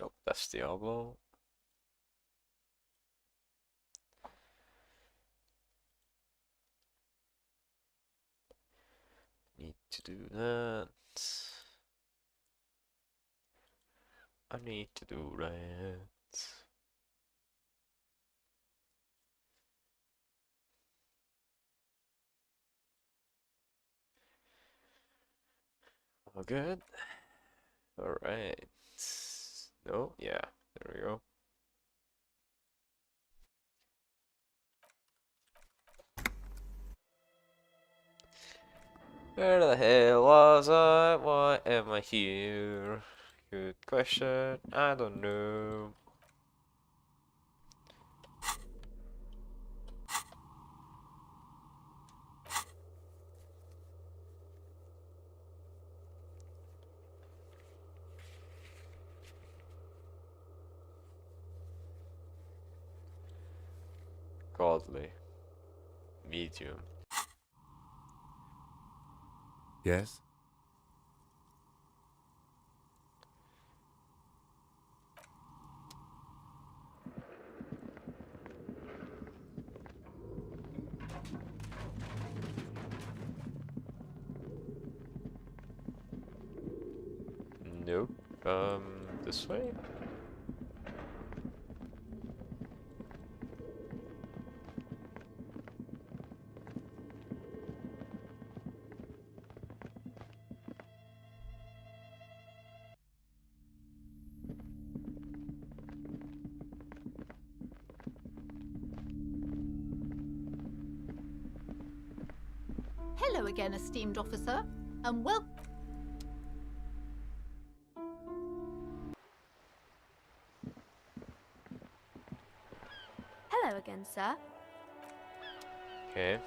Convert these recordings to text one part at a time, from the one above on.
Nope, that's Diablo. Need to do that. I need to do that. All good. All right. No, yeah, there we go. Where the hell was I? Why am I here? Good question. I don't know. Godly. Medium. Yes? Nope. This way? Hello again, esteemed officer, and welcome. Hello again, sir. Okay.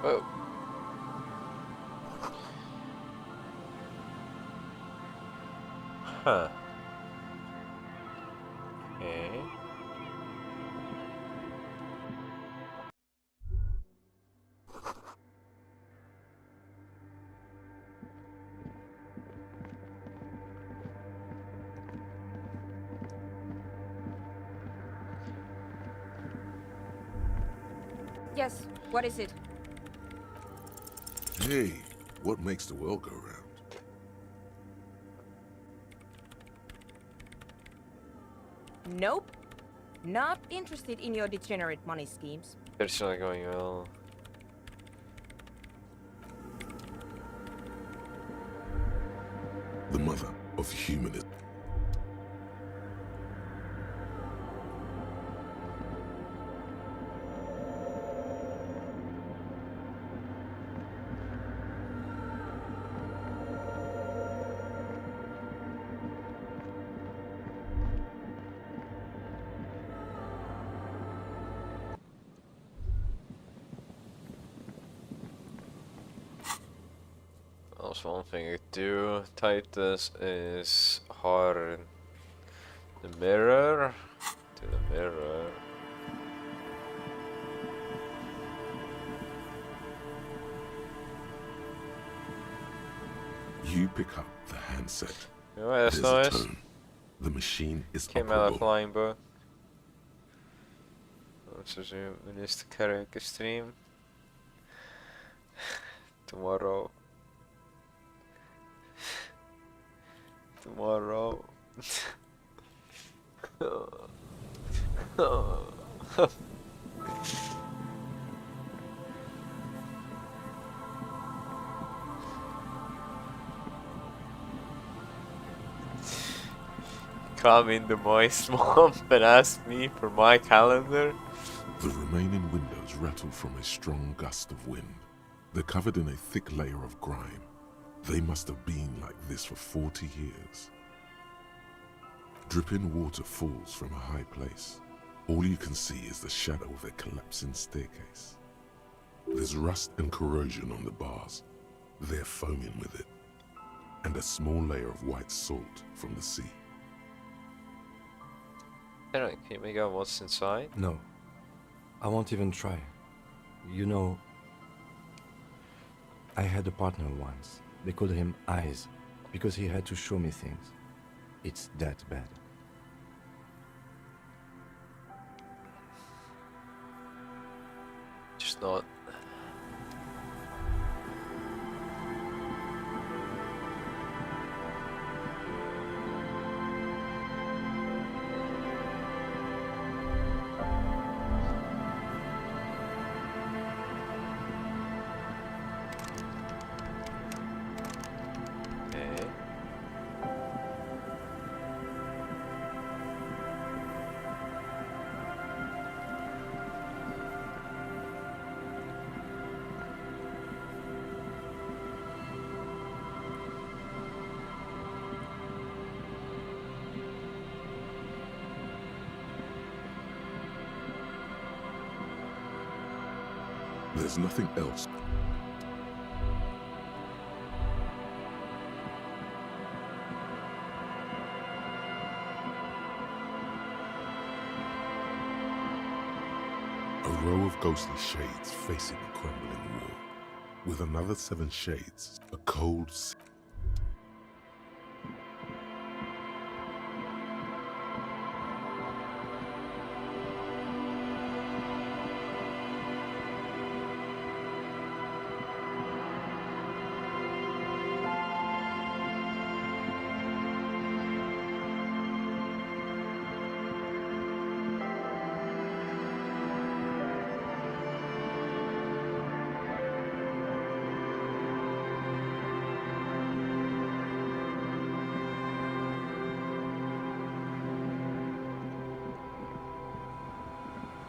Whoa. Huh. Okay. Yes, what is it? Hey, what makes the world go round? Nope. Not interested in your degenerate money schemes. It's not going well. The mother of humanism. Also, one thing I do. Titus is hard. The mirror. To the mirror. You pick up the handset. Ja, that's There's a nice. tone. The machine is Came out of operable. flying boat. Let's assume Minister karaoke stream. Tomorrow. Tomorrow. Come in the moist swamp and ask me for my calendar. The remaining windows rattle from a strong gust of wind. They're covered in a thick layer of grime. They must have been like this for 40 years. Dripping water falls from a high place. All you can see is the shadow of a collapsing staircase. There's rust and corrosion on the bars. They're foaming with it. And a small layer of white salt from the sea. Alright, can you make out what's inside? No, I won't even try. You know, I had a partner once. They called him Eyes, because he had to show me things. It's that bad. Just not. Okay. There's nothing else. A row of ghostly shades facing a crumbling wall. With another 7 shades, a cold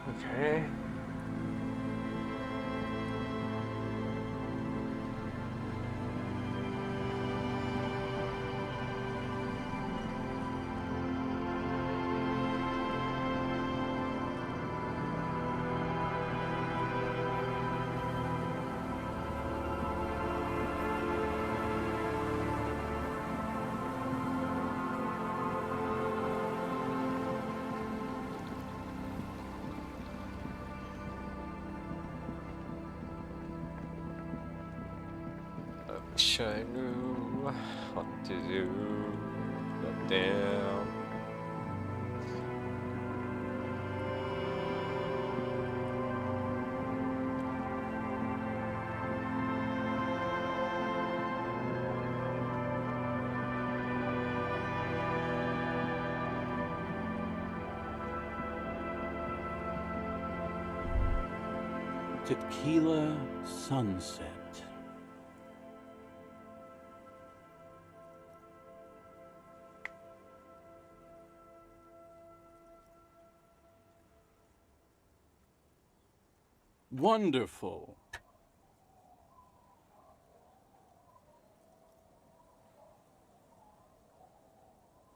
Okay. Wish I knew what to do. But damn. Tequila Sunset. Wonderful.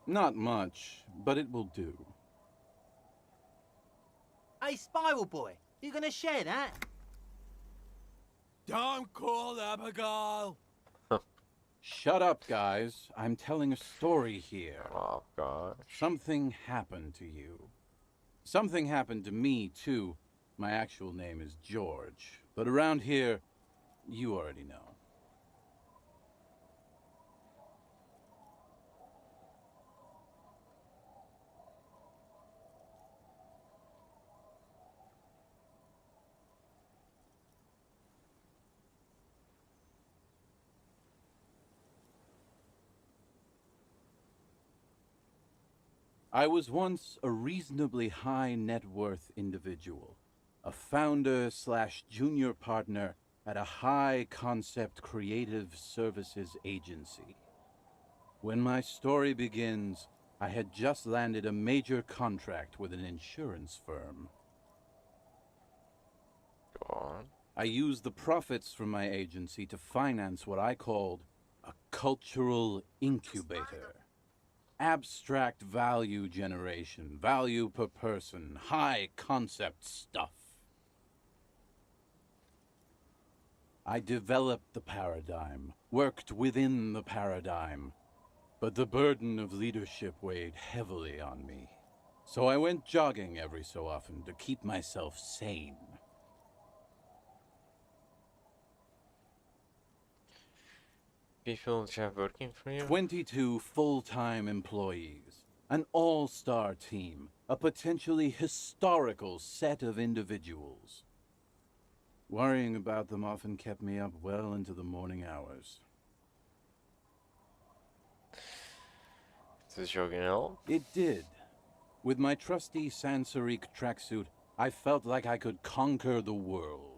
Not much, but it will do. Hey, Spiral Boy, you gonna share that? Don't call Abigail! Shut up, guys. I'm telling a story here. Oh gosh. Something happened to you. Something happened to me, too. My actual name is George, but around here, you already know. I was once a reasonably high net worth individual, a founder slash junior partner at a high concept creative services agency. When my story begins, I had just landed a major contract with an insurance firm. Go on. I used the profits from my agency to finance what I called a cultural incubator. Abstract value generation, value per person, high concept stuff. I developed the paradigm, worked within the paradigm, but the burden of leadership weighed heavily on me. So I went jogging every so often to keep myself sane. People that you have working for you? 22 full-time employees, an all-star team, a potentially historical set of individuals. Worrying about them often kept me up well into the morning hours. Does jogging help? It did. With my trusty Sansarique tracksuit, I felt like I could conquer the world.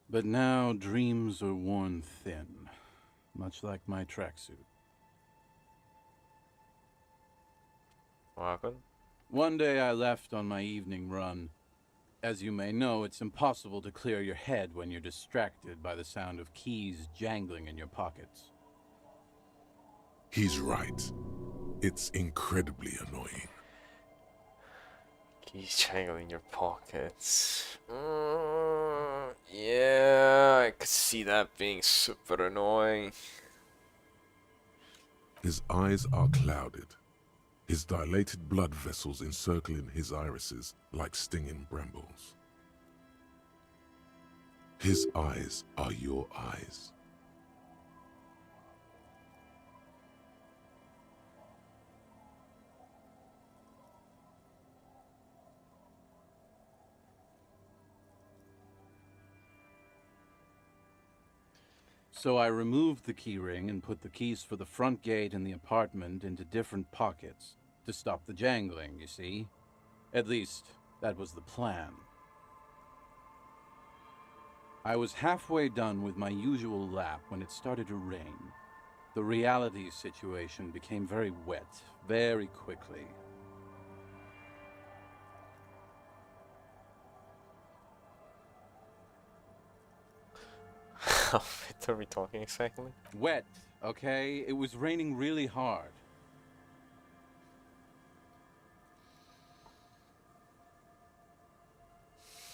But now dreams are worn thin, much like my tracksuit. What happened? One day I left on my evening run. As you may know, it's impossible to clear your head when you're distracted by the sound of keys jangling in your pockets. He's right. It's incredibly annoying. Keys jangling in your pockets. Yeah, I could see that being super annoying. His eyes are clouded. His dilated blood vessels encircling his irises like stinging brambles. His eyes are your eyes. So I removed the keyring and put the keys for the front gate and the apartment into different pockets to stop the jangling, you see? At least, that was the plan. I was halfway done with my usual lap when it started to rain. The reality situation became very wet, very quickly. What are we talking exactly? Wet, okay? It was raining really hard.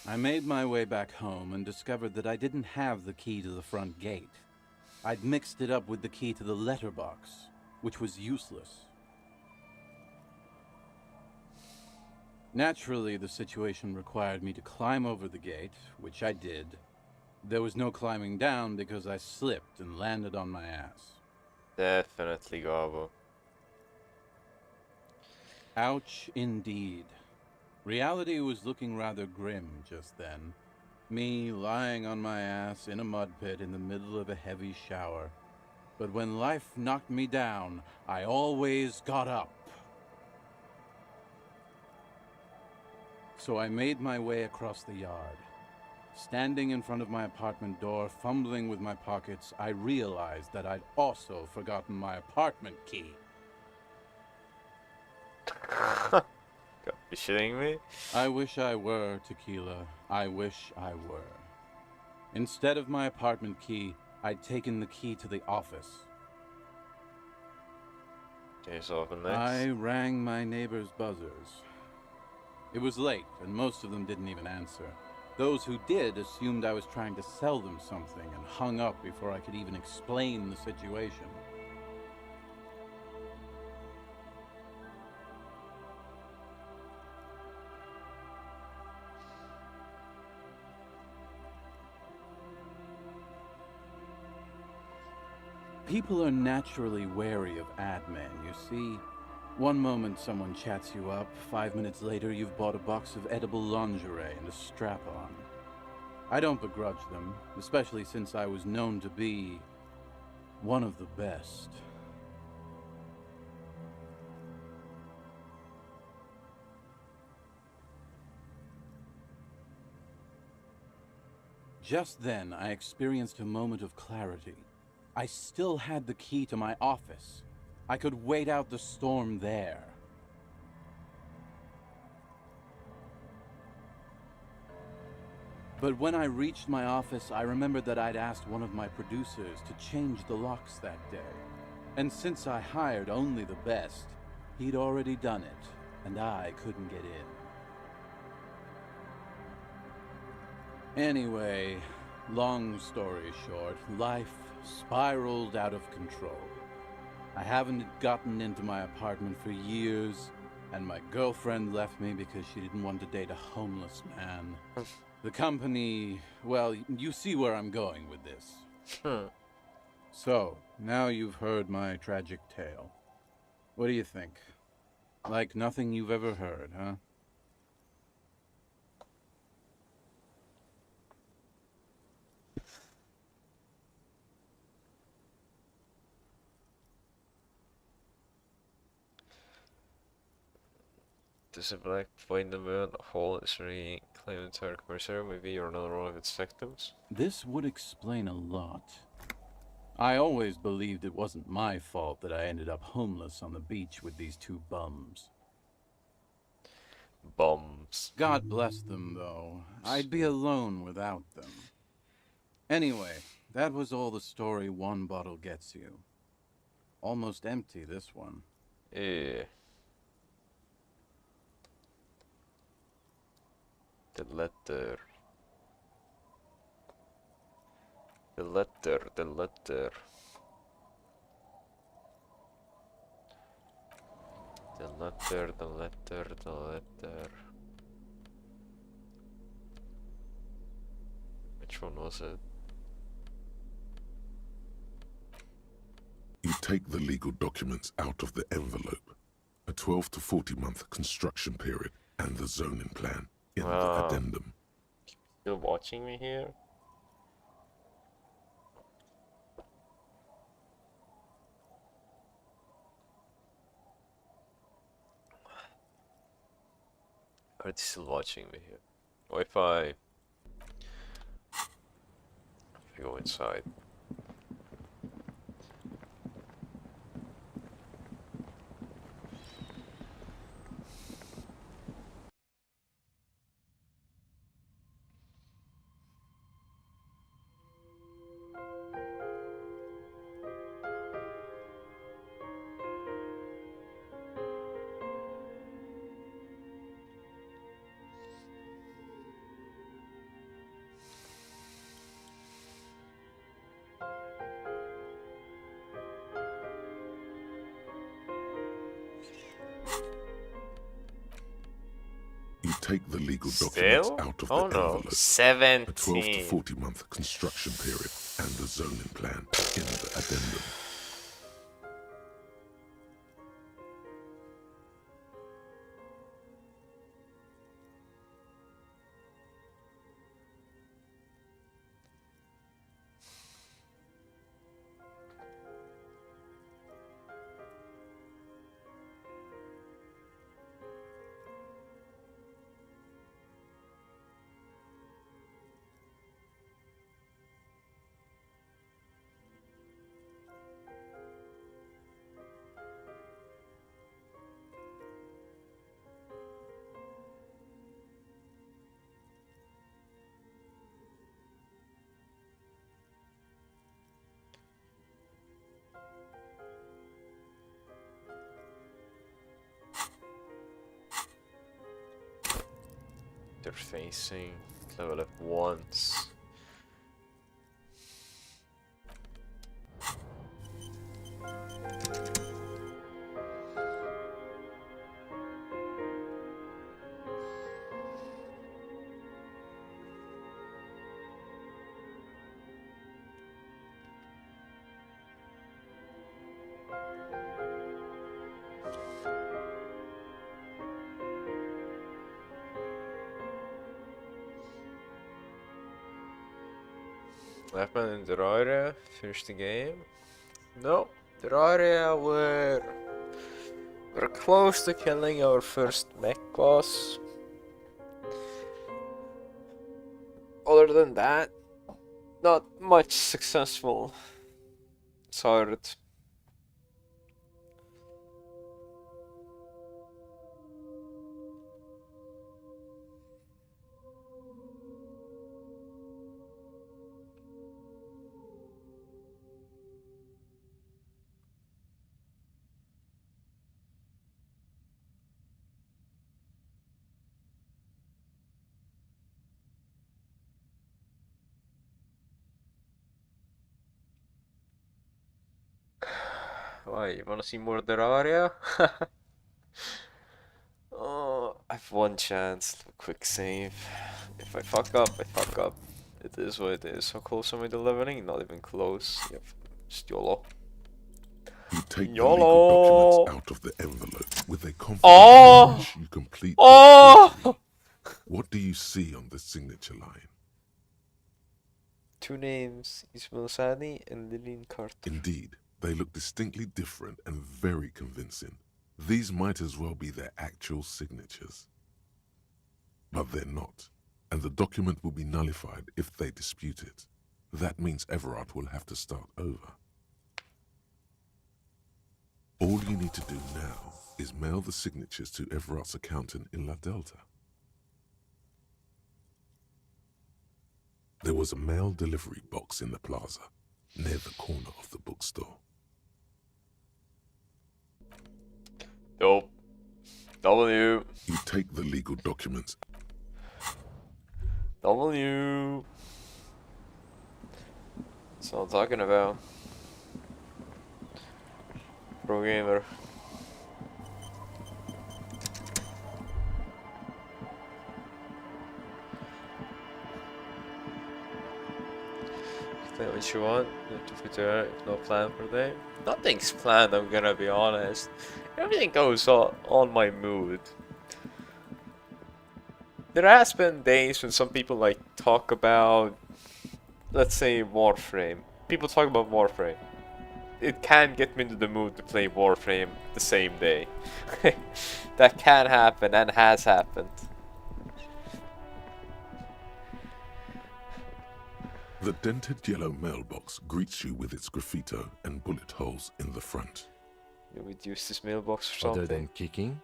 I made my way back home and discovered that I didn't have the key to the front gate. I'd mixed it up with the key to the letterbox, which was useless. Naturally, the situation required me to climb over the gate, which I did. There was no climbing down because I slipped and landed on my ass. Definitely Gabo. Ouch, indeed. Reality was looking rather grim just then. Me lying on my ass in a mud pit in the middle of a heavy shower. But when life knocked me down, I always got up. So I made my way across the yard. Standing in front of my apartment door, fumbling with my pockets, I realized that I'd also forgotten my apartment key. Gotta be shitting me? I wish I were, Tequila. I wish I were. Instead of my apartment key, I'd taken the key to the office. Case open next. I rang my neighbors' buzzers. It was late, and most of them didn't even answer. Those who did assumed I was trying to sell them something and hung up before I could even explain the situation. People are naturally wary of ad men, you see. One moment someone chats you up, 5 minutes later you've bought a box of edible lingerie and a strap-on. I don't begrudge them, especially since I was known to be One of the best. Just then, I experienced a moment of clarity. I still had the key to my office. I could wait out the storm there. But when I reached my office, I remembered that I'd asked one of my producers to change the locks that day. And since I hired only the best, he'd already done it, and I couldn't get in. Anyway, long story short, life spiraled out of control. I haven't gotten into my apartment for years, and my girlfriend left me because she didn't want to date a homeless man. The company, well, you see where I'm going with this. So, now you've heard my tragic tale. What do you think? Like nothing you've ever heard, huh? Does a black void in the moon hole is reclaimed to commercial? Maybe you're another one of its victims? This would explain a lot. I always believed it wasn't my fault that I ended up homeless on the beach with these two bums. Bombs. God bless them, though. I'd be alone without them. Anyway, that was all the story one bottle gets you. Almost empty, this one. Yeah. The letter. The letter, the letter. The letter, the letter, the letter. Which one was it? You take the legal documents out of the envelope, a 12 to 40 month construction period, and the zoning plan in the addendum. Still watching me here? Are they still watching me here? Or if I go inside? You take the legal documents Still? out of Oh the no, envelope, a 12 to 17. 40 month construction period, and the zoning plan in the addendum. They're facing level up once. Weapon in the Roire, finish the game. No, Terraria, we're close to killing our first mech boss. Other than that, not much successful. It's hard. Why, you wanna see more Terraria? Oh, I've one chance. Quick save. If I fuck up, I fuck up. It is what it is. How close am I to leveling? Not even close. Yep. Just YOLO. You take the YOLO! legal documents out of the envelope with a confident Oh! rush. You complete the Oh! forgery. What do you see on the signature line? 2 names, Ismail Sani and Lillian Carter. Indeed, they look distinctly different and very convincing. These might as well be their actual signatures. But they're not, and the document will be nullified if they dispute it. That means Everard will have to start over. All you need to do now is mail the signatures to Everard's accountant in La Delta. There was a mail delivery box in the plaza, near the corner of the bookstore. Nope. W. You take the legal documents. W. That's what I'm talking about. Pro gamer. Say what you want. To future, if no plan for today. Nothing's planned, I'm gonna be honest. Everything goes on my mood. There has been days when some people like talk about, let's say, Warframe. People talk about Warframe. It can get me into the mood to play Warframe the same day. That can happen and has happened. The dented yellow mailbox greets you with its graffito and bullet holes in the front. You would use this mailbox or something. Other than kicking?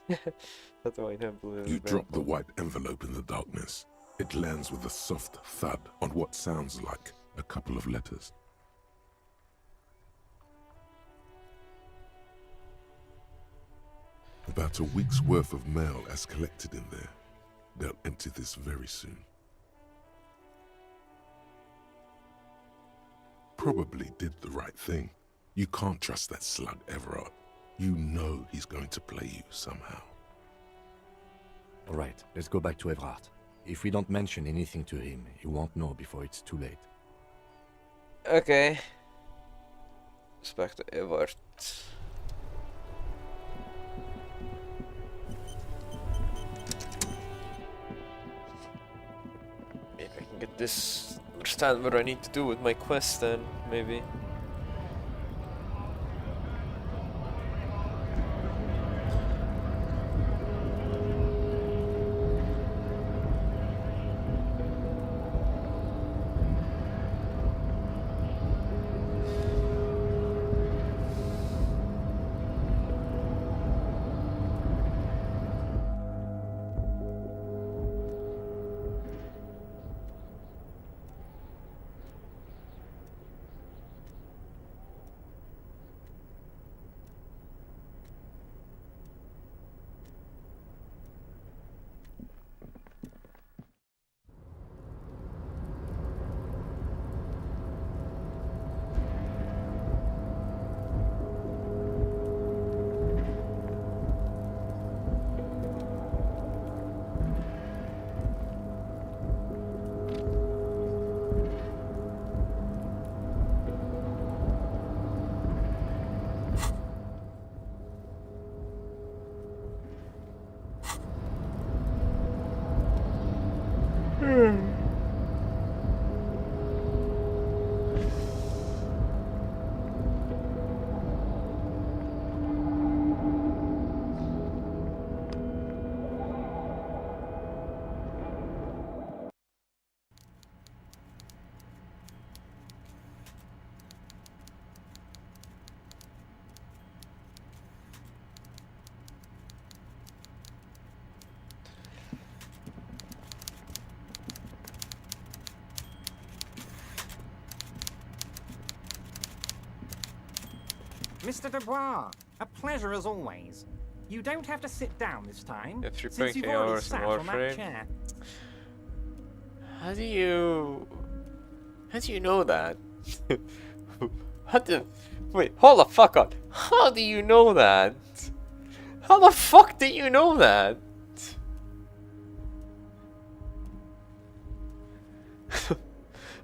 That's why I don't believe You in drop the mailbox. white envelope in the darkness. It lands with a soft thud on what sounds like a couple of letters. About a week's worth of mail has collected in there. They'll empty this very soon. Probably did the right thing. You can't trust that slug Everard. You know he's going to play you somehow. All right, let's go back to Everard. If we don't mention anything to him, he won't know before it's too late. Okay. It's back to Evert. Maybe I can get this. Understand what I need to do with my quest then, maybe. Mr. Dubois, a pleasure as always. You don't have to sit down this time, Yeah, since you've 3.8 already hours in sat on that Warframe. chair. How do you know that? How do... Wait, hold the fuck up. How do you know that? How the fuck do you know that?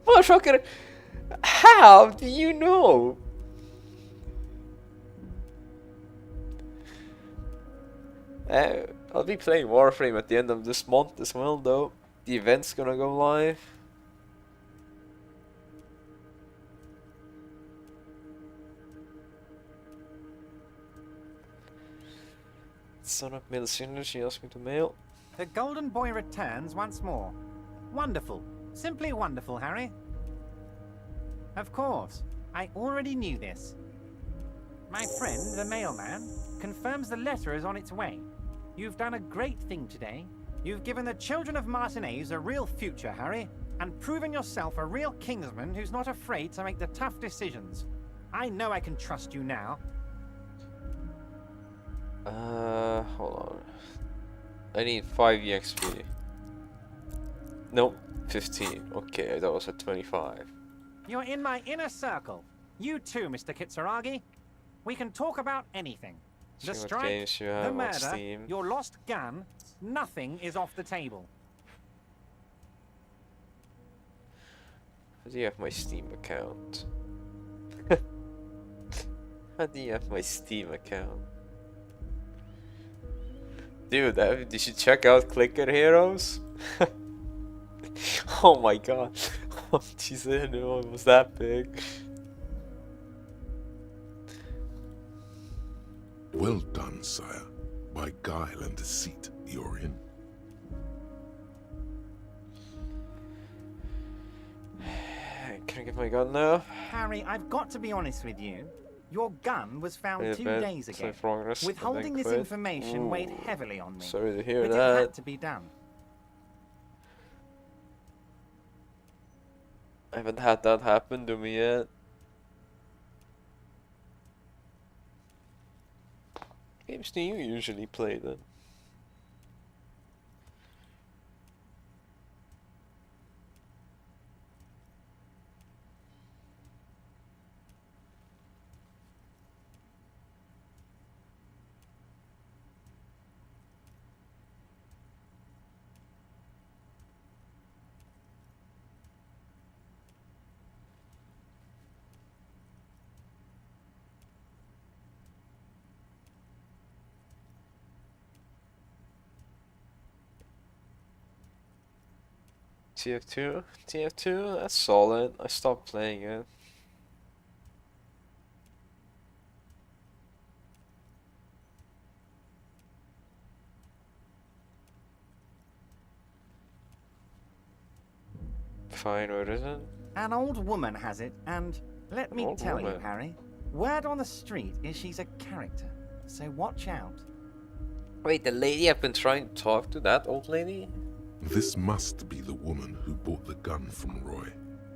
Motherfucker, how do you know? I'll be playing Warframe at the end of this month as well, though. The event's gonna go live. Son of mail sooner, she asked me to mail. The Golden Boy returns once more. Wonderful. Simply wonderful, Harry. Of course. I already knew this. My friend, the mailman, confirms the letter is on its way. You've done a great thing today. You've given the children of Martinez a real future, Harry, and proven yourself a real Kingsman who's not afraid to make the tough decisions. I know I can trust you now. Hold on. I need 5 EXP. Nope, 15. Okay, that was at 25. You're in my inner circle. You too, Mr. Kitsuragi. We can talk about anything. The See what strike, games you the have on murder, Steam. your lost gun, nothing is off the table. How do you have my Steam account? How do you have my Steam account? Dude, you should check out Clicker Heroes. Oh my god. Oh, jeez, I didn't know it was that big. Well done, sire. By guile and deceit, you're in. Can I get my gun now? Harry, I've got to be honest with you. Your gun was found Wait a 2 bit, days ago. save progress, and then Withholding this quit. information weighed Ooh, heavily on me. sorry to hear but it that. had to be done. I haven't had that happen to me yet. Games do you usually play then? TF2? TF2? That's solid. I stopped playing it. Fine, what is it? An old woman has it, and let me Old tell you, woman. Harry, word on the street is she's a character, so watch out. Wait, the lady I've been trying to talk to, that old lady? This must be the woman who bought the gun from Roy.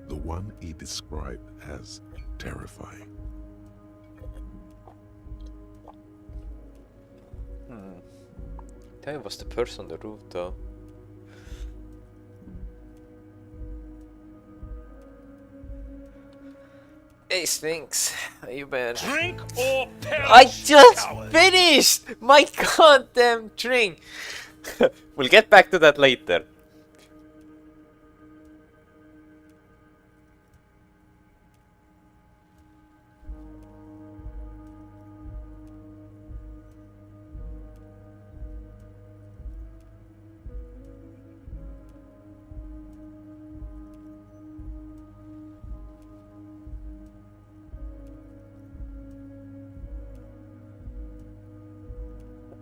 The one he described as terrifying. That was the person on the roof though. Hey Sphinx, how you been? Drink or perish, I just coward. finished my goddamn drink! We'll get back to that later.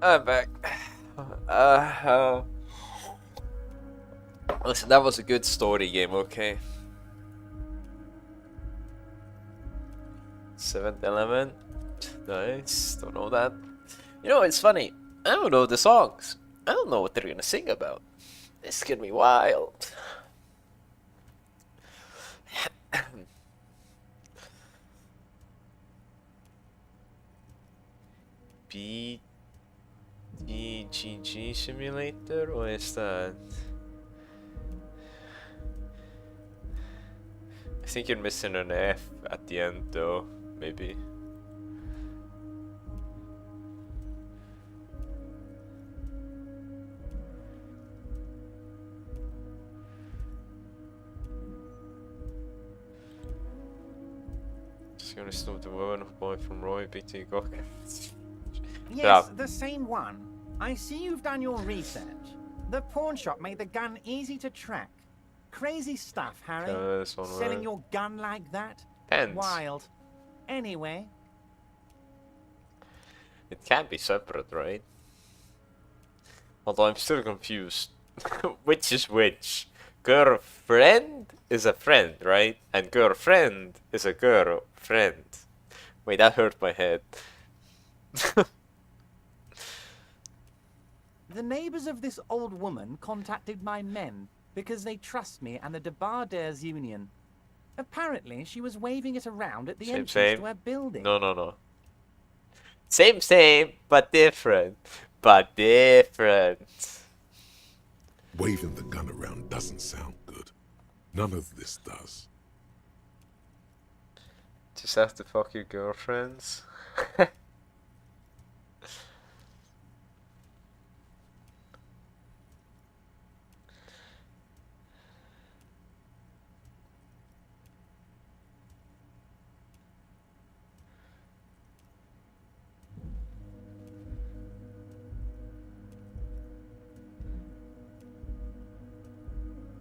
I'm back. Listen, that was a good story game, okay? 7th element. Nice. Don't know that. You know, it's funny. I don't know the songs. I don't know what they're gonna sing about. This could be wild. BDGG simulator? What is that? I think you're missing an F at the end though, maybe. Just gonna snoop the woman boy from Roy BT Gok. Yes, the same one. I see you've done your research. The pawn shop made the gun easy to track. Crazy stuff, Harry. Selling your gun like that? Depends. Wild. Anyway. It can't be separate, right? Although I'm still confused. Which is which? Girlfriend is a friend, right? And girlfriend is a girlfriend. Wait, that hurt my head. The neighbors of this old woman contacted my men because they trust me and the Debarders Union. Apparently, she was waving it around at the entrance to her building. No. Same, but different. But different. Waving the gun around doesn't sound good. None of this does. Just have to fuck your girlfriends.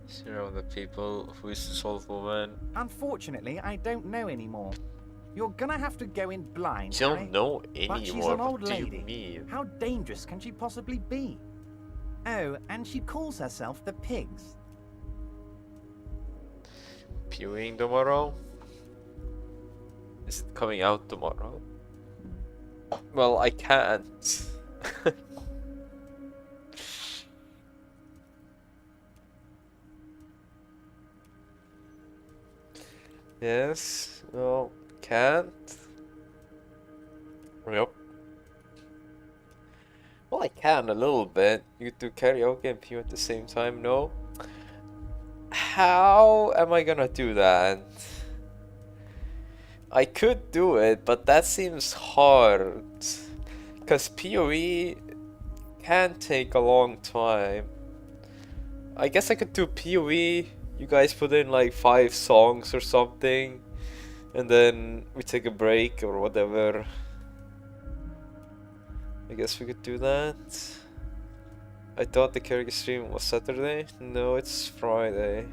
Zero of the people who is this old woman. Unfortunately, I don't know anymore. You're gonna have to go in blind, You Harry. don't know But she's anymore. an old What do you lady. mean? How dangerous can she possibly be? Oh, and she calls herself the Pigs. Viewing tomorrow? Is it coming out tomorrow? Well, I can't. Yes, well, can't. Yep. Well, I can a little bit. You do karaoke and pew at the same time, no? How am I gonna do that? I could do it, but that seems hard. Because PoE can take a long time. I guess I could do PoE. You guys put in like 5 songs or something. And then we take a break or whatever. I guess we could do that. I thought the karaoke stream was Saturday. No, it's Friday.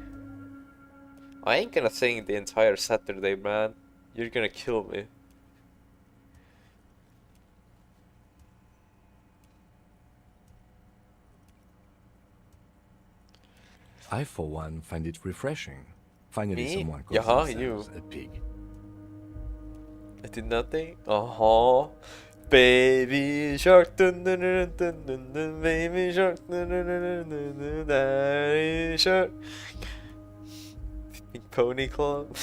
I ain't gonna sing the entire Saturday, man. You're gonna kill me. I, for one, find it refreshing. Finally, Me? someone calls Yeah, themselves you. a pig. I did nothing? Baby shark, dun dun dun dun dun dun, baby shark, dun dun dun dun dun dun, daddy shark. Big Pony Club.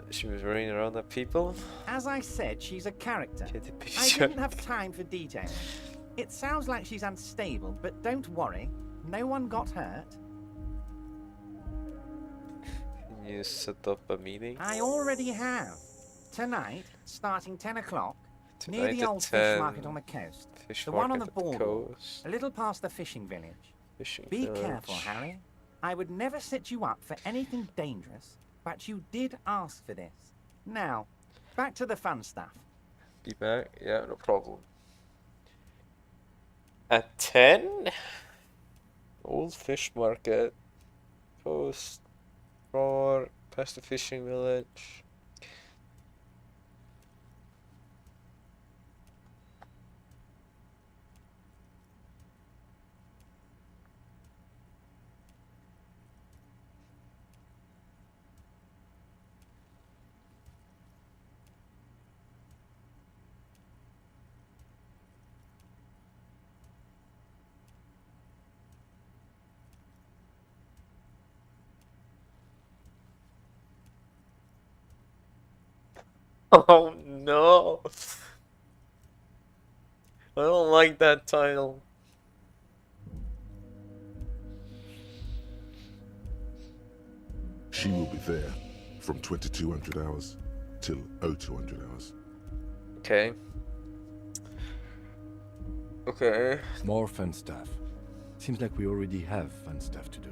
She was running around at people. As I said, she's a character. Kitty Pig I shark. didn't have time for details. It sounds like she's unstable, but don't worry. No one got hurt. Can you set up a meeting? I already have. Tonight, starting 10 o'clock, near Tonight the at old fish 10, market on the coast. Fish The one on market the at the boardwalk, coast. a little past the fishing village. Fishing Be village. careful, Harry. I would never set you up for anything dangerous, but you did ask for this. Now, back to the fun stuff. Be back? Yeah, no problem. At 10? Old fish market. Post. Roar. Past the fishing village. Oh no! I don't like that title. She will be there from 2200 hours till 0200 hours. Okay. Okay. More fun stuff. Seems like we already have fun stuff to do.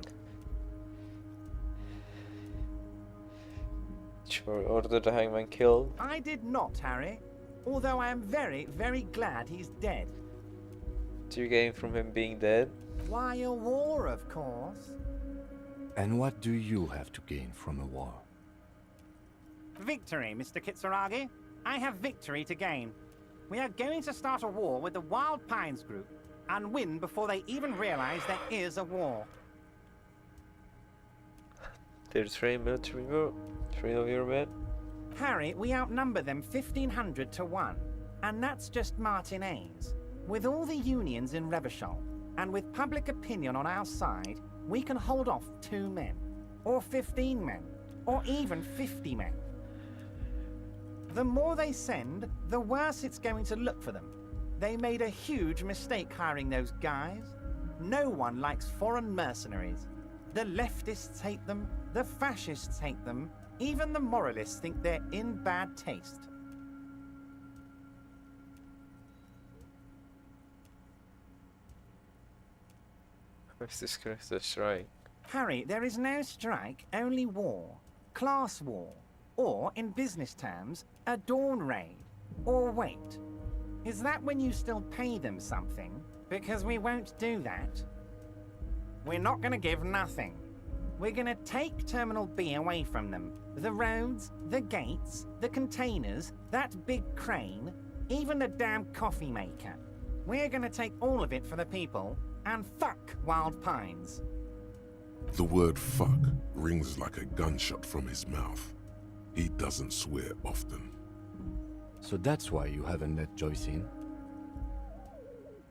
Sure, order the hangman killed. I did not, Harry. Although I am very, very glad he's dead. Do you gain from him being dead? Why, a war, of course. And what do you have to gain from a war? Victory, Mr. Kitsuragi. I have victory to gain. We are going to start a war with the Wild Pines group and win before they even realize there is a war. There's 3 military more. 3 of your men. Harry, we outnumber them 1,500 to 1. And that's just Martinez. With all the unions in Revachol, and with public opinion on our side, we can hold off 2 men, or 15 men, or even 50 men. The more they send, the worse it's going to look for them. They made a huge mistake hiring those guys. No one likes foreign mercenaries. The leftists hate them, the fascists hate them, even the moralists think they're in bad taste. What's this character strike? Harry, there is no strike, only war. Class war. Or, in business terms, a dawn raid. Or wait, is that when you still pay them something? Because we won't do that. We're not going to give nothing. We're going to take Terminal B away from them. The roads, the gates, the containers, that big crane, even the damn coffee maker. We're going to take all of it for the people, and fuck Wild Pines. The word fuck rings like a gunshot from his mouth. He doesn't swear often. So that's why you haven't let Joyce in?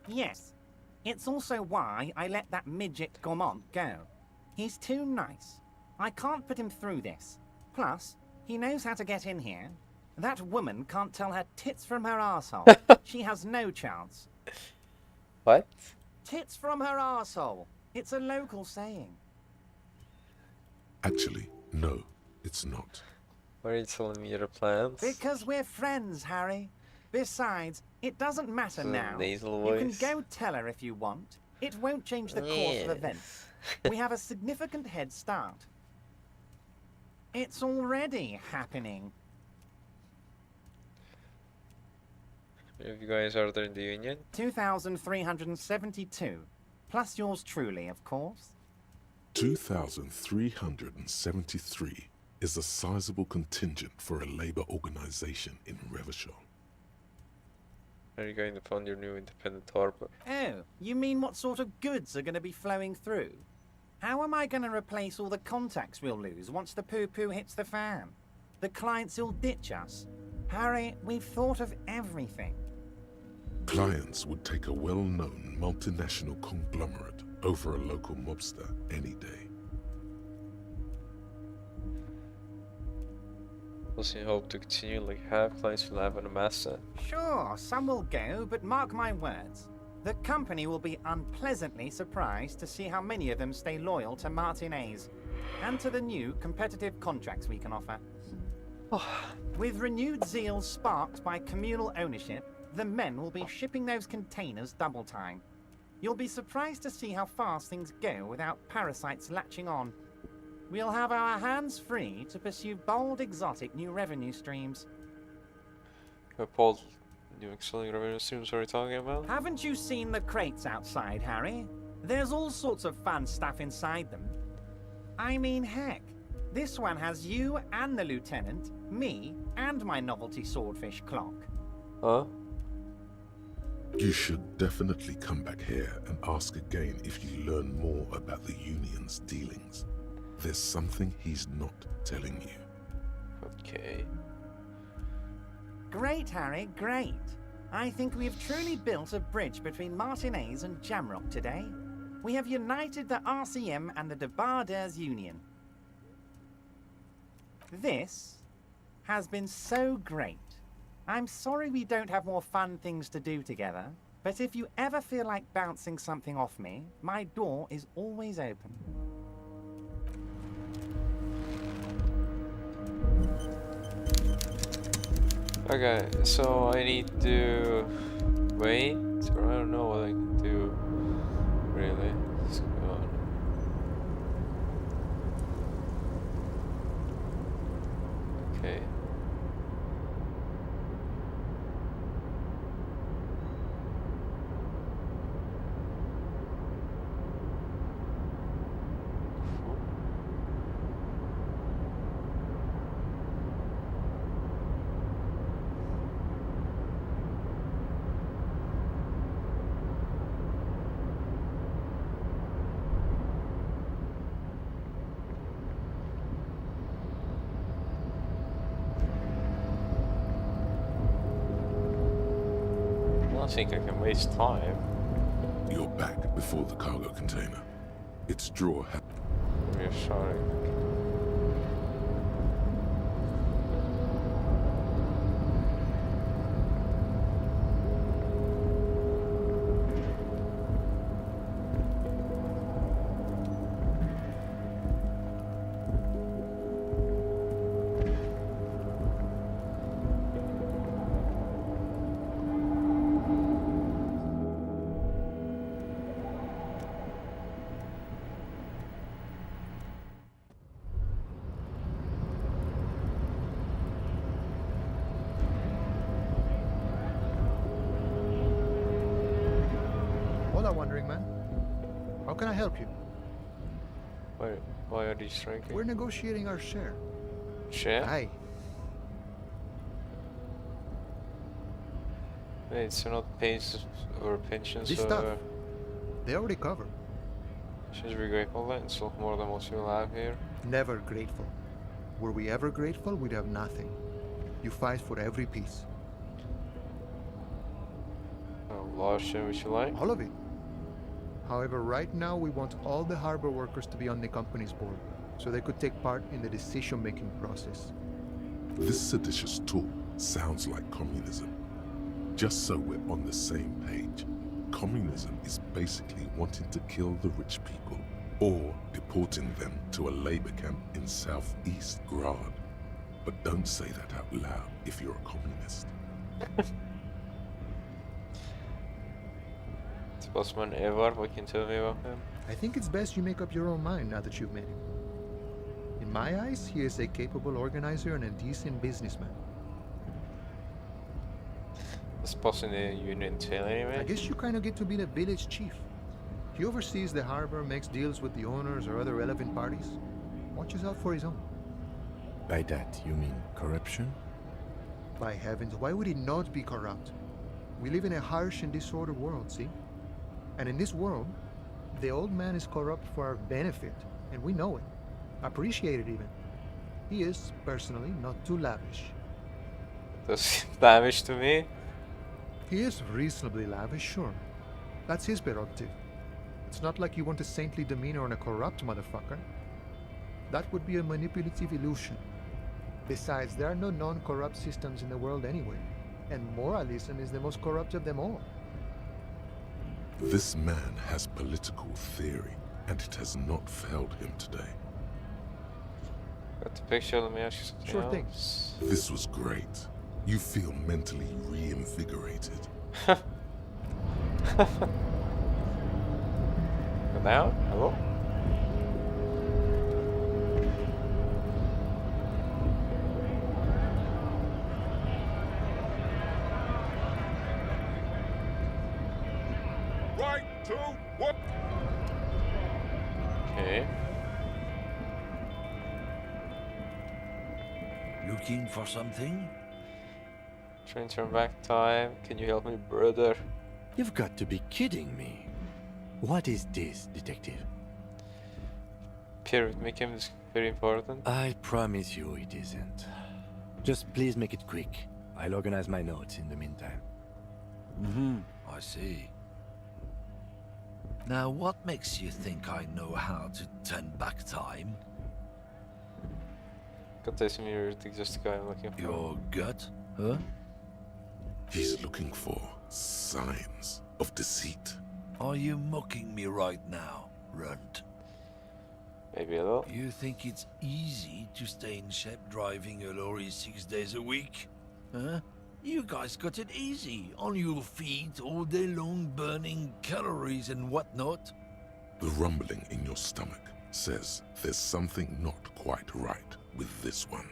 Yes. It's also why I let that midget Gaumont go. He's too nice. I can't put him through this. Plus, he knows how to get in here. That woman can't tell her tits from her arsehole. She has no chance. What? Tits from her arsehole. It's a local saying. Actually, no, it's not. Why are you telling me your plans? Because we're friends, Harry. Besides, it doesn't matter So now. nasal You can voice. go tell her if you want. It won't change the course of events. We have a significant head start. It's already happening. If you guys are there in the union? 2,372. Plus yours truly, of course. 2,373 is a sizable contingent for a labor organization in Revachol. Are you going to fund your new independent harbor? Oh, you mean what sort of goods are going to be flowing through? How am I going to replace all the contacts we'll lose once the poo-poo hits the fan? The clients will ditch us. Harry, we've thought of everything. Clients would take a well-known multinational conglomerate over a local mobster any day. Does he hope to continue like half clients will have an Amasa? Sure, some will go, but mark my words. The company will be unpleasantly surprised to see how many of them stay loyal to Martinez and to the new competitive contracts we can offer. With renewed zeal sparked by communal ownership, the men will be shipping those containers double time. You'll be surprised to see how fast things go without parasites latching on. We'll have our hands free to pursue bold, exotic new revenue streams. Paul, new exciting revenue streams are we talking about? Haven't you seen the crates outside, Harry? There's all sorts of fun stuff inside them. I mean, heck, this one has you and the lieutenant, me, and my novelty swordfish clock. Huh? You should definitely come back here and ask again if you learn more about the Union's dealings. There's something he's not telling you. Okay. Great, Harry, great. I think we've truly built a bridge between Martinez and Jamrock today. We have united the RCM and the Debarders Union. This has been so great. I'm sorry we don't have more fun things to do together, but if you ever feel like bouncing something off me, my door is always open. Okay, so I need to wait, or I don't know what I can do, really. Let's go on. Okay. I don't think I can waste time. You're back before the cargo container. Its drawer had Reassuring. Hola, Wandering Man. How can I help you? Why are these shrinking? We're negotiating our share. Share? Aye. Wait, so not pays or pensions This or stuff, they already cover. should be grateful that it's not more than what you have here. Never grateful. Were we ever grateful, we'd have nothing. You fight for every piece. Oh, large share would you like? All of it. However, right now we want all the harbor workers to be on the company's board, so they could take part in the decision-making process. This seditious talk sounds like communism. Just so we're on the same page, communism is basically wanting to kill the rich people or deporting them to a labor camp in southeast Grad. But don't say that out loud if you're a communist. It's best man ever. What can you tell me about him? I think it's best you make up your own mind now that you've met him. In my eyes, he is a capable organizer and a decent businessman. This boss in the union tail anyway. I guess you kind of get to be the village chief. He oversees the harbor, makes deals with the owners or other relevant parties. Watches out for his own. By that, you mean corruption? By heavens, why would he not be corrupt? We live in a harsh and disordered world, see? And in this world, the old man is corrupt for our benefit, and we know it. Appreciate it even. He is, personally, not too lavish. Does damage to me? He is reasonably lavish, sure. That's his prerogative. It's not like you want a saintly demeanor on a corrupt motherfucker. That would be a manipulative illusion. Besides, there are no non-corrupt systems in the world anyway, and moralism is the most corrupt of them all. This man has political theory, and it has not failed him today. Got the picture, let me ask you something Sure thing. else. This was great. You feel mentally reinvigorated. Go down? Hello? Right, 2, 1. Okay. Looking for something? Trying to turn back time. Can you help me, brother? You've got to be kidding me. What is this, detective? Pyramid making is very important. I promise you it isn't. Just please make it quick. I'll organize my notes in the meantime. I see. Now, what makes you think I know how to turn back time? Got this mirror to just the guy I'm looking for. Your gut, huh? He's looking for signs of deceit. Are you mocking me right now, Runt? Maybe a little. You think it's easy to stay in shape driving a lorry 6 days a week? Huh? You guys got it easy, on your feet all day long, burning calories and whatnot. The rumbling in your stomach says there's something not quite right with this one.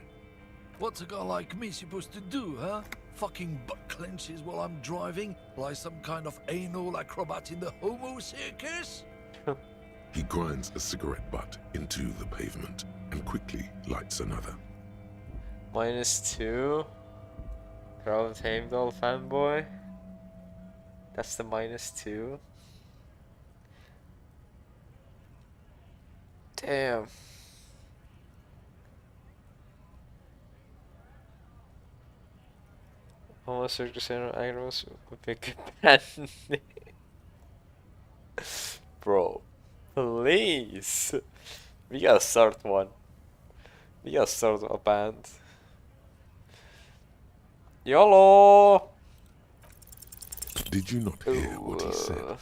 What's a guy like me supposed to do, huh? Fucking butt clenches while I'm driving, like some kind of anal acrobat in the homo circus? He grinds a cigarette butt into the pavement and quickly lights another. -2. Crowd Heimdall fanboy. That's the -2. Damn. Almost circus agros with big pen. Bro, please. We gotta start one. We gotta start a band. YOLO! Did you not hear what he said?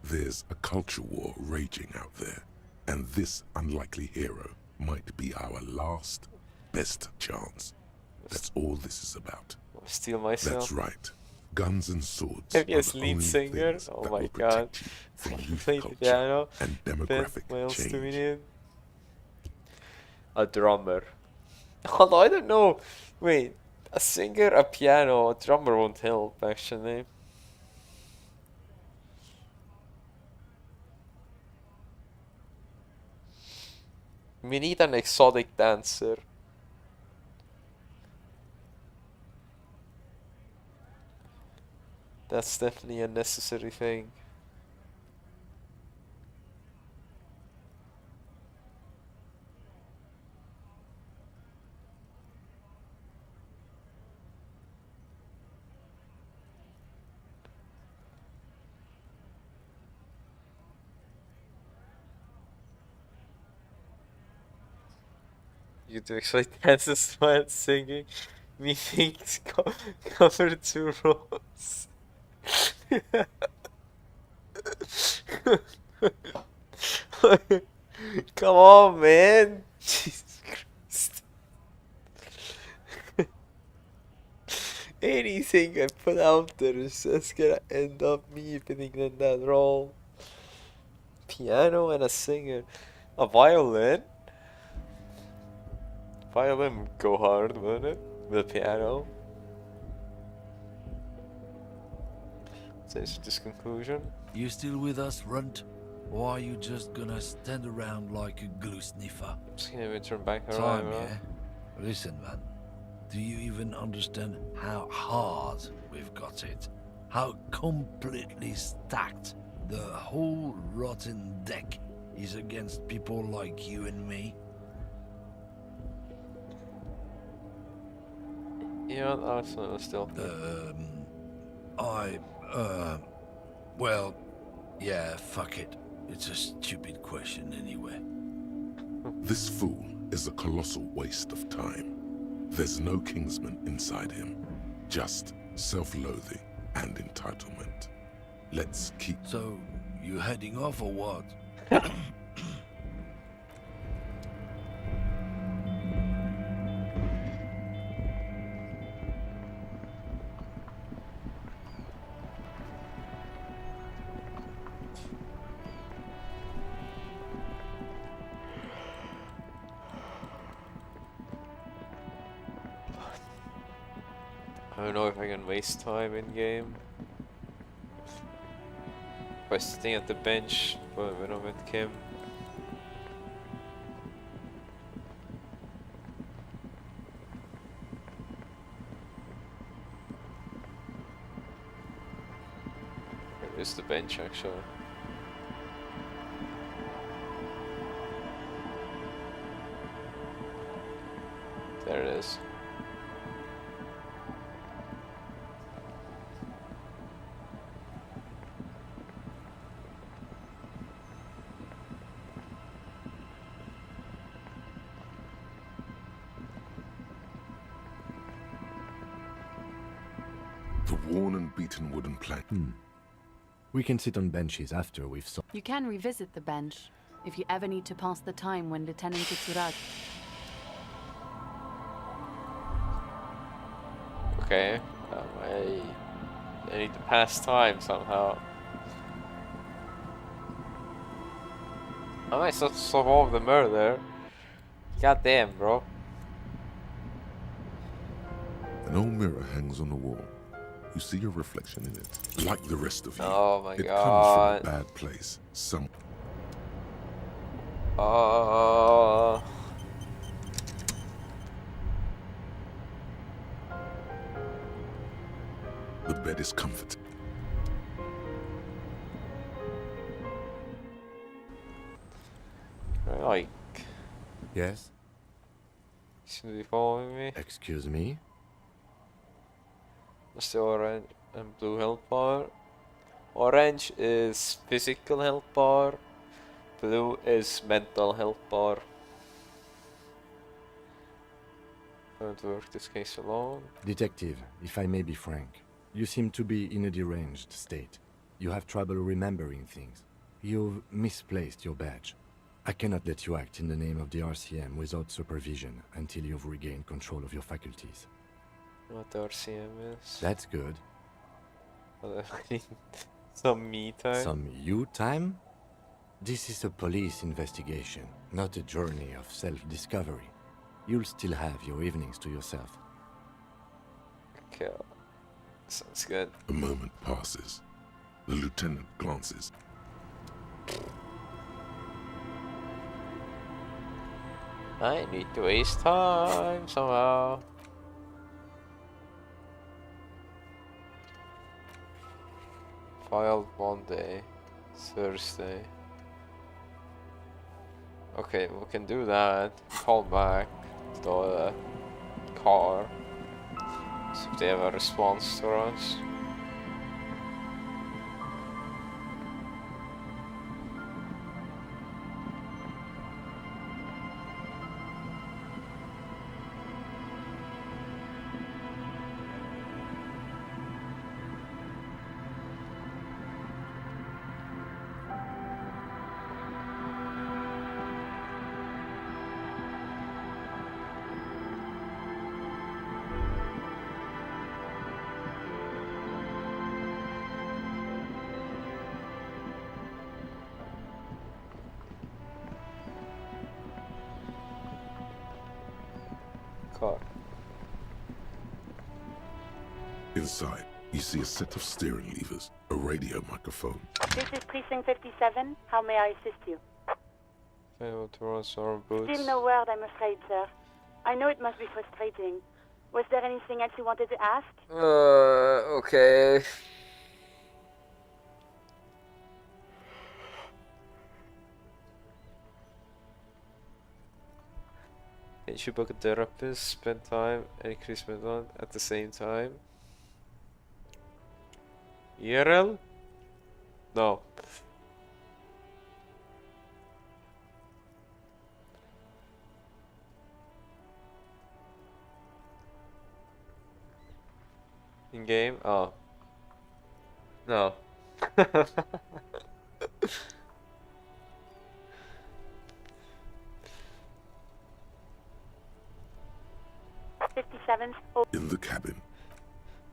There's a culture war raging out there, and this unlikely hero might be our last, best chance. That's all this is about. Steal myself. That's right. Guns and swords Maybe are as the lead only singer? things Oh that my will god. protect you from youth Play the culture piano. and Then demographic what else do we change. need? A drummer. Although I don't know. Wait, a singer, a piano, a drummer won't help actually. We need an exotic dancer. That's definitely a necessary thing. You do actually dances while singing. Methinks covered 2 rows. Come on, man. Jesus Christ. Anything I put out there is just gonna end up me fitting in that role. Piano and a singer. A violin? Violin would go hard, wouldn't it? With a piano. So it's this conclusion. You still with us, Runt? Or are you just gonna stand around like a glue sniffer? Just gonna turn back around. Time, yeah? Listen, man. Do you even understand how hard we've got it? How completely stacked the whole rotten deck is against people like you and me? Yeah, absolutely still. Well, yeah, fuck it. It's a stupid question anyway. This fool is a colossal waste of time. There's no Kingsman inside him, just self-loathing and entitlement. Let's keep... So, you heading off or what? I don't know if I can waste time in game. By sitting at the bench when I'm with Kim. Where is the bench actually? There it is. The worn and beaten wooden plank. We can sit on benches after we've solved. You can revisit the bench if you ever need to pass the time when Lieutenant Kitsuragi. Okay. I need to pass time somehow. I might solve the murder. God damn, bro. An old mirror hangs on the wall. You see your reflection in it. Like the rest of you, Oh my it god. comes from a bad place. The bed is comforting. Like, Yes? should be following me? Excuse me? What's the orange and blue health bar? Orange is physical health bar. Blue is mental health bar. Don't work this case alone. Detective, if I may be frank, you seem to be in a deranged state. You have trouble remembering things. You've misplaced your badge. I cannot let you act in the name of the RCM without supervision until you've regained control of your faculties. What the RCM is? That's good. I need some me time. Some you time? This is a police investigation, not a journey of self-discovery. You'll still have your evenings to yourself. Okay. Sounds good. A moment passes. The lieutenant glances. I need to waste time somehow. Filed Monday, Thursday. Okay, we can do that. Call back to the car. See if they have a response to us. Car. Inside, you see a set of steering levers, a radio microphone. This is Precinct 57. How may I assist you? Fail to run our boots. Still no word, I'm afraid, sir. I know it must be frustrating. Was there anything else you wanted to ask? Okay. You should book a therapist, spend time, and increase mental at the same time. IRL? No. In game? Oh. No. 57. In the cabin.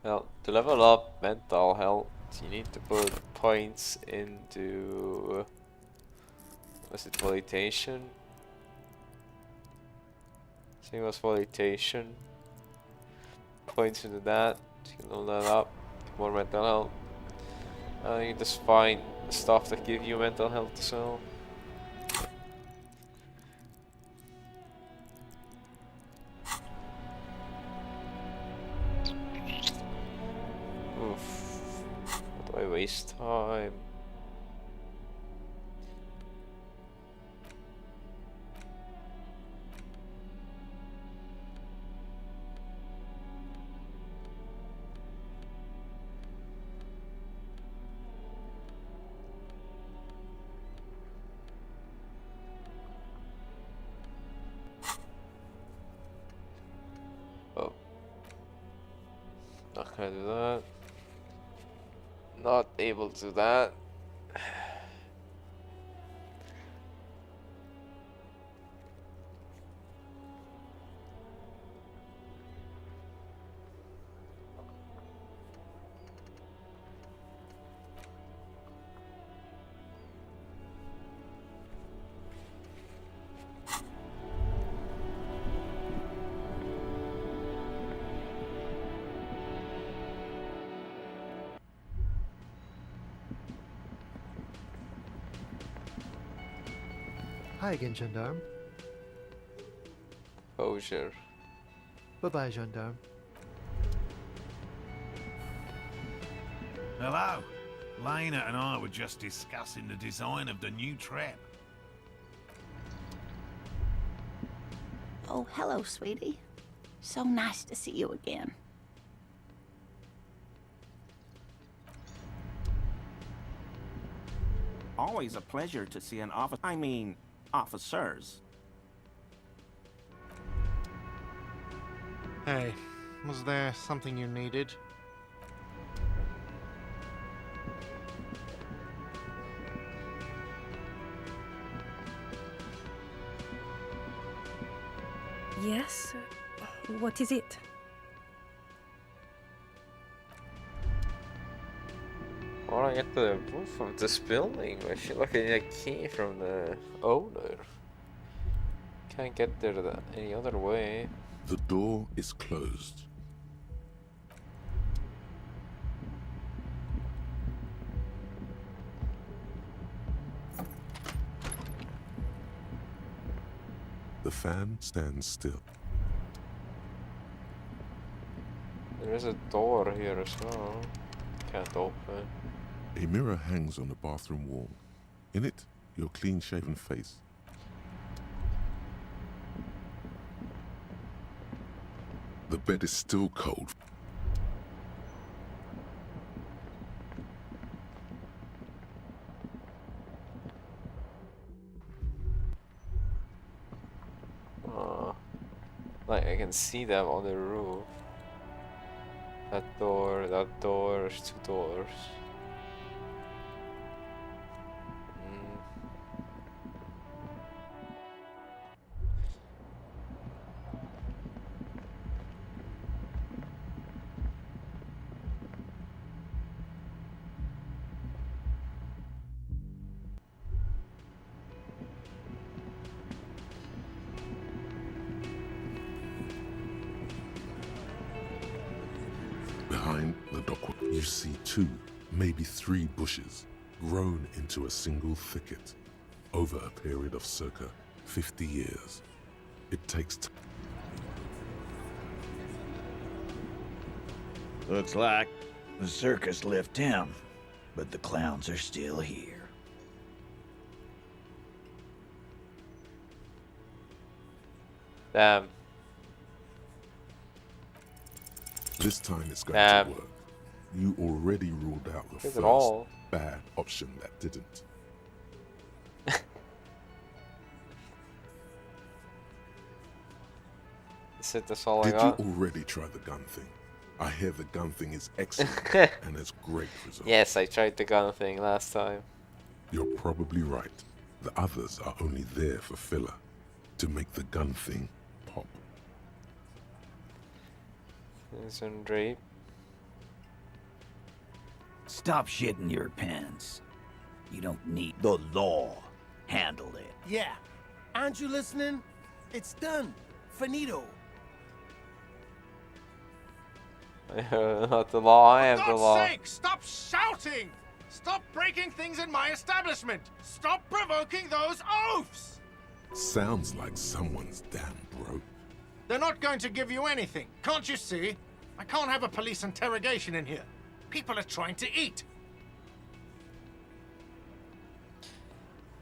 Well, to level up mental health, you need to put points into... Was it volitation? I think it was volitation. Points into that, you can level that up, get more mental health. And you just find stuff that give you mental health as well. Oof. How do I waste time? Oh. Not gonna do that. Not able to do that. Hi again, gendarme. Closure. Bye-bye, gendarme. Hello. Lena and I were just discussing the design of the new trap. Oh, hello, sweetie. So nice to see you again. Always a pleasure to see an officers. Hey, was there something you needed? Yes? What is it? I want to get to the roof of this building. I feel like I need a key from the owner. Can't get there any other way. The door is closed. The fan stands still. There is a door here as well. Can't open. A mirror hangs on the bathroom wall. In it, your clean-shaven face. The bed is still cold. Like I can see them on the roof. That door, there's two doors. Behind the dock, you see 2, maybe 3 bushes grown into a single thicket over a period of circa 50 years. It takes time. Looks like the circus left town, but the clowns are still here. Damn. This time it's going Damn. to work. You already ruled out the Look at first it all. bad option that didn't. That's all I Did got. you already try the gun thing? I hear the gun thing is excellent and has great results. Yes, I tried the gun thing last time. You're probably right. The others are only there for filler, to make the gun thing pop. There's a drape. Stop shitting your pants. You don't need the law. Handle it. Yeah. Aren't you listening? It's done. Finito. Not the law, I am the law. For God's sake, stop shouting! Stop breaking things in my establishment! Stop provoking those oafs! Sounds like someone's damn broke. They're not going to give you anything, can't you see? I can't have a police interrogation in here. People are trying to eat.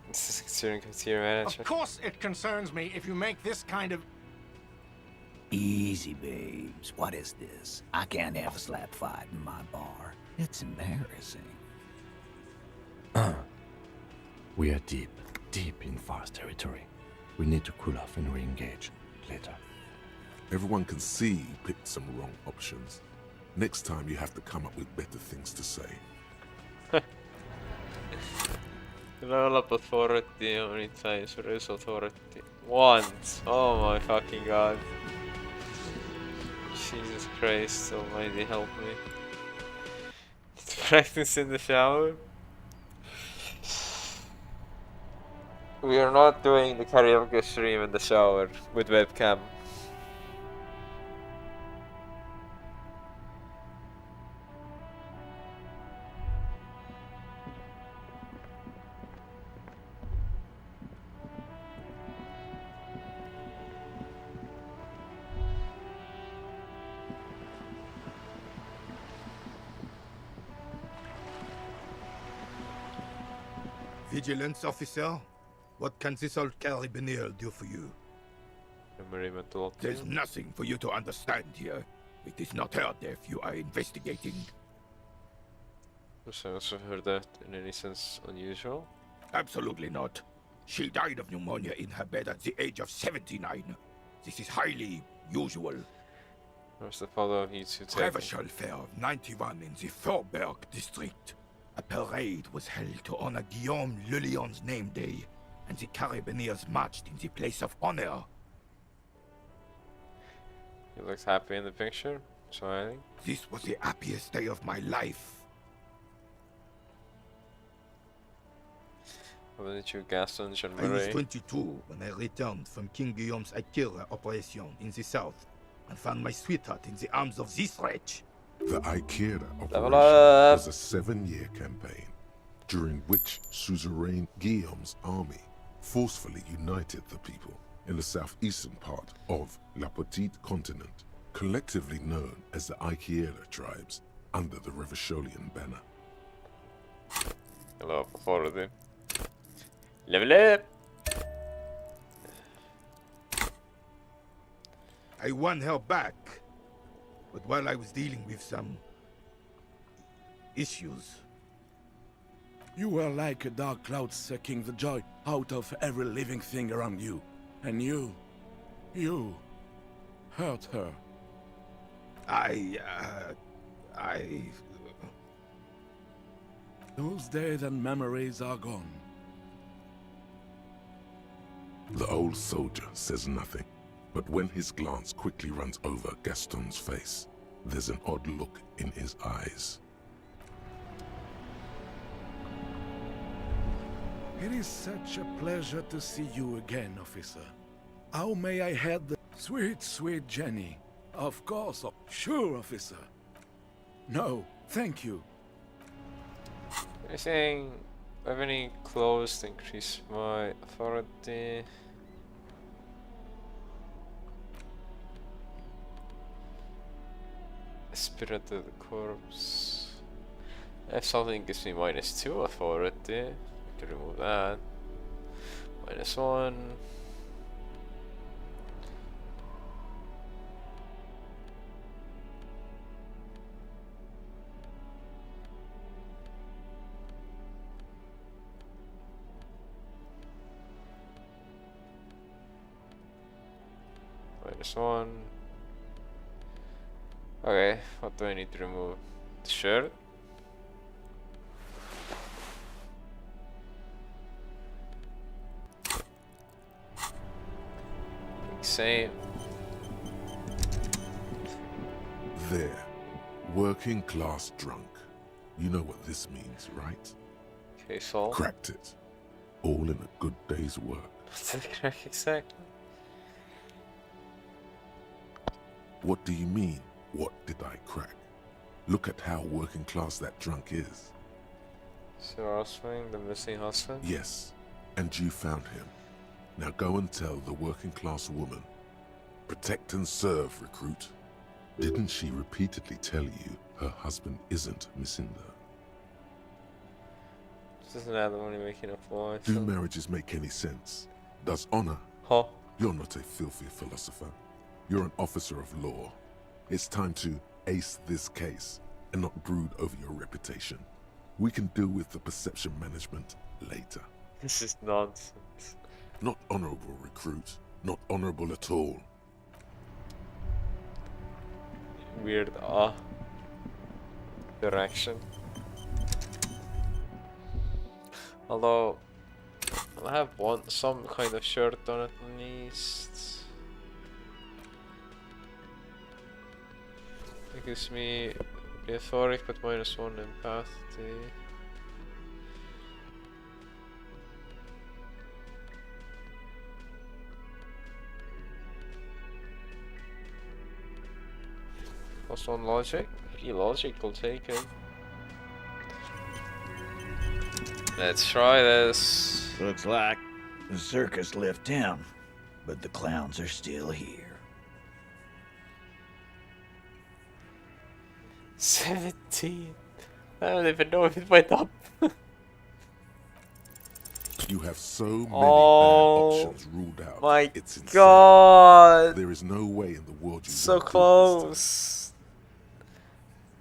This is considering computer manager. Of course it concerns me if you make this kind of... Easy, babes. What is this? I can't have a slap fight in my bar. It's embarrassing. We are deep, deep in Far's territory. We need to cool off and re-engage later. Everyone can see you picked some wrong options. Next time you have to come up with better things to say. Level up authority, how many times? Raise authority. Once. Oh my fucking god. Jesus Christ almighty, help me. Practice in the shower? We are not doing the karaoke stream in the shower with webcam. Vigilance officer? What can this old carabiner do for you? There's nothing for you to understand here. It is not her death you are investigating. Was I also heard that in any sense unusual? Absolutely not. She died of pneumonia in her bed at the age of 79. This is highly usual. Where's the father of you two taken? Revival Fair of 91 in the Thorberg district. A parade was held to honor Guillaume Le Lion's name day, and the Carabineers marched in the place of honor. He looks happy in the picture, smiling. This was the happiest day of my life. How did you Gaston Jean I was Marie? 22 when I returned from King Guillaume's Akira operation in the south, and found my sweetheart in the arms of this wretch. The Ikeda Level operation up. was a 7-year campaign, during which suzerain Guillaume's army forcefully united the people in the southeastern part of La Petite Continent, collectively known as the Ikeda tribes, under the Revacholian banner. Hello, authority. Level up! I won her back, but while I was dealing with some issues. You were like a dark cloud sucking the joy out of every living thing around you. And you hurt her. Those days and memories are gone. The old soldier says nothing, but when his glance quickly runs over Gaston's face, there's an odd look in his eyes. It is such a pleasure to see you again, officer. How may I head the... Sweet, sweet Jenny. Of course, sure, officer. No, thank you. You're saying I have any clothes to increase my authority? Spirit of the corpse. If something gives me -2 authority, I can remove that. -1. -1. Okay, what do I need to remove? The shirt? Same. There, working class drunk. You know what this means, right? Okay, so Cracked it. All in a good day's work. what's the crack exactly? What do you mean, what did I crack? Look at how working class that drunk is. Sir Oswing, the missing husband? Yes, and you found him. Now go and tell the working class woman. Protect and serve, recruit. Didn't she repeatedly tell you her husband isn't Misinda? Doesn't that only make enough noise? Do marriages make any sense? Does honor? Huh? You're not a filthy philosopher. You're an officer of law. It's time to ace this case and not brood over your reputation. We can deal with the perception management later. This is nonsense. Not honorable, recruit. Not honorable at all. Weird direction. Although I'll have some kind of shirt on at least. It gives me rhetoric but -1 empathy. +1 logic. Pretty logical, take it. Let's try this. Looks like the circus left town, but the clowns are still here. 17. I don't even know if it went up. You have so many bad options ruled out. My it's insane. God. There is no way in the world you So won't do close.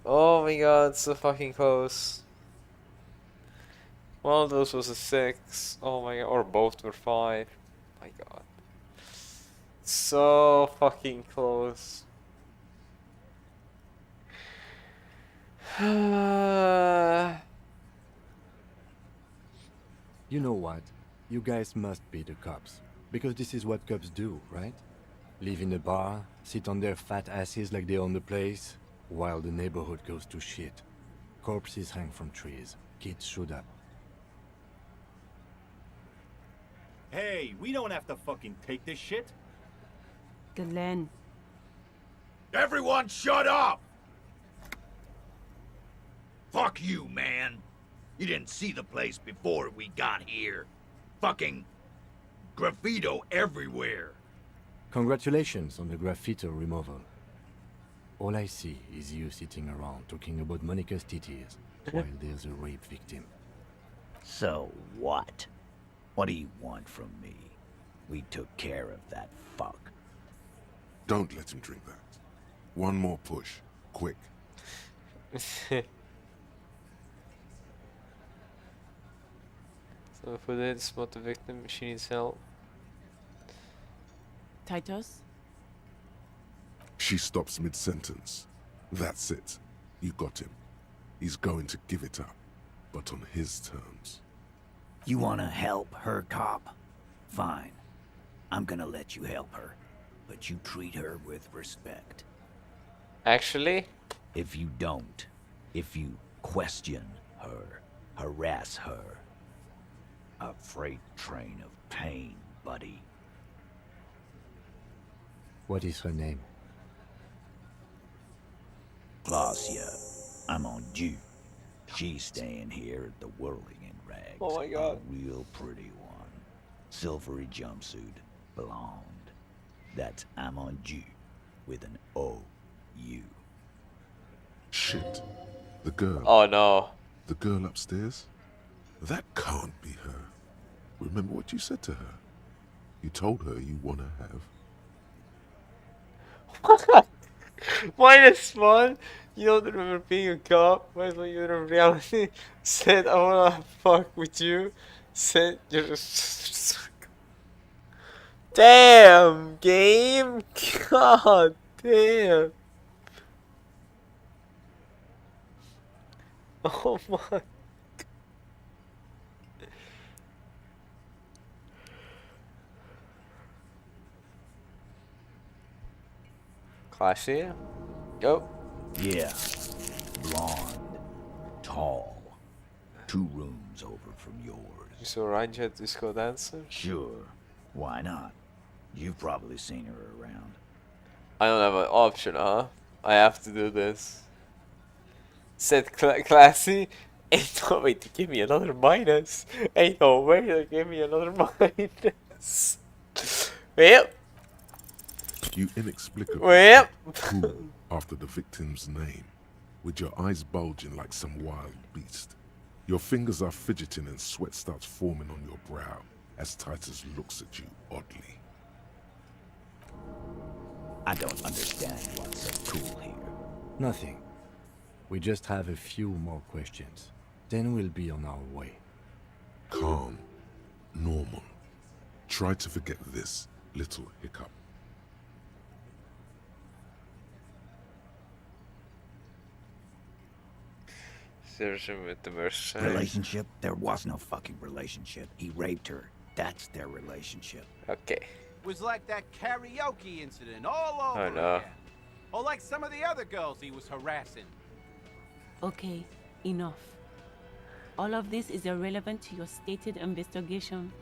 Oh my God, so fucking close. One of those was a 6. Oh my God, or both were 5. My God. So fucking close. You know what? You guys must be the cops. Because this is what cops do, right? Live in a bar, sit on their fat asses like they own the place, while the neighborhood goes to shit. Corpses hang from trees. Kids shoot up. Hey, we don't have to fucking take this shit. Glenn. Everyone shut up! Fuck you, man. You didn't see the place before we got here. Fucking graffito everywhere. Congratulations on the graffito removal. All I see is you sitting around talking about Monica's titties, while there's a rape victim. So what? What do you want from me? We took care of that fuck. Don't let him drink that. One more push. Quick. So for this, spot the victim, she needs help. Titus? She stops mid-sentence. That's it. You got him. He's going to give it up, but on his terms. You wanna help her, cop? Fine. I'm gonna let you help her. But you treat her with respect. Actually? If you don't, if you question her, harass her, a freight train of pain, buddy. What is her name? Glacia. I'm on due. She's staying here at the Whirling in Rags. Oh my God. A real pretty one. Silvery jumpsuit, blonde. That's I'm on due with an O-U. Shit. The girl. Oh no. The girl upstairs? That can't be her. Remember what you said to her? You told her you want to have. -1. You don't remember being a cop. Why do you in reality? Said I wanna fuck with you. Said you're just. Damn game. God damn. Oh my. Classy. Go. Yeah. Blonde. Tall. 2 rooms over from yours. You saw Ranger disco dancer? Sure. Why not? You've probably seen her around. I don't have an option, huh? I have to do this. Said classy. Ain't no way to give me another minus. Ain't no way to give me another minus. Yep. You inexplicably Well. cool after the victim's name, with your eyes bulging like some wild beast. Your fingers are fidgeting and sweat starts forming on your brow as Titus looks at you oddly. I don't understand what's so cool here. Nothing. We just have a few more questions. Then we'll be on our way. Calm. Normal. Try to forget this little hiccup. With the mercenary. Relationship? There was no fucking relationship. He raped her. That's their relationship. Okay. Was like that karaoke incident all over Oh no. again. Or like some of the other girls he was harassing. Okay, enough. All of this is irrelevant to your stated investigation.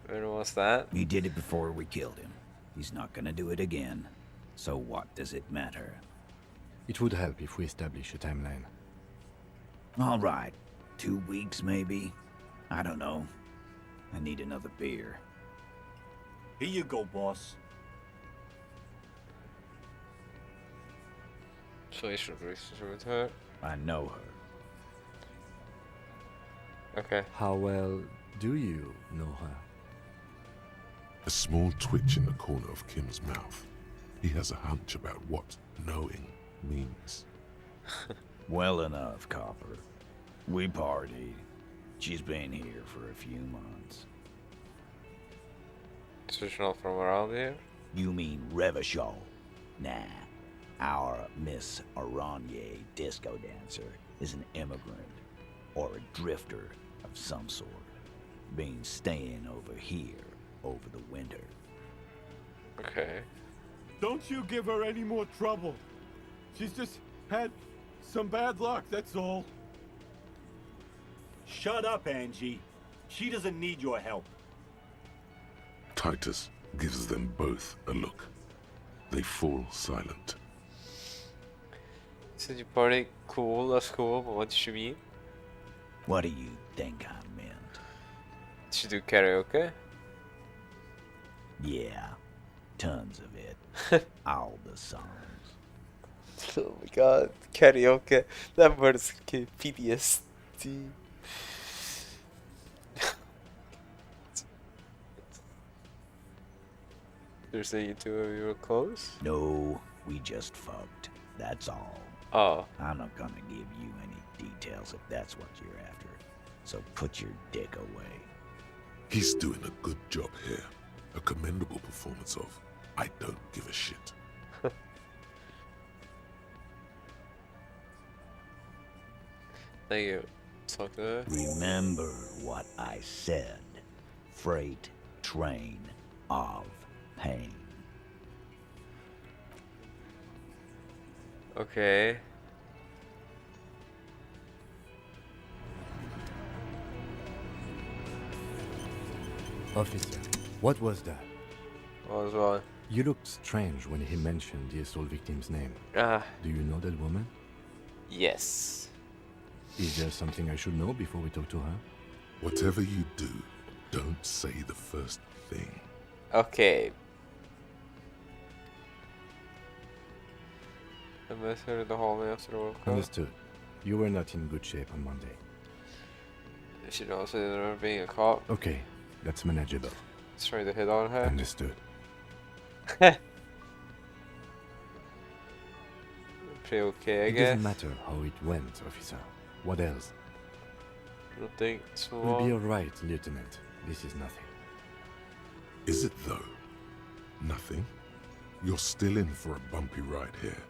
When was that? He did it before we killed him. He's not gonna do it again. So what does it matter? It would help if we establish a timeline. All right. 2 weeks, maybe? I don't know. I need another beer. Here you go, boss. So you should register with her. I know her. Okay. How well do you know her? A small twitch in the corner of Kim's mouth. He has a hunch about what knowing means. Well enough, Copper. We partied. She's been here for a few months. So she's not from around here? You mean Revachol? Nah. Our Miss Aranye disco dancer is an immigrant or a drifter of some sort. Been staying over here over the winter. Okay. Don't you give her any more trouble. She's just had some bad luck, that's all. Shut up, Angie. She doesn't need your help. Titus gives them both a look. They fall silent. Said you party cool, that's cool, but what did she mean? What do you think I meant? Did she do karaoke? Yeah, tons of it. All the songs. Oh my god, karaoke. That word is PTSD. They're saying you two of you were close? No, we just fucked. That's all. Oh. I'm not gonna give you any details if that's what you're after. So put your dick away. He's doing a good job here. A commendable performance of I don't give a shit. Thank you. Talk to her. Remember what I said. Freight train of pain. Okay. Officer, what was that? What was what? You looked strange when he mentioned the assault victim's name. Ah. Do you know that woman? Yes. Is there something I should know before we talk to her? Whatever you do, don't say the first thing. Okay. I met her in the hallway after the woke up. Understood. You were not in good shape on Monday. She knows I didn't remember being a cop. Okay, that's manageable. Just trying to hit on her. Understood. Pretty okay, I It guess. doesn't matter how it went, officer. What else? Nothing. It's We'll be alright, Lieutenant. This is nothing. Is it though? Nothing? You're still in for a bumpy ride here.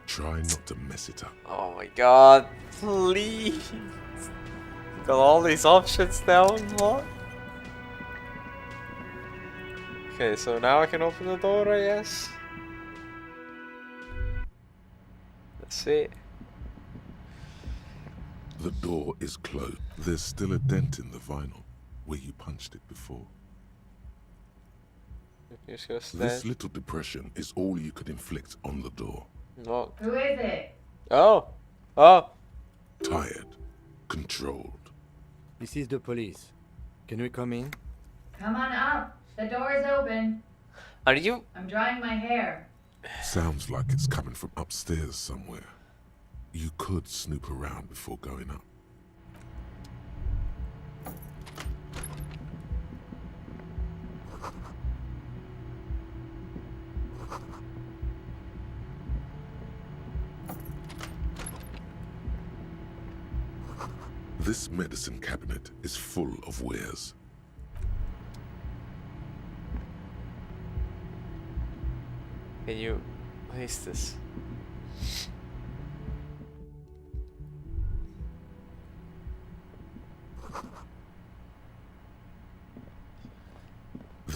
Try not to mess it up. Oh my god, please. Got all these options now, what? Okay, so now I can open the door, I guess. Let's see. The door is closed. There's still a dent in the vinyl where you punched it before. Just go stand. This little depression is all you could inflict on the door. No. Who is it? Oh. Oh. Tired. Controlled. This is the police. Can we come in? Come on up. The door is open. Are you? I'm drying my hair. Sounds like it's coming from upstairs somewhere. You could snoop around before going up. This medicine cabinet is full of wares. Can you place this?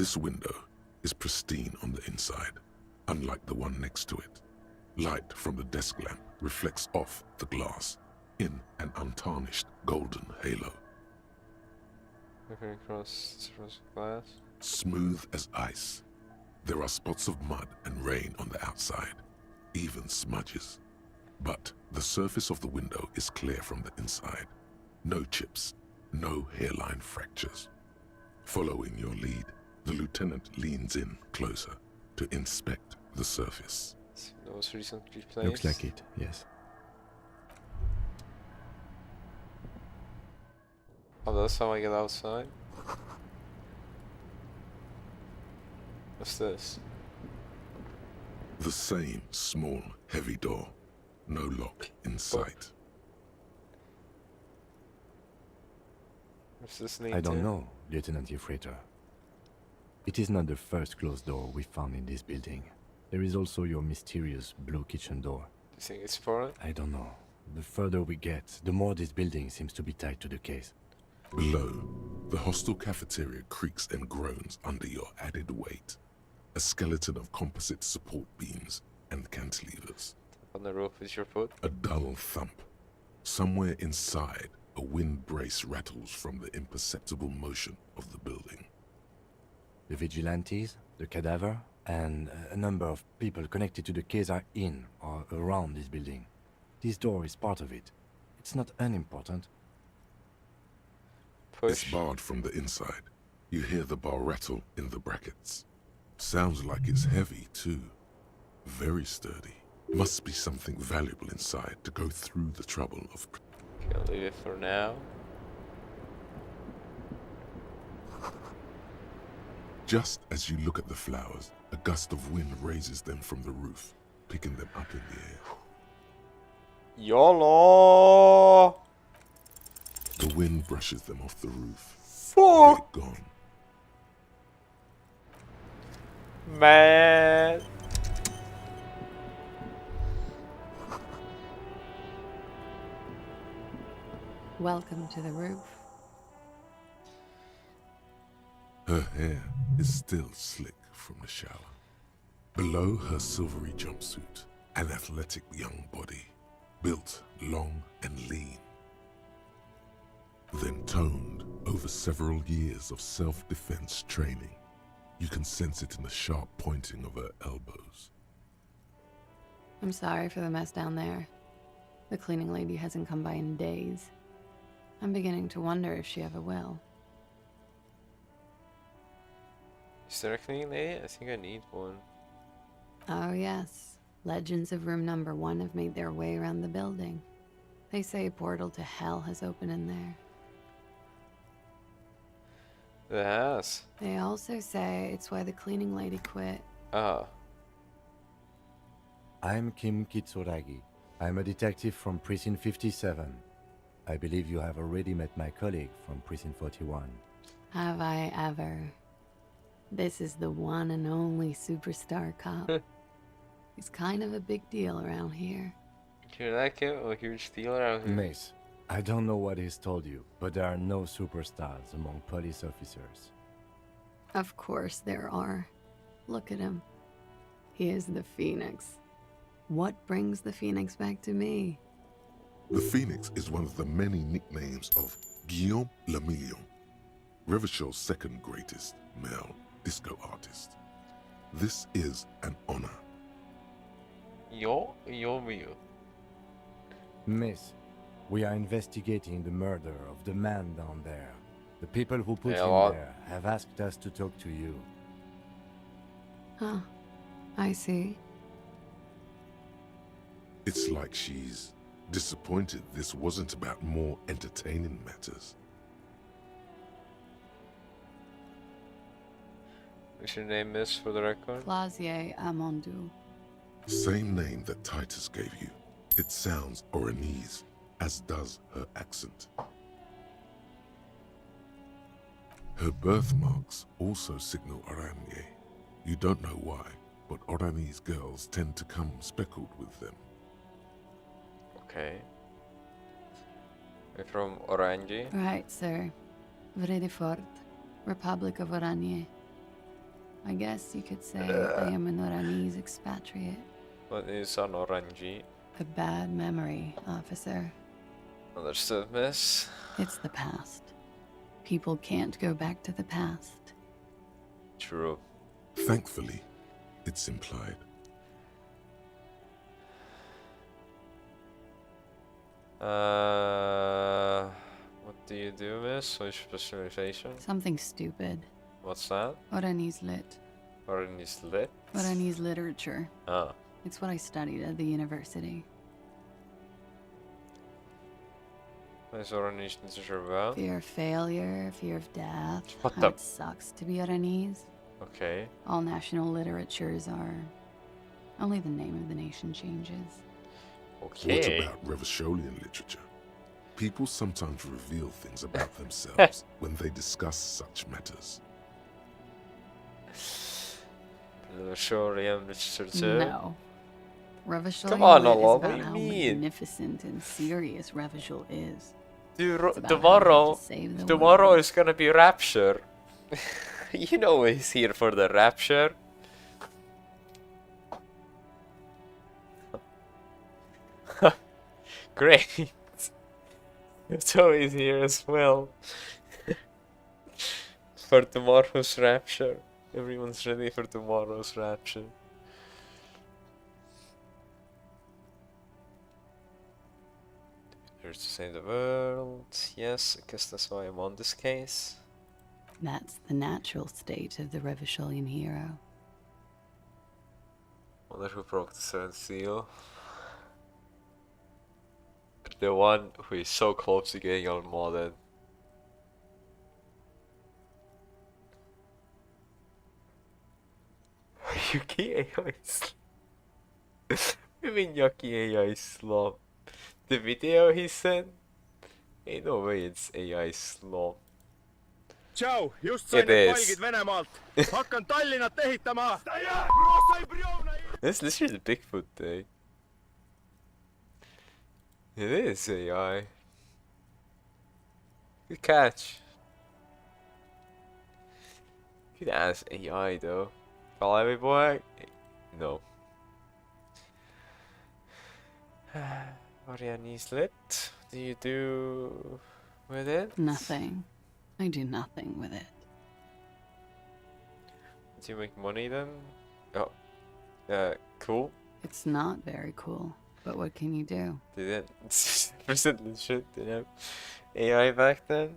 This window is pristine on the inside, unlike the one next to it. Light from the desk lamp reflects off the glass in an untarnished golden halo. Looking across glass. Smooth as ice. There are spots of mud and rain on the outside, even smudges. But the surface of the window is clear from the inside. No chips, no hairline fractures. Following your lead, the lieutenant leans in closer to inspect the surface. That was recently placed. Looks like it, yes. Oh, that's how I get outside? What's this? The same small, heavy door. No lock in sight. What's this need I don't to? know, Lieutenant Yefreiter. It is not the first closed door we found in this building. There is also your mysterious blue kitchen door. Do you think it's for it? I don't know. The further we get, the more this building seems to be tied to the case. Below, the hostel cafeteria creaks and groans under your added weight. A skeleton of composite support beams and cantilevers. On the roof is your foot? A dull thump. Somewhere inside, a wind brace rattles from the imperceptible motion of the building. The vigilantes, the cadaver, and a number of people connected to the case are in or around this building. This door is part of it. It's not unimportant. It's barred from the inside. You hear the bar rattle in the brackets. Sounds like it's heavy, too. Very sturdy. Must be something valuable inside to go through the trouble of... Okay, I'll leave it for now. Just as you look at the flowers, a gust of wind raises them from the roof, picking them up in the air. YOLO! The wind brushes them off the roof. Fuck! They're gone. Man! Welcome to the roof. Her hair is still slick from the shower. Below her silvery jumpsuit, an athletic young body, built long and lean. Then toned over several years of self-defense training. You can sense it in the sharp pointing of her elbows. I'm sorry for the mess down there. The cleaning lady hasn't come by in days. I'm beginning to wonder if she ever will. Is there a cleaning lady? I think I need one. Oh yes, legends of room number 1 have made their way around the building. They say a portal to hell has opened in there. It has. They also say it's why the cleaning lady quit. Ah. I'm Kim Kitsuragi. I'm a detective from Precinct 57. I believe you have already met my colleague from Precinct 41. Have I ever? This is the one and only superstar cop. He's kind of a big deal around here. You like him? A huge deal around here? Mace, I don't know what he's told you, but there are no superstars among police officers. Of course there are. Look at him. He is the Phoenix. What brings the Phoenix back to me? The Phoenix is one of the many nicknames of Guillaume Le Million, Revachol's second greatest male disco artist. This is an honor. Yo. Miss, we are investigating the murder of the man down there. The people who put Yeah, him what? there have asked us to talk to you. Huh. I see. It's like she's disappointed this wasn't about more entertaining matters. What's your name, miss, for the record? Clausier Amondou. Same name that Titus gave you. It sounds Oranese, as does her accent. Her birthmarks also signal Oranje. You don't know why, but Oranese girls tend to come speckled with them. Okay. We're from Orange. Right, sir. Vredefort, Republic of Oranje. I guess you could say I am an Oranese expatriate. What is an Orange? A bad memory, officer. Understood, miss. It's the past. People can't go back to the past. True. Thankfully, it's implied. What do you do, miss? Social specialization? Something stupid. What's that? Oranese lit. Orange lit? Oranese literature. Ah. It's what I studied at the university. What is Orange literature about? Fear of failure, fear of death. What how the- it sucks to be Oranese. Okay. All national literatures are... Only the name of the nation changes. Okay. What about Revacholian literature? People sometimes reveal things about themselves when they discuss such matters. Revacholian literature? No. Revachol Come on, is Allah, about what do you how mean? magnificent and serious Revachol is. Dude, It's about how we have to save the tomorrow world. is gonna be Rapture. You know he's here for the Rapture. Great. So he's here as well. For tomorrow's Rapture. Everyone's ready for tomorrow's Rapture. Here to save the world. Yes, I guess that's why I'm on this case. That's the natural state of the Revacholian hero. Wonder who broke the third seal. The one who is so close to getting unmodded. Yuki AI is... I mean Yuki AI slop. The video he sent? Ain't no way it's AI slop. Tšau, just sain It need is. palgid Venemaalt. Hakkan Tallinnat ehitama. That's literally the Bigfoot day. It is AI. Good catch. Good ass AI though. Follow me, boy? No. Oriani's lit. What do you do with it? Nothing. I do nothing with it. Do you make money then? Oh. Cool. It's not very cool, but what can you do? Did it? Percent legit, you know? AI back then?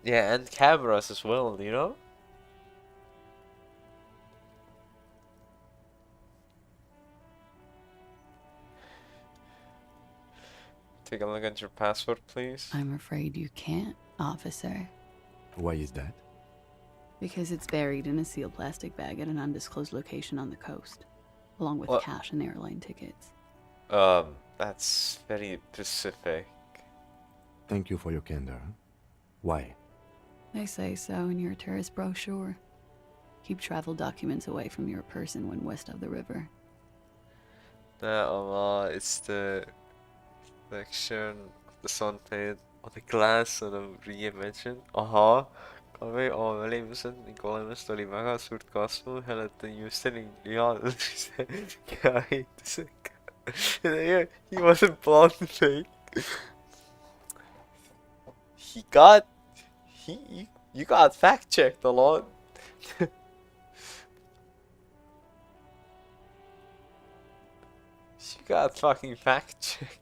Yeah, and cameras as well, you know? Take a look at your passport, please. I'm afraid you can't, officer. Why is that? Because it's buried in a sealed plastic bag at an undisclosed location on the coast, along with What? cash and airline tickets. That's very specific. Thank you for your candor. Why? They say so in your tourist brochure. Keep travel documents away from your person when west of the river. It's the reflection of the sun paint on the glass on a reimagined. Aha! Kami avalimsen Nicolemas oli väga suurt kasvu, hääletan just reaalse käitusega. He wasn't blonde fake. You got fact checked a lot. You got fucking fact checked.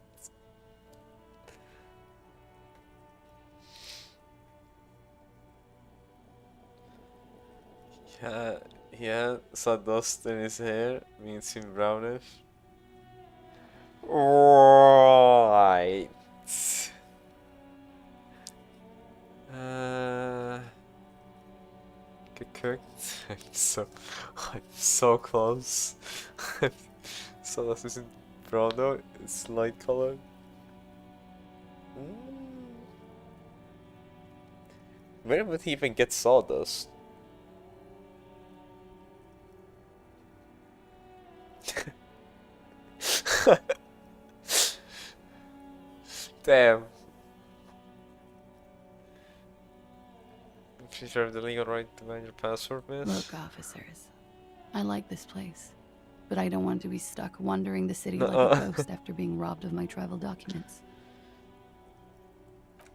Yeah, so dust in his hair means him brownish. Right. Get cooked. I'm so close. So this isn't brown though, it's light colored. Where would he even get sawdust? Damn. reserve the legal right to ban your passport, miss. Look, officers, I like this place, but I don't want to be stuck wandering the city Nuh-uh. like a ghost after being robbed of my travel documents.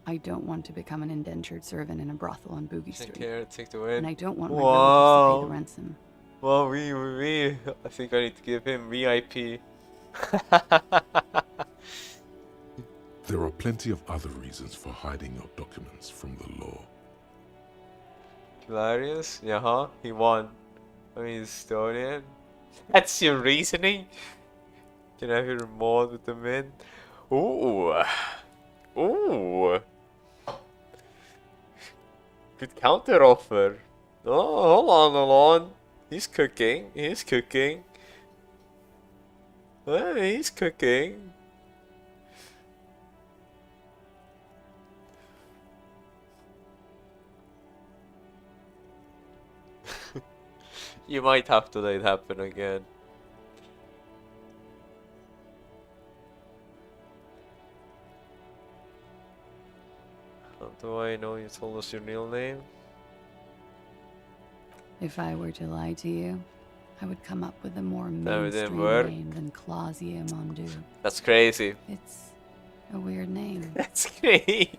I don't want to become an indentured servant in a brothel on Boogie Take Street. care, take the win. And I don't want my relatives to pay the Wow. ransom. Well, we. I think I need to give him VIP. There are plenty of other reasons for hiding your documents from the law. Hilarious? Yeah, huh? He won. I mean, Estonian. That's your reasoning? Can I have your mod with the men? Ooh. Ooh. Good counter offer. Oh, hold on. He's cooking. He's cooking. He's cooking. You might have to let it happen again. How do I know you told us your real name? If I were to lie to you, I would come up with a more No, it didn't mainstream work. name than Clausia Mondu. That's crazy. It's a weird name. That's crazy.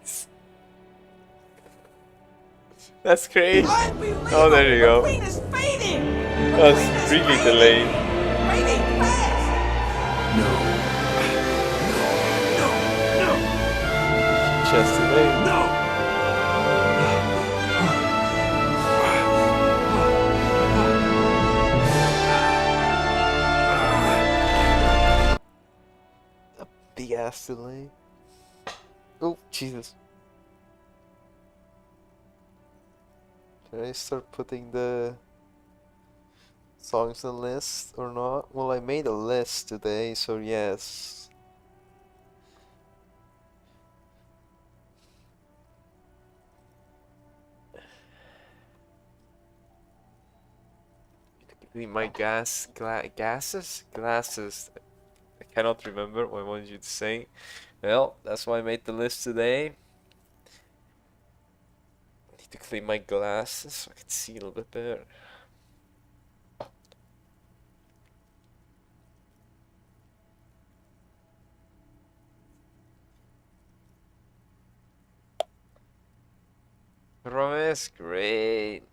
That's crazy. Oh, there you go. That's really delayed. Just delayed. A big ass delay. Oh, Jesus. Can I start putting the songs on the list or not? Well, I made a list today, so yes. My glasses? I cannot remember what I wanted you to say. Well, that's why I made the list today. I need to clean my glasses so I can see a little bit better. Promise, great.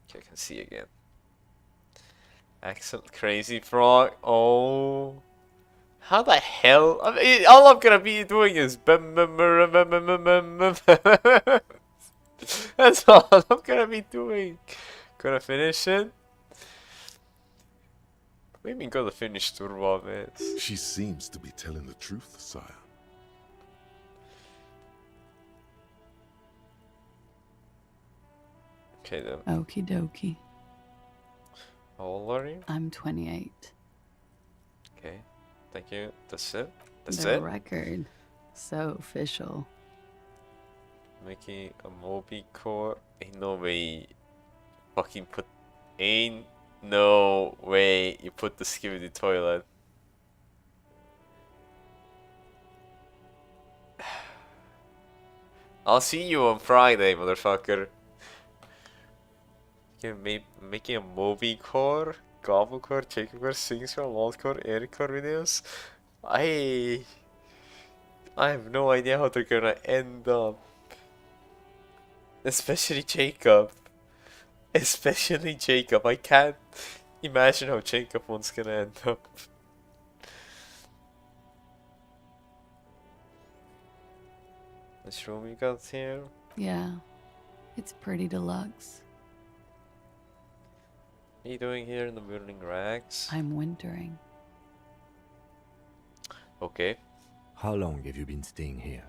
Okay, I can see again. Excellent, crazy frog. Oh, how the hell? I mean, all I'm gonna be doing is that's all I'm gonna be doing. Gonna finish it. What do you mean gonna finish Turbo, man? She seems to be telling the truth, sire. Okay then. Okie dokie. How old are you? I'm 28. Okay, thank you. That's it. That's The it. record. So official. Making a Moby core. Ain't no way. Fucking put. Ain't no way you put the skip in the toilet. I'll see you on Friday, motherfucker. Making a Moby core, Gobble core, Jacob core, Sings core, Lol core, Eric core videos. I have no idea how they're gonna end up. Especially Jacob. Especially Jacob. I can't imagine how Jacob one's gonna end up. This room you got here? Yeah. It's pretty deluxe. What are you doing here in the burning rags? I'm wintering. Okay. How long have you been staying here?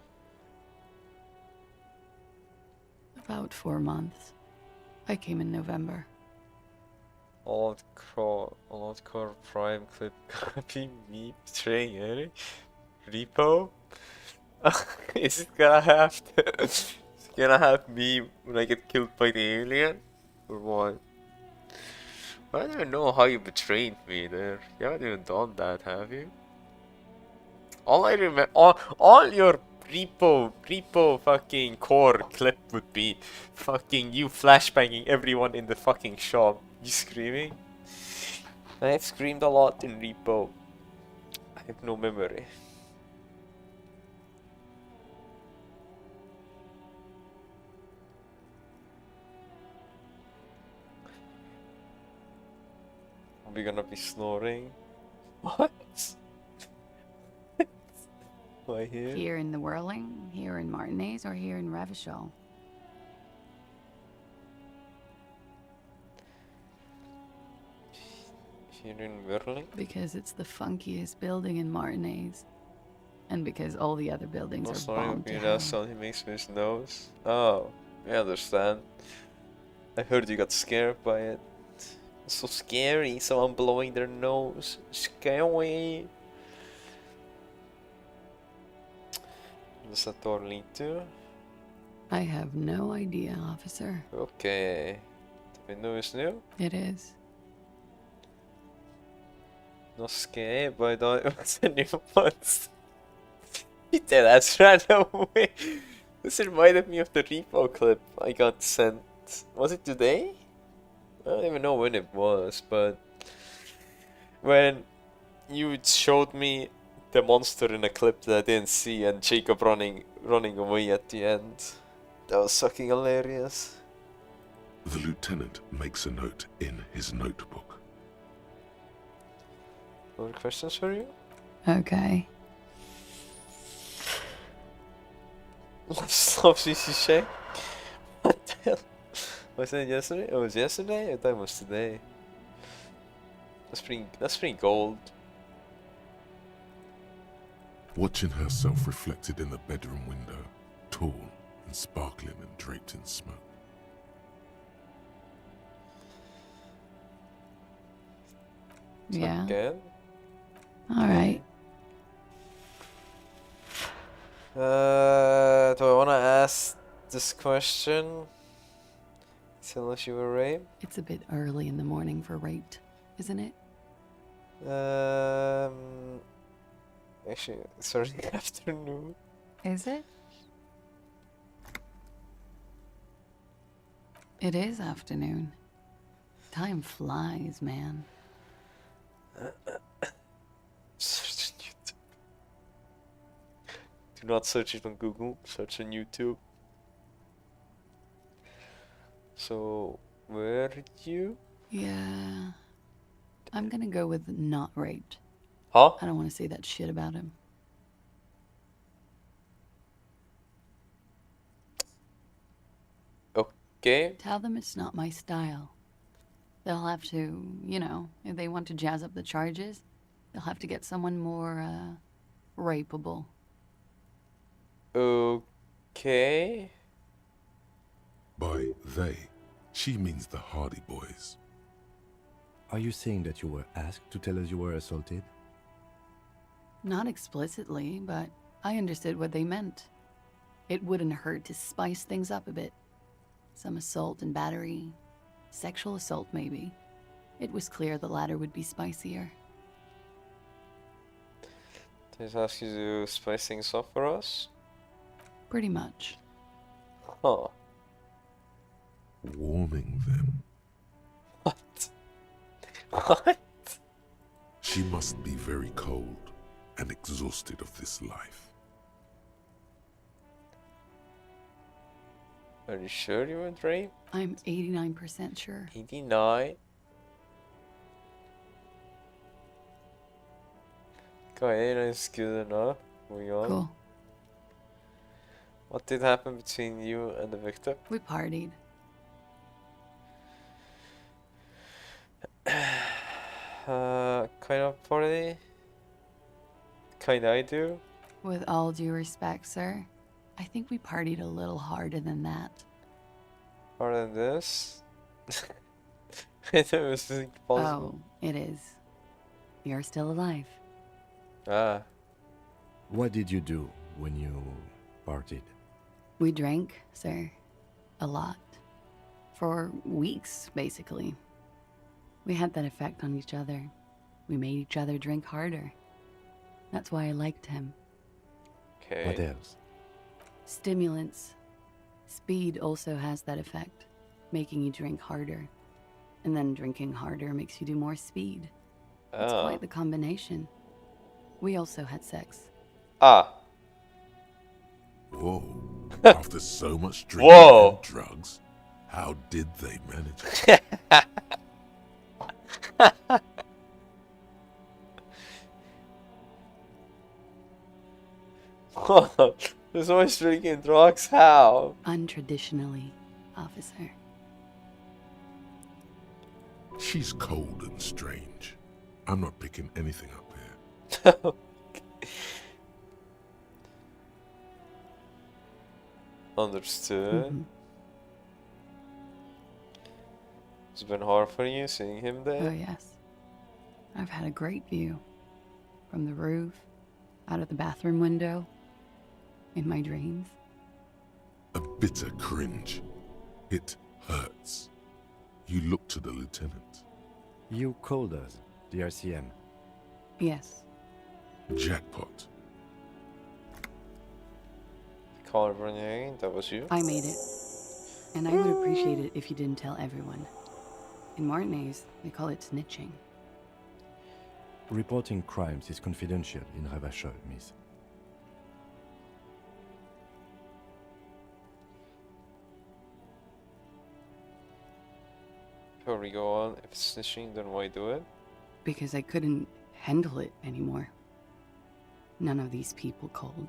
About 4 months. I came in November. All core prime clip copy me betraying Eric? Repo? Is it gonna have to is it gonna have me when I get killed by the alien? Or what? I don't even know how you betrayed me there. You haven't even done that, have you? All I remember, all your repo fucking core clip would be fucking you flashbanging everyone in the fucking shop. You screaming? I've screamed a lot in Repo. I have no memory. Are we gonna be snoring? What? Why here? Here in the Whirling, here in Martinez, or here in Revachol? Here in Whirling? Because it's the funkiest building in Martinez. And because all the other buildings No are snoring bombed would be to that hell. sound he makes with his nose. Oh, I understand. I heard you got scared by it. It's so scary, someone blowing their nose. Scary. Does that door lead to? I have no idea, officer. Okay. The window is new? It is. Not scared, but I thought it was a new monster. You did that right away. This reminded me of the repo clip I got sent. Was it today? I don't even know when it was, but when you showed me the monster in a clip that I didn't see and Jacob running away at the end. That was fucking hilarious. The lieutenant makes a note in his notebook. More questions for you? Okay. Stop CC. What the hell? Was that yesterday? Oh, it was yesterday? I thought it was today. That's pretty gold. Watching herself reflected in the bedroom window, tall and sparkling and draped in smoke. Yeah. Again? Alright. Do I want to ask this question? Tell if you were raped? It's a bit early in the morning for raped, isn't it? Actually, it's early afternoon. Is it? It is afternoon. Time flies, man. Search on YouTube. Do not search it on Google, search on YouTube. So, where did you? Yeah. I'm gonna go with not raped. Huh? I don't want to say that shit about him. Okay. Tell them it's not my style. They'll have to, you know, if they want to jazz up the charges, they'll have to get someone more, rapeable. Okay. By they, she means the Hardy Boys. Are you saying that you were asked to tell us you were assaulted? Not explicitly, but I understood what they meant. It wouldn't hurt to spice things up a bit. Some assault and battery. Sexual assault, maybe. It was clear the latter would be spicier. Did I ask you to spice things up for us? Pretty much. Huh. Warming them. What? What? She must be very cold and exhausted of this life. Are you sure you weren't raped? I'm 89% sure. 89? Okay, 89 is good enough. Moving on. Cool. What did happen between you and the victim? We partied. Kind of party? Kinda I do? With all due respect, sir, I think we partied a little harder than that. Harder than this? I thought it was possible. Oh, it is. You're still alive. Ah. What did you do when you partied? We drank, sir. A lot. For weeks, basically. We had that effect on each other. We made each other drink harder. That's why I liked him. Okay. What else? Stimulants. Speed also has that effect, making you drink harder. And then drinking harder makes you do more speed. It's quite the combination. We also had sex. Ah. Whoa. After so much drinking and drugs, how did they manage it? There's always drinking drugs, how? Untraditionally, officer. She's cold and strange. I'm not picking anything up here. Understood. Mm-hmm. It's been hard for you seeing him there? Oh, yes. I've had a great view. From the roof, out of the bathroom window, in my dreams. A bitter cringe. It hurts. You look to the lieutenant. You called us, the RCM. Yes. Jackpot. California, that was you? I made it. And I would appreciate it if you didn't tell everyone. In Martinez, they call it snitching. Reporting crimes is confidential in Ravachol, miss. Before we go on, if it's snitching, then why do it? Because I couldn't handle it anymore. None of these people called.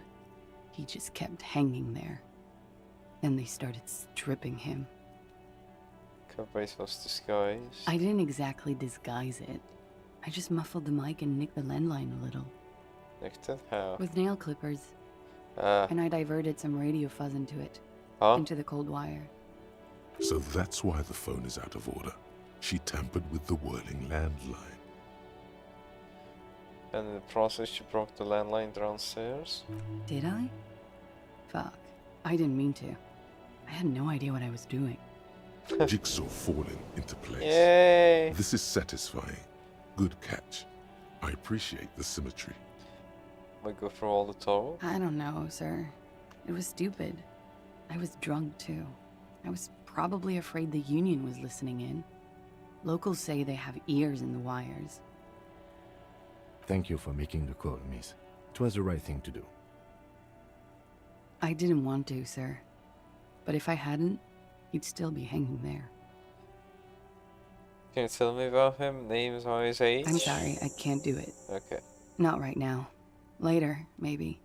He just kept hanging there. Then they started stripping him. Copyright was disguised. I didn't exactly disguise it. I just muffled the mic and nicked the landline a little. Nicked it? How? With nail clippers. And I diverted some radio fuzz into it. Into the cold wire. So that's why the phone is out of order. She tampered with the whirling landline. And in the process, she broke the landline downstairs? Did I? Fuck. I didn't mean to. I had no idea what I was doing. Jigsaw falling into place. Yay! This is satisfying. Good catch. I appreciate the symmetry. Might go through all the tunnel? I don't know, sir. It was stupid. I was drunk, too. I was probably afraid the Union was listening in. Locals say they have ears in the wires. Thank you for making the call, miss. It was the right thing to do. I didn't want to, sir. But if I hadn't, he'd still be hanging there. Can you tell me about him? Name, size, age? I'm sorry, I can't do it. Okay. Not right now. Later, maybe.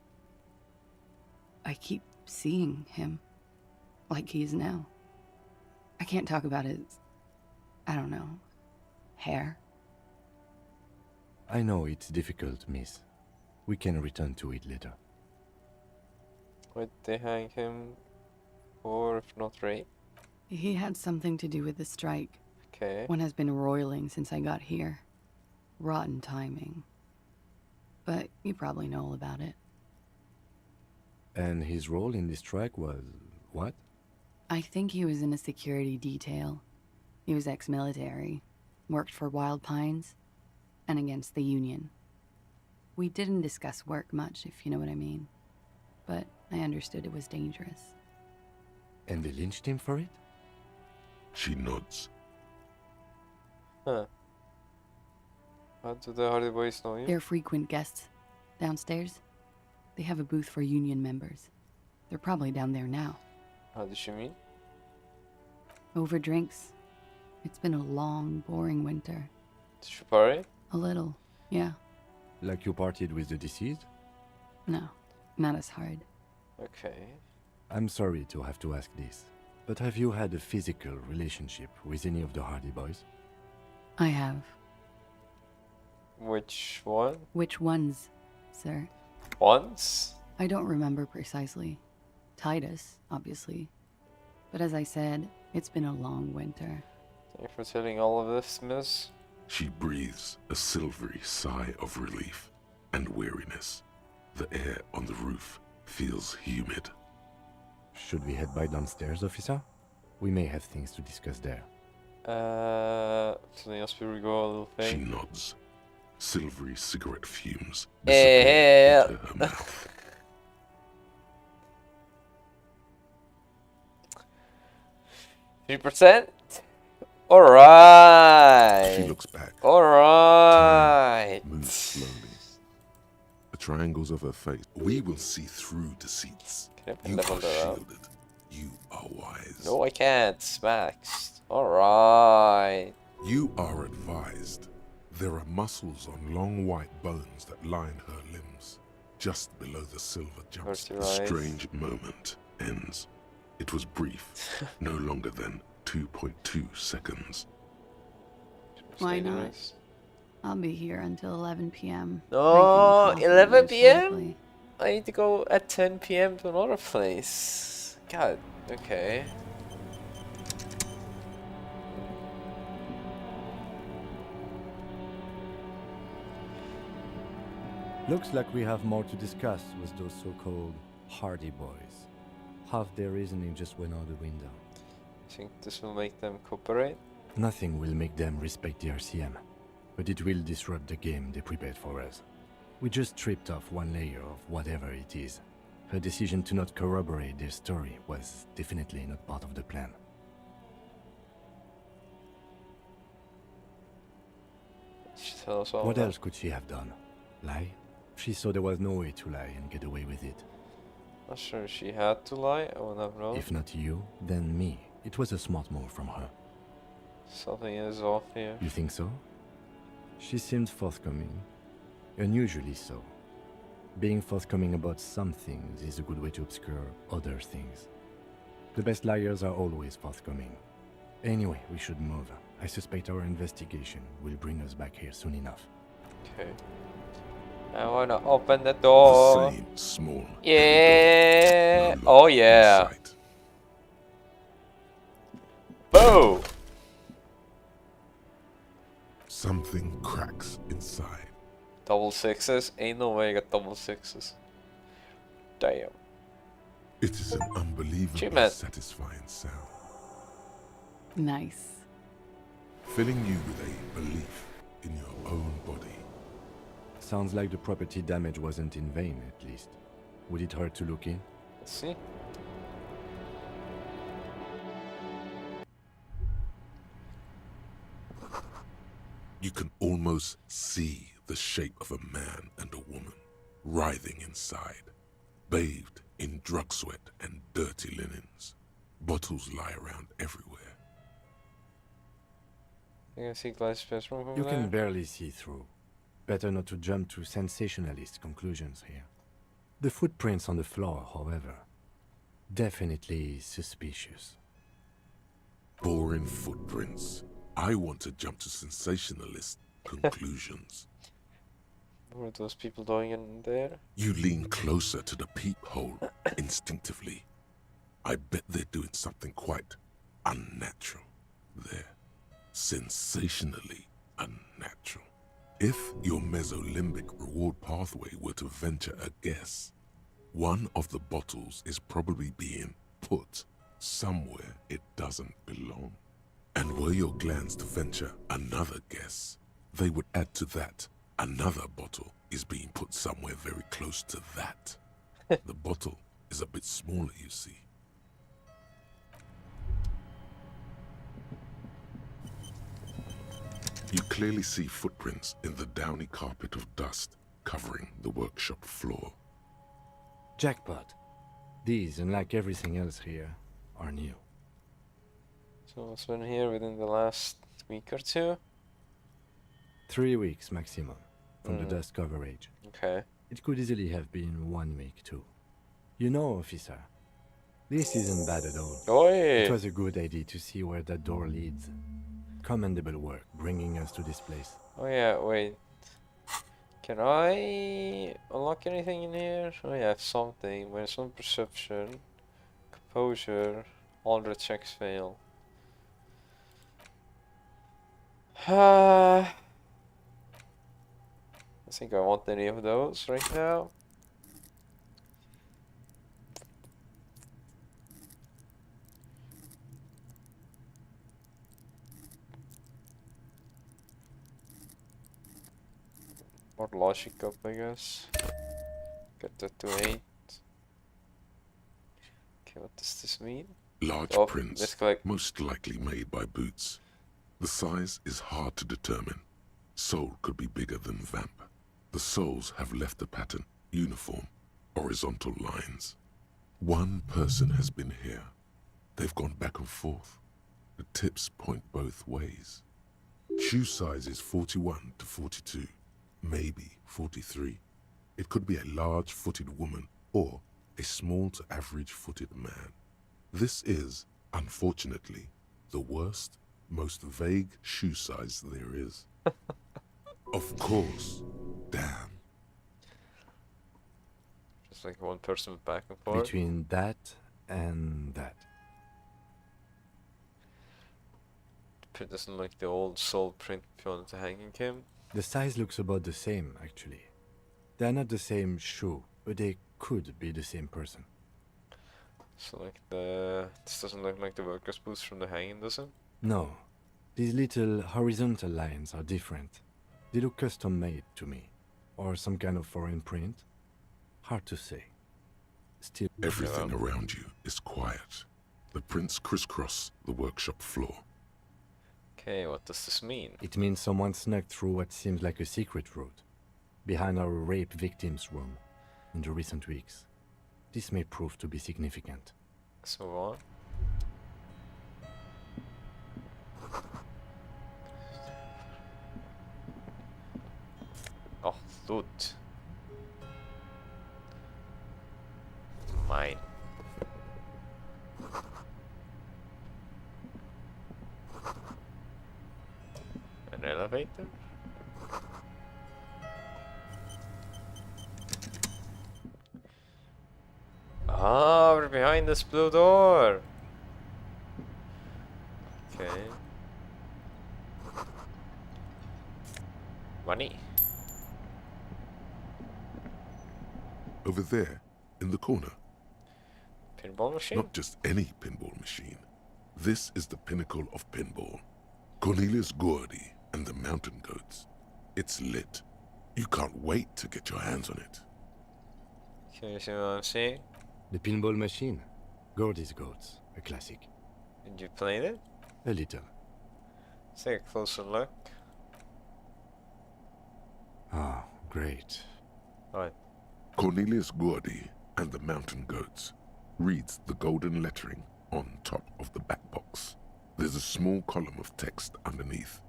I keep seeing him. Like he is now. I can't talk about his... I don't know. Hair. I know it's difficult, miss. We can return to it later. Would they hang him for, if not rape? He had something to do with the strike. Okay. One has been roiling since I got here. Rotten timing. But you probably know all about it. And his role in this strike was... what? I think he was in a security detail. He was ex-military, worked for Wild Pines, and against the Union. We didn't discuss work much, if you know what I mean. But I understood it was dangerous. And they lynched him for it? She nods. Huh. How do the Hardy Boys know you? They're frequent guests. Downstairs, they have a booth for Union members. They're probably down there now. How did she mean? Over drinks. It's been a long, boring winter. Did you party? A little, yeah. Like you partied with the deceased? No, not as hard. Okay. I'm sorry to have to ask this, but have you had a physical relationship with any of the Hardy Boys? I have. Which one? Which ones, sir? Once? I don't remember precisely. Titus, obviously. But as I said, it's been a long winter. Thank you for telling all of this, miss. She breathes a silvery sigh of relief and weariness. The air on the roof feels humid. Should we head by downstairs, officer? We may have things to discuss there. Something else before we go, a little She thing. nods. Silvery cigarette fumes Yeah. disappear into her mouth. 3%? Alright. She looks back. Alright. Moves slowly. The triangles of her face. We will see through deceits. You are shielded. You are wise. No, I can't. Smacks. Alright. You are advised. There are muscles on long white bones that line her limbs. Just below the silver jumps. The strange moment ends. It was brief. No longer than 2.2 seconds. Why not? I'll be here until 11 p.m. Oh, drinking coffee 11 or p.m.? something. I need to go at 10 p.m. to another place. God, okay. Looks like we have more to discuss with those so-called Hardy Boys. Half their reasoning just went out the window. Think this will make them cooperate? Nothing will make them respect the RCM, but it will disrupt the game they prepared for us. We just stripped off one layer of whatever it is. Her decision to not corroborate their story was definitely not part of the plan. She tell us all What that. else could she have done? Lie? She saw there was no way to lie and get away with it. Not sure she had to lie. I would have known. If not you, then me. It was a smart move from her. Something is off here. You think so? She seemed forthcoming. Unusually so. Being forthcoming about some things is a good way to obscure other things. The best liars are always forthcoming. Anyway, we should move. I suspect our investigation will bring us back here soon enough. Okay. I wanna open the door. The same small. Yeah. No Oh yeah. sight. Boom. Something cracks inside. Double sixes? Ain't no way I got double sixes. Damn. It is an unbelievably Achievement. satisfying sound, Nice. filling you with a belief in your own body. Sounds like the property damage wasn't in vain, at least. Would it hurt to look in? Let's see. You can almost see the shape of a man and a woman writhing inside, bathed in drug sweat and dirty linens. Bottles lie around everywhere. You can see glass room from You there? can barely see through. Better not to jump to sensationalist conclusions here. The footprints on the floor, however, definitely suspicious. Boring footprints. I want to jump to sensationalist conclusions. What are those people doing in there? You lean closer to the peephole instinctively. I bet they're doing something quite unnatural there. Sensationally unnatural. If your mesolimbic reward pathway were to venture a guess, one of the bottles is probably being put somewhere it doesn't belong. And were your glands to venture another guess, they would add to that another bottle is being put somewhere very close to that. The bottle is a bit smaller, you see. You clearly see footprints in the downy carpet of dust covering the workshop floor. Jackpot. These, unlike everything else here, are new. So it's been here within the last week or two? 3 weeks maximum, from the dust coverage. Okay. It could easily have been 1 week too. You know, officer, this isn't bad at all. Oi. It was a good idea to see where that door leads. Commendable work bringing us to this place. Oh yeah, wait. Can I unlock anything in here? Oh yeah, I have something. When it's on perception, composure, all the checks fail. I think I want any of those right now. More logic up, I guess. Get that to 8. Okay, what does this mean? Large Oh, prints, misclick. most likely made by boots. The size is hard to determine. Sole could be bigger than vamp. The soles have left a pattern, uniform, horizontal lines. One person has been here. They've gone back and forth. The tips point both ways. Shoe size is 41 to 42, maybe 43. It could be a large-footed woman or a small to average-footed man. This is, unfortunately, the worst, most vague shoe size there is. Of course. Damn. Just like one person back and forth. Between that and that. Print doesn't like the old soul print if you wanted to hanging him. The size looks about the same, actually. They're not the same shoe, but they could be the same person. So like this doesn't look like the workers' boots from the hanging, does it? No. These little horizontal lines are different. They look custom-made to me. Or some kind of foreign print. Hard to say. Still... Everything around you is quiet. The prints crisscross the workshop floor. Okay, what does this mean? It means someone snuck through what seems like a secret route. Behind our rape victim's room. In the recent weeks. This may prove to be significant. So what? Oh, loot. Mine. An elevator? Ah, we're behind this blue door. Okay. Money. Over there, in the corner. Pinball machine? Not just any pinball machine. This is the pinnacle of pinball. Cornelius Gordy and the Mountain Goats. It's lit. You can't wait to get your hands on it. Can you see what I'm seeing? The pinball machine. Gordy's Goats. A classic. Did you play it? A little. Let's take a closer look. Ah, great. Right. Cornelius Gordy and the Mountain Goats reads the golden lettering on top of the back box. There's a small column of text underneath.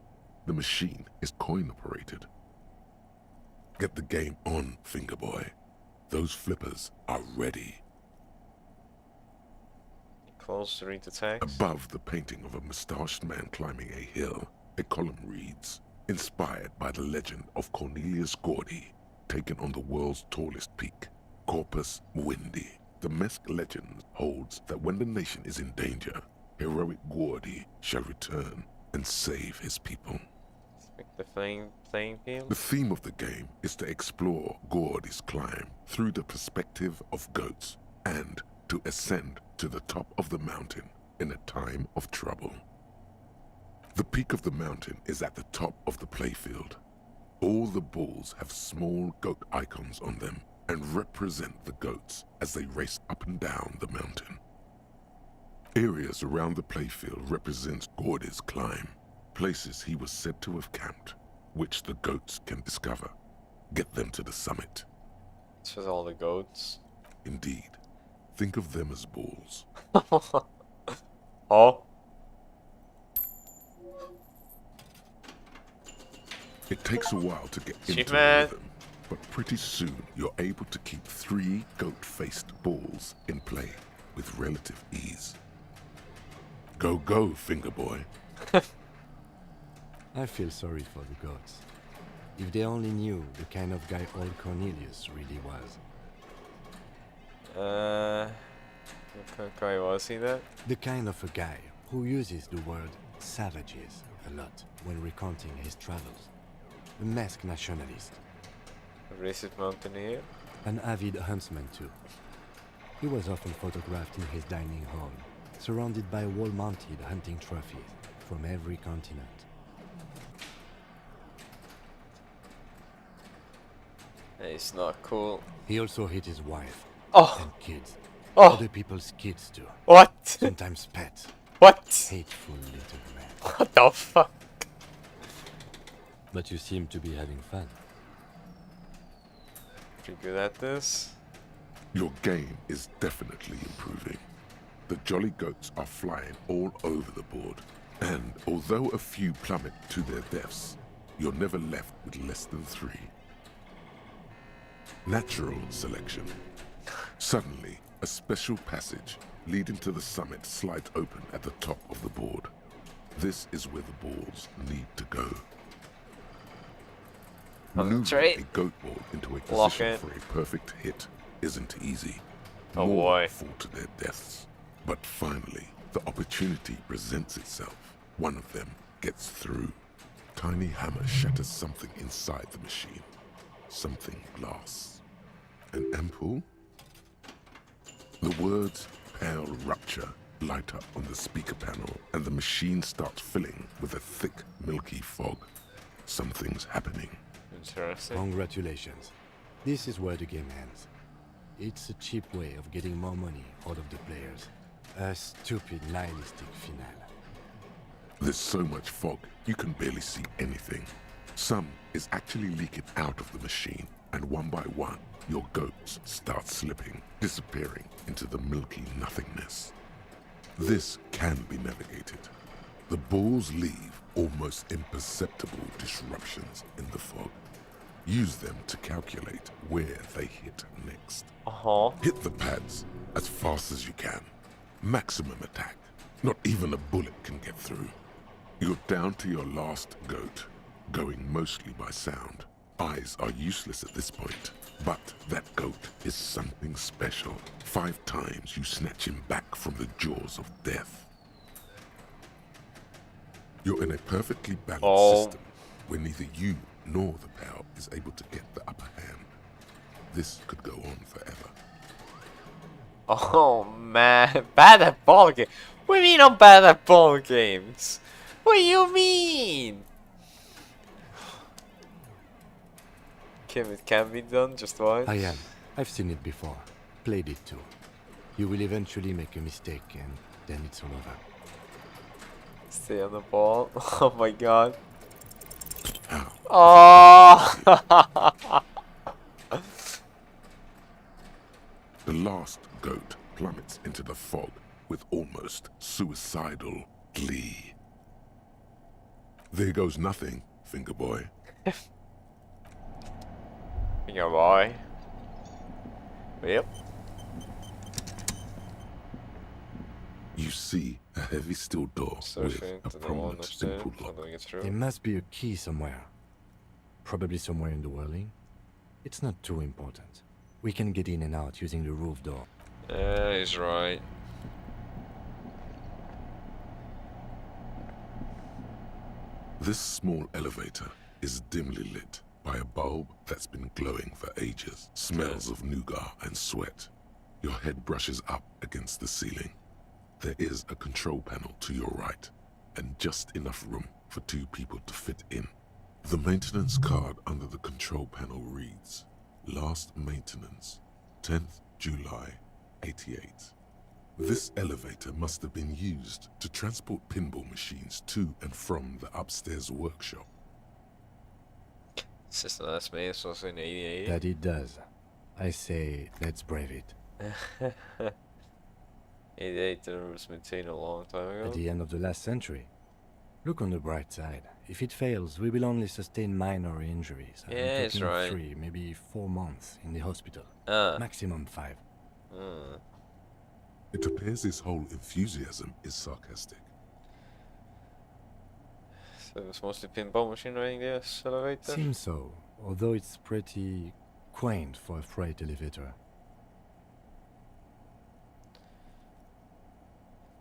The machine is coin-operated. Get the game on, Fingerboy. Those flippers are ready. Close to read the text. Above the painting of a mustached man climbing a hill, a column reads, inspired by the legend of Cornelius Gordy, taken on the world's tallest peak, Corpus Muindi. The Mesk legend holds that when the nation is in danger, heroic Gordy shall return and save his people. The playing field? The theme of the game is to explore Gordy's climb through the perspective of goats and to ascend to the top of the mountain in a time of trouble. The peak of the mountain is at the top of the playfield. All the balls have small goat icons on them and represent the goats as they race up and down the mountain. Areas around the playfield represent Gordy's climb, places he was said to have camped, which the goats can discover. Get them to the summit. It's with all the goats. Indeed. Think of them as balls. Oh. It takes a while to get into the rhythm, but pretty soon you're able to keep 3 goat-faced balls in play with relative ease. Go, go, Fingerboy. I feel sorry for the goats. If they only knew the kind of guy old Cornelius really was. What kind of guy was he then? The kind of a guy who uses the word savages a lot when recounting his travels. A masked nationalist. A racist mountaineer? An avid huntsman too. He was often photographed in his dining hall, surrounded by wall-mounted hunting trophies from every continent. It's not cool. He also hit his wife and kids. Oh. Other people's kids do. What? Sometimes pets. What? Hateful little man. What the fuck? But you seem to be having fun. Pretty good at this. Your game is definitely improving. The jolly goats are flying all over the board, and although a few plummet to their deaths, you're never left with less than 3. Natural selection. Suddenly, a special passage leading to the summit slides open at the top of the board. This is where the balls need to go. Maneuvering a goat ball into a position for a perfect hit isn't easy. Oh More boy. fall to their deaths. But finally, the opportunity presents itself. One of them gets through. Tiny hammer shatters something inside the machine. Something glass. An ampoule? The words "pale rupture" light up on the speaker panel, and the machine starts filling with a thick, milky fog. Something's happening. Interesting. Congratulations. This is where the game ends. It's a cheap way of getting more money out of the players. A stupid, nihilistic finale. There's so much fog, you can barely see anything. Some is actually leaking out of the machine, and one by one, your goats start slipping, disappearing into the milky nothingness. This can be navigated. The balls leave almost imperceptible disruptions in the fog. Use them to calculate where they hit next. Hit the pads as fast as you can. Maximum attack. Not even a bullet can get through. You're down to your last goat, going mostly by sound. Eyes are useless at this point, but that goat is something special. 5 times you snatch him back from the jaws of death. You're in a perfectly balanced system where neither you nor the pal is able to get the upper hand. This could go on forever. Oh man, bad at ball game. What do you mean I'm bad at ball games? What do you mean? Kim, it can be done just once. I am. I've seen it before. Played it too. You will eventually make a mistake and then it's all over. Stay on the ball. Oh my god. Oh! The last goat plummets into the fog with almost suicidal glee. There goes nothing, finger boy. Finger boy. Yep. You see a heavy steel door with a prominent simple lock. There must be a key somewhere. Probably somewhere in the whirling. It's not too important. We can get in and out using the roof door. Yeah, he's right. This small elevator is dimly lit by a bulb that's been glowing for ages. Smells of nougat and sweat. Your head brushes up against the ceiling. There is a control panel to your right, and just enough room for 2 people to fit in. The maintenance card under the control panel reads, Last maintenance, 10th July, 88. This elevator must have been used to transport pinball machines to and from the upstairs workshop. System that's made was in 88. That it does. I say, let's brave it. 88 was maintained a long time ago. At the end of the last century. Look on the bright side. If it fails, we will only sustain minor injuries. Yeah, I'm it's talking right. 3, maybe 4 months in the hospital. Maximum 5. It appears his whole enthusiasm is sarcastic. So it was mostly pinball machine running this elevator? Seems so, although it's pretty quaint for a freight elevator.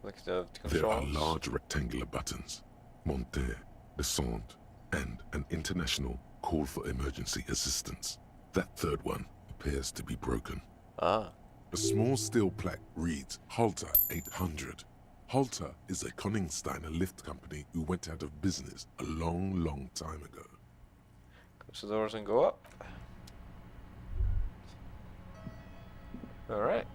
Look at the There are controls. large rectangular buttons, monter, descente, and an international call for emergency assistance. That third one appears to be broken. Ah. A small steel plaque reads Halter 800. Halter is a Koningsteiner lift company who went out of business a long, long time ago. Close the doors and go up. Alright.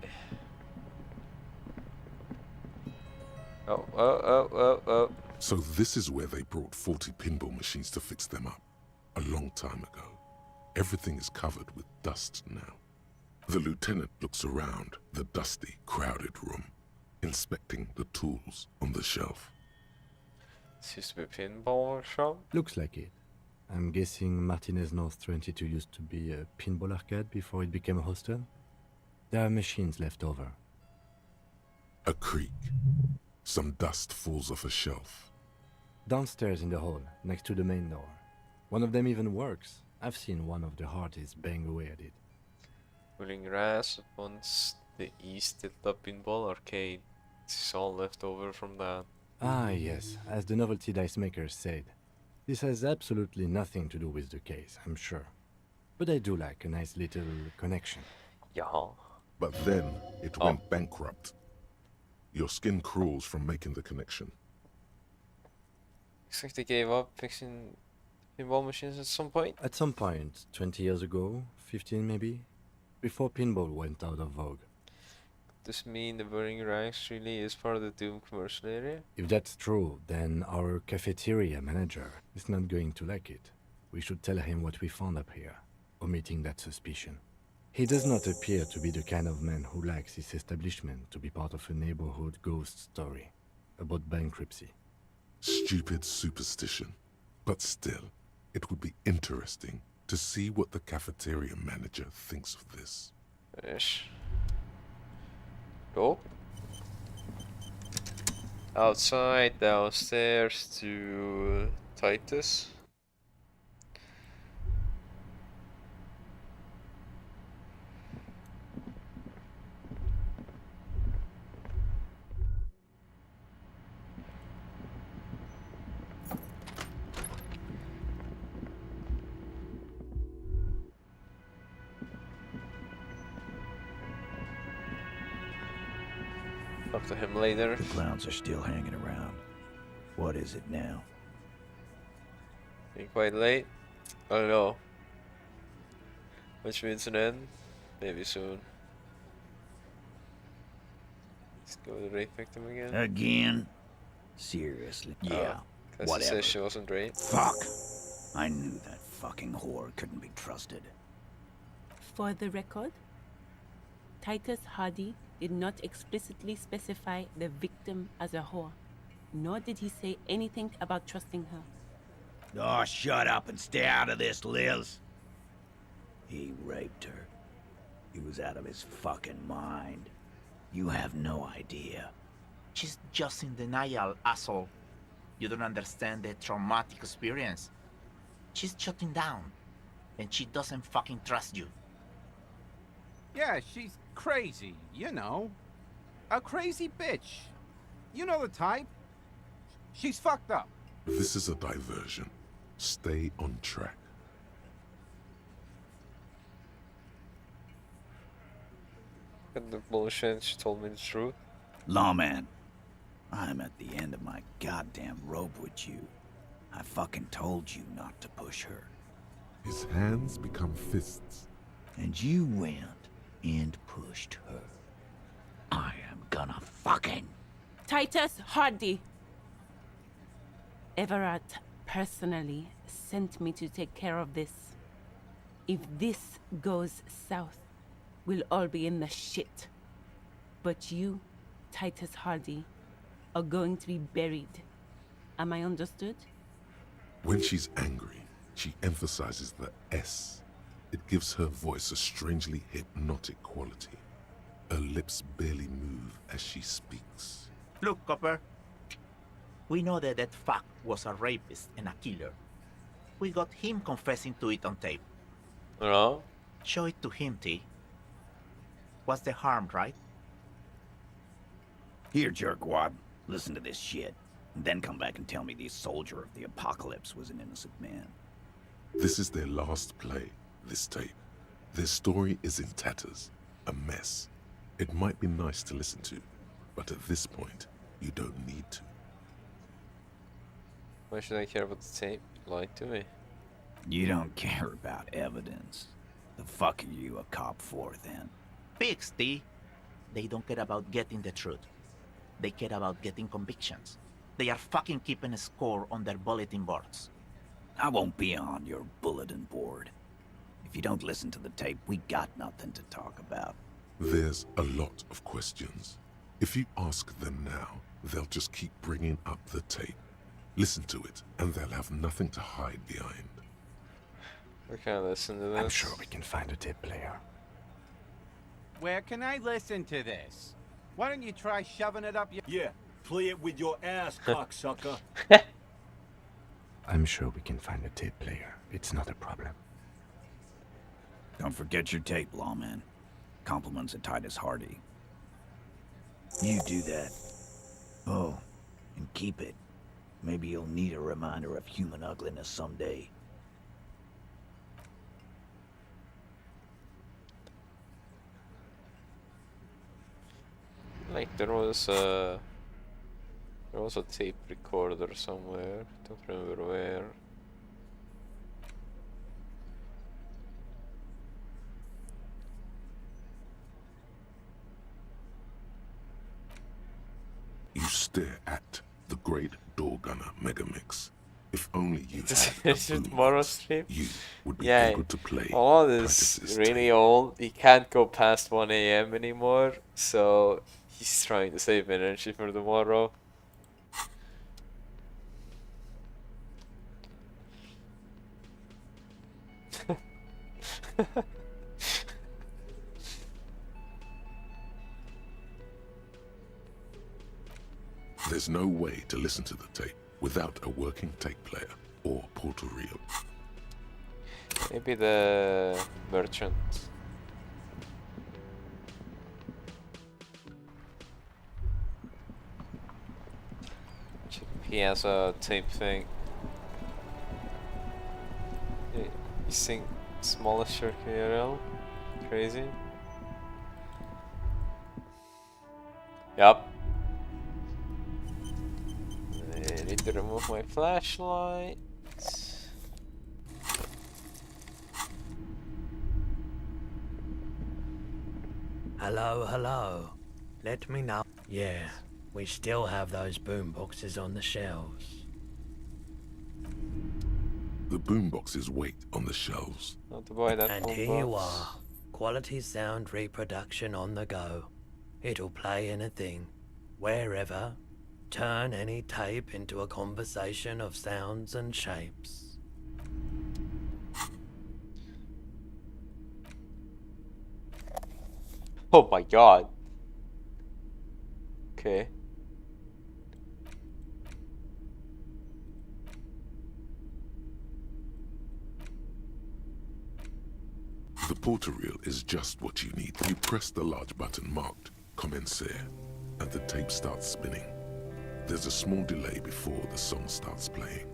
Oh. So this is where they brought 40 pinball machines to fix them up. A long time ago. Everything is covered with dust now. The lieutenant looks around the dusty, crowded room, inspecting the tools on the shelf. This used to be a pinball shop? Looks like it. I'm guessing Martinez North 22 used to be a pinball arcade before it became a hostel? There are machines left over. A creak. Some dust falls off a shelf. Downstairs in the hall, next to the main door. One of them even works. I've seen one of the hearties bang away at it. Wheeling grass once the East Tilda Pinball Arcade. This is all left over from that. Ah, yes, as the novelty dice makers said. This has absolutely nothing to do with the case, I'm sure. But I do like a nice little connection. Yeah. But then it went bankrupt. Your skin crawls from making the connection. Looks like they gave up fixing pinball machines at some point. At some point, 20 years ago, 15 maybe, before pinball went out of vogue. Does this mean the Burning Ranks really is part of the Doom commercial area? If that's true, then our cafeteria manager is not going to like it. We should tell him what we found up here, omitting that suspicion. He does not appear to be the kind of man who likes his establishment to be part of a neighborhood ghost story about bankruptcy. Stupid superstition. But still, it would be interesting to see what the cafeteria manager thinks of this. Ish. Go. Outside, downstairs to Titus. Talk to him later. The clowns are still hanging around. What is it now? Ain't quite late. I don't know. Which means an end? Maybe soon. Let's go with the rape victim again. Again? Seriously? Yeah. Because he Whatever. says she wasn't raped. Fuck! I knew that fucking whore couldn't be trusted. For the record, Titus Hardy did not explicitly specify the victim as a whore, nor did he say anything about trusting her. Oh, shut up and stay out of this, Liz. He raped her. He was out of his fucking mind. You have no idea. She's just in denial, asshole. You don't understand the traumatic experience. She's shutting down, and she doesn't fucking trust you. Yeah, she's crazy, you know. A crazy bitch. You know the type. She's fucked up. This is a diversion. Stay on track. Got the bullshit, she told me the truth. Lawman, I'm at the end of my goddamn rope with you. I fucking told you not to push her. His hands become fists. And you went and pushed her. I am gonna fucking... Titus Hardy! Everett personally sent me to take care of this. If this goes south, we'll all be in the shit. But you, Titus Hardy, are going to be buried. Am I understood? When she's angry, she emphasizes the S. It gives her voice a strangely hypnotic quality. Her lips barely move as she speaks. Look, Copper. We know that that fuck was a rapist and a killer. We got him confessing to it on tape. No? Show it to him, T. What's the harm, right? Here, jerkwad. Listen to this shit. And then come back and tell me the soldier of the apocalypse was an innocent man. This is their last play, this tape. Their story is in tatters, a mess. It might be nice to listen to, but at this point, you don't need to. Why should I care about the tape? Lie to me. You don't care about evidence. The fuck are you a cop for, then? Pigs, T. They don't care about getting the truth. They care about getting convictions. They are fucking keeping a score on their bulletin boards. I won't be on your bulletin board. If you don't listen to the tape, we got nothing to talk about. There's a lot of questions. If you ask them now, they'll just keep bringing up the tape. Listen to it, and they'll have nothing to hide behind. We can listen to this. I'm sure we can find a tape player. Where can I listen to this? Why don't you try shoving it up your... Yeah, play it with your ass, cocksucker. I'm sure we can find a tape player. It's not a problem. Don't forget your tape, lawman. Compliments of Titus Hardy. You do that. Oh, and keep it. Maybe you'll need a reminder of human ugliness someday. Like there was a tape recorder somewhere. Don't remember where. You stare at the great door gunner Megamix. If only you Is it tomorrow stream? you would be Yeah, able to play. all is really old. He can't go past 1 AM anymore, so he's trying to save energy for tomorrow. There's no way to listen to the tape without a working tape player or portal-reel. Maybe the merchant. He has a tape thing. You think smallest URL? Crazy. Yup. I need to remove my flashlight. Hello, hello. Let me know. Yeah, we still have those boom boxes on the shelves. The boomboxes wait on the shelves. Not to buy that And here you are. Quality sound reproduction on the go. It'll play anything, wherever. Turn any tape into a conversation of sounds and shapes. Oh my god. Okay. The portal-reel is just what you need. You press the large button marked Commencer, and the tape starts spinning. There's a small delay before the song starts playing.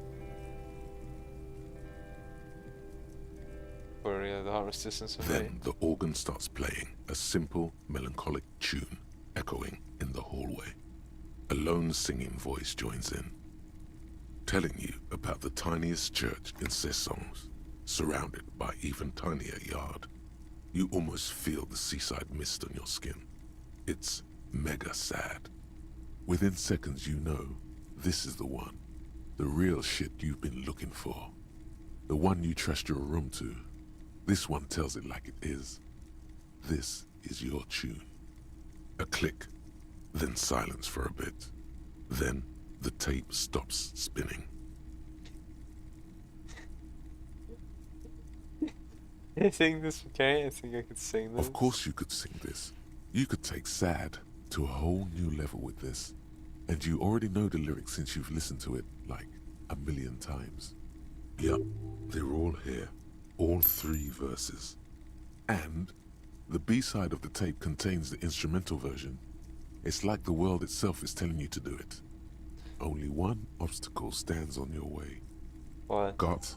For the harvest distance away. Then the organ starts playing a simple, melancholic tune echoing in the hallway. A lone singing voice joins in, telling you about the tiniest church in Sessons, surrounded by even tinier yard. You almost feel the seaside mist on your skin. It's mega sad. Within seconds you know this is the one. The real shit you've been looking for. The one you trust your room to. This one tells it like it is. This is your tune. A click, then silence for a bit. Then the tape stops spinning. I sing this, okay? I think I could sing this. Of course you could sing this. You could take sad to a whole new level with this. And you already know the lyrics since you've listened to it like 1,000,000 times. Yup, they're all here. All 3 verses. And the B-side of the tape contains the instrumental version. It's like the world itself is telling you to do it. Only one obstacle stands on your way. What? Gart.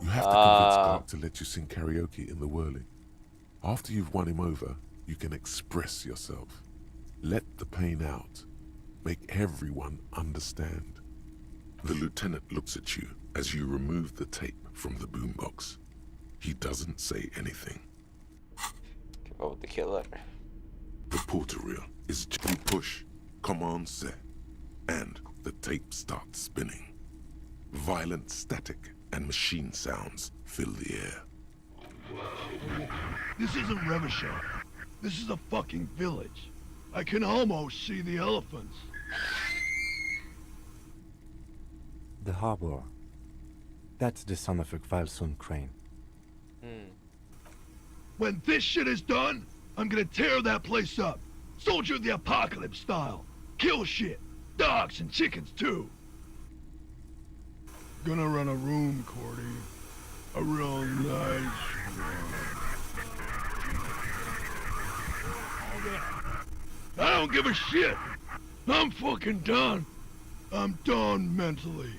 You have to convince Gart to let you sing karaoke in the whirling. After you've won him over, you can express yourself. Let the pain out. Make everyone understand. The lieutenant looks at you as you remove the tape from the boombox. He doesn't say anything. Give out the killer. The portal-reel is you push, Command set. And the tape starts spinning. Violent static and machine sounds fill the air. This isn't Revachol. This is a fucking village. I can almost see the elephants. The harbor. That's the son of a Kvalson crane. When this shit is done, I'm gonna tear that place up. Soldier of the Apocalypse style. Kill shit. Dogs and chickens too. Gonna run a room, Cordy. A real nice one. I don't give a shit. I'm fucking done. I'm done mentally.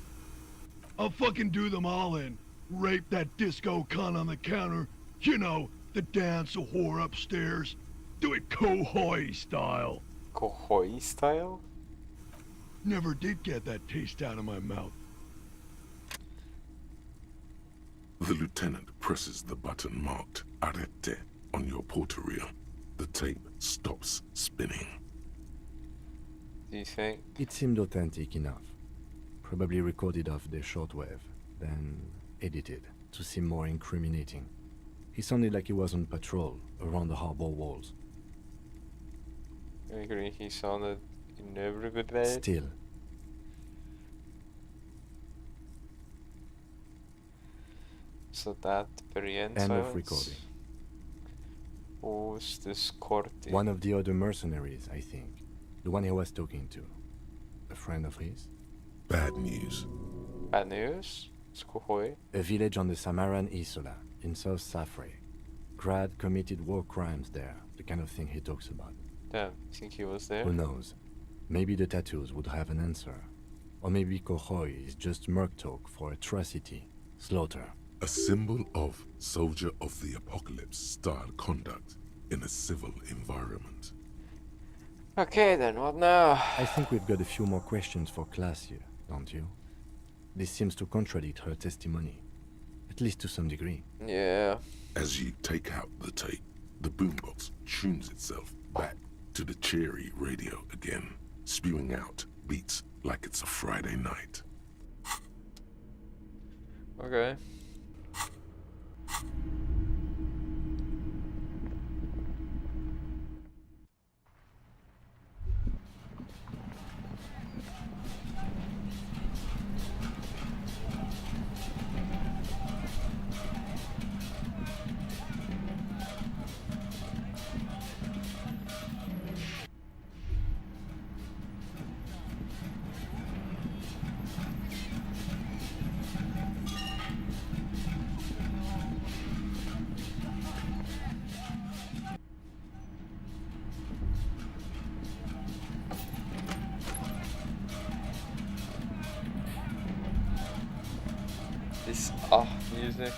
I'll fucking do them all in. Rape that disco cunt on the counter. You know, the dance a whore upstairs. Do it Kohoi style. Kohoi style? Never did get that taste out of my mouth. The lieutenant presses the button marked Arete on your portal. The tape stops spinning. Do you think? It seemed authentic enough. Probably recorded off the shortwave, then edited to seem more incriminating. He sounded like he was on patrol around the harbor walls. I agree, he sounded in every good way. Still. So that very end End silence. of recording. Who's this Corti? One of the other mercenaries, I think. The one he was talking to. A friend of his? Bad news. Bad news? It's Kohoi. A village on the Samaran Isola, in South Safre. Grad committed war crimes there, the kind of thing he talks about. Damn, you think he was there? Who knows? Maybe the tattoos would have an answer. Or maybe Kohoi is just merc talk for atrocity, slaughter. A symbol of soldier of the apocalypse style conduct in a civil environment. Okay then, what now? I think we've got a few more questions for class here, don't you? This seems to contradict her testimony. At least to some degree. Yeah. As you take out the tape, the boombox tunes itself back to the cheery radio again, spewing out beats like it's a Friday night. Okay. This music.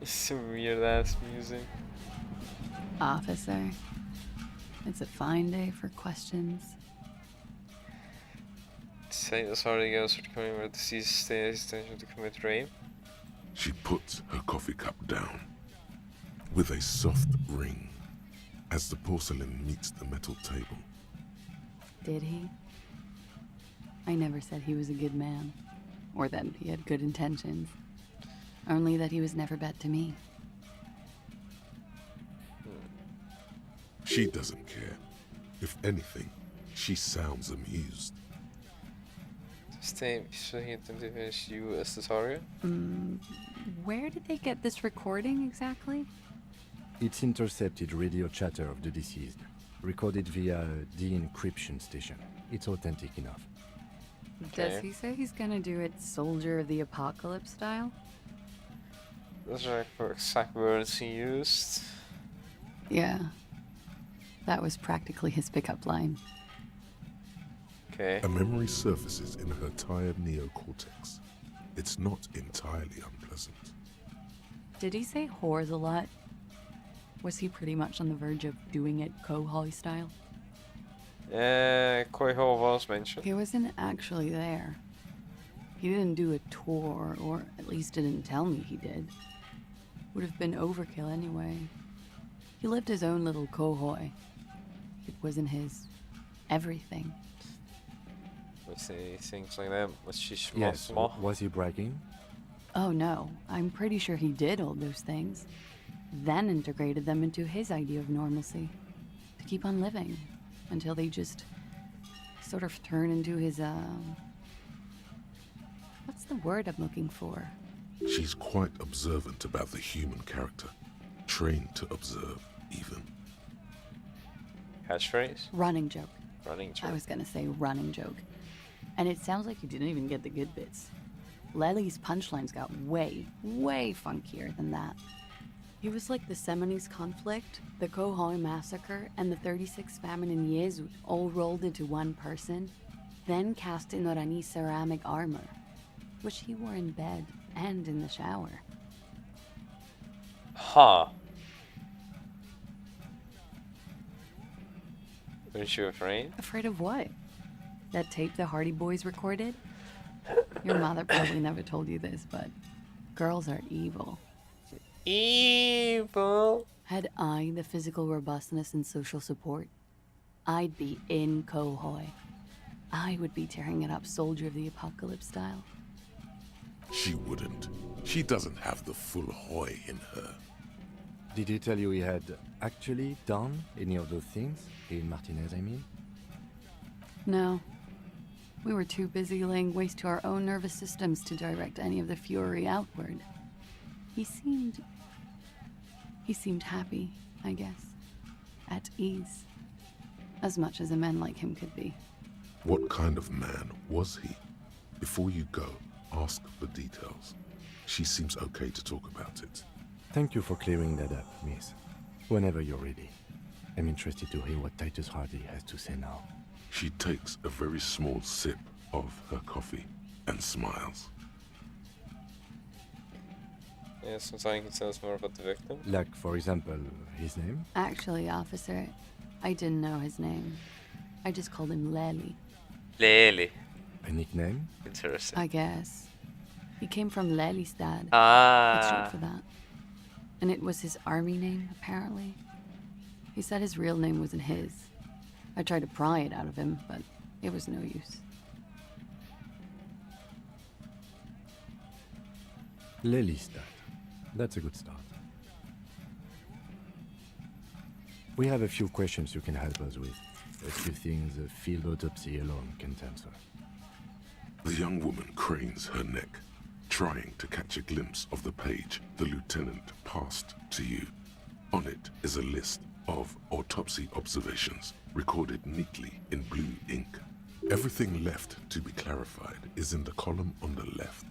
It's some weird ass music. Officer, it's a fine day for questions. Say the sorry girls are coming where the seas stay his intention to commit rape. She puts her coffee cup down with a soft ring as the porcelain meets the metal table. Did he? I never said he was a good man, or that he had good intentions. Only that he was never bad to me. She doesn't care. If anything, she sounds amused. Stay so he attempted to finish you as the target? Where did they get this recording exactly? It's intercepted radio chatter of the deceased, recorded via the encryption station. It's authentic enough. Does he say he's gonna do it Soldier of the Apocalypse style? Those are the exact words he used. Yeah. That was practically his pickup line. Okay. A memory surfaces in her tired neocortex. It's not entirely unpleasant. Did he say whores a lot? Was he pretty much on the verge of doing it Kohoi style? Koiho was mentioned. He wasn't actually there. He didn't do a tour, or at least didn't tell me he did. Would have been overkill anyway. He lived his own little kohoi. It wasn't his everything. We say things like that. Was she small? Yes, small? was he bragging? Oh no, I'm pretty sure he did all those things. Then integrated them into his idea of normalcy. To keep on living. Until they just sort of turn into his, what's the word I'm looking for? She's quite observant about the human character. Trained to observe, even. Catchphrase? Running joke. Running joke. I was gonna say running joke. And it sounds like you didn't even get the good bits. Lely's punchlines got way, way funkier than that. He was like the Seminese conflict, the Kohoi massacre, and the 36 famine in Yezud all rolled into one person, then cast in Orani ceramic armor, which he wore in bed and in the shower. Huh. Weren't you afraid? Afraid of what? That tape the Hardy Boys recorded? Your mother probably never told you this, but girls are evil. Evil. Had I the physical robustness and social support, I'd be in Kohoi. I would be tearing it up Soldier of the Apocalypse style. She wouldn't. She doesn't have the full Hoi in her. Did he tell you he had actually done any of those things? In Martinez, I mean? No. We were too busy laying waste to our own nervous systems to direct any of the fury outward. He seemed happy, I guess. At ease. As much as a man like him could be. What kind of man was he? Before you go, ask for details. She seems okay to talk about it. Thank you for clearing that up, miss. Whenever you're ready. I'm interested to hear what Titus Hardy has to say now. She takes a very small sip of her coffee and smiles. Yeah, sometimes he tells more about the victim. Like, for example, his name? Actually, officer, I didn't know his name. I just called him Lely. Lely. A nickname? Interesting. I guess. He came from Lelystad. Ah. It's short for that. And it was his army name, apparently. He said his real name wasn't his. I tried to pry it out of him, but it was no use. Lelystad. That's a good start. We have a few questions you can help us with. A few things a field autopsy alone can't answer. The young woman cranes her neck, trying to catch a glimpse of the page the lieutenant passed to you. On it is a list of autopsy observations recorded neatly in blue ink. Everything left to be clarified is in the column on the left.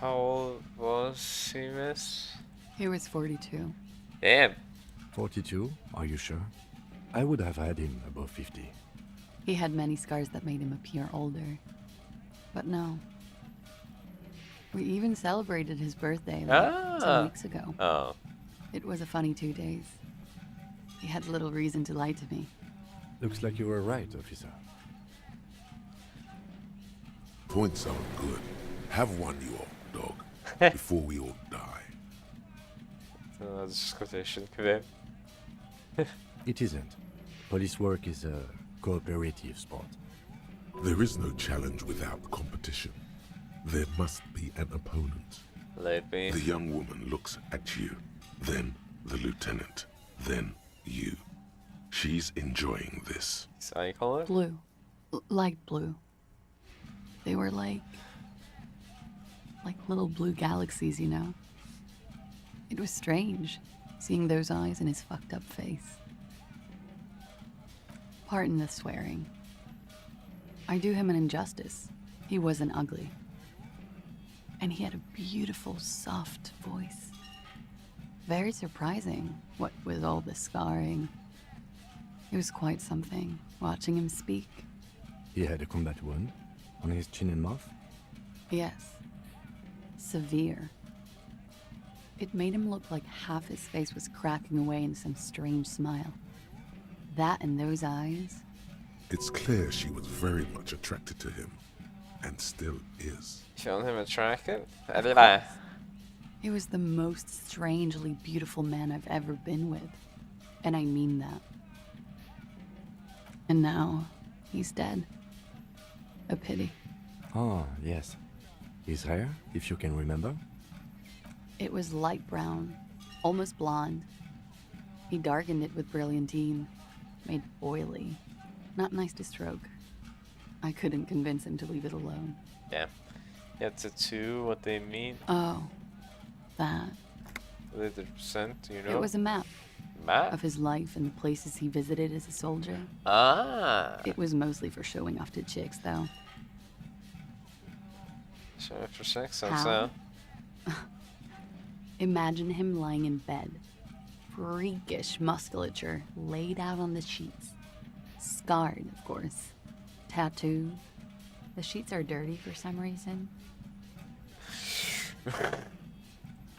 How old was he, miss? He was 42. Damn. 42? Are you sure? I would have had him above 50. He had many scars that made him appear older. But no. We even celebrated his birthday some weeks ago. Oh. It was a funny 2 days. He had little reason to lie to me. Looks like you were right, officer. Points are good. Have one, you old dog, before we all die. That's quotation, could It isn't. Police work is a cooperative sport. There is no challenge without competition. There must be an opponent. Let me. The young woman looks at you, then the lieutenant, then you. She's enjoying this. Eye color? Blue. Light blue. They were like little blue galaxies, you know? It was strange, seeing those eyes in his fucked up face. Pardon the swearing. I do him an injustice. He wasn't ugly. And he had a beautiful, soft voice. Very surprising, what with all the scarring. It was quite something, watching him speak. He had a combat wound on his chin and mouth? Yes. Severe. It made him look like half his face was cracking away in some strange smile. That and those eyes, It's clear she was very much attracted to him, and still is. Found him attractive? Eller? He was the most strangely beautiful man I've ever been with. And I mean that. And now, he's dead. A pity. Oh, yes. His hair, if you can remember? It was light brown, almost blonde. He darkened it with brilliantine, made oily. Not nice to stroke. I couldn't convince him to leave it alone. Yeah. Yeah, tattoo, what they mean. Oh, that. The percent, you know? It was a map. Map? Of his life and the places he visited as a soldier. Ah. It was mostly for showing off to chicks, though. Showing for sex, How? Imagine him lying in bed. Freakish musculature laid out on the sheets. Scarred, of course. Tattooed. The sheets are dirty for some reason.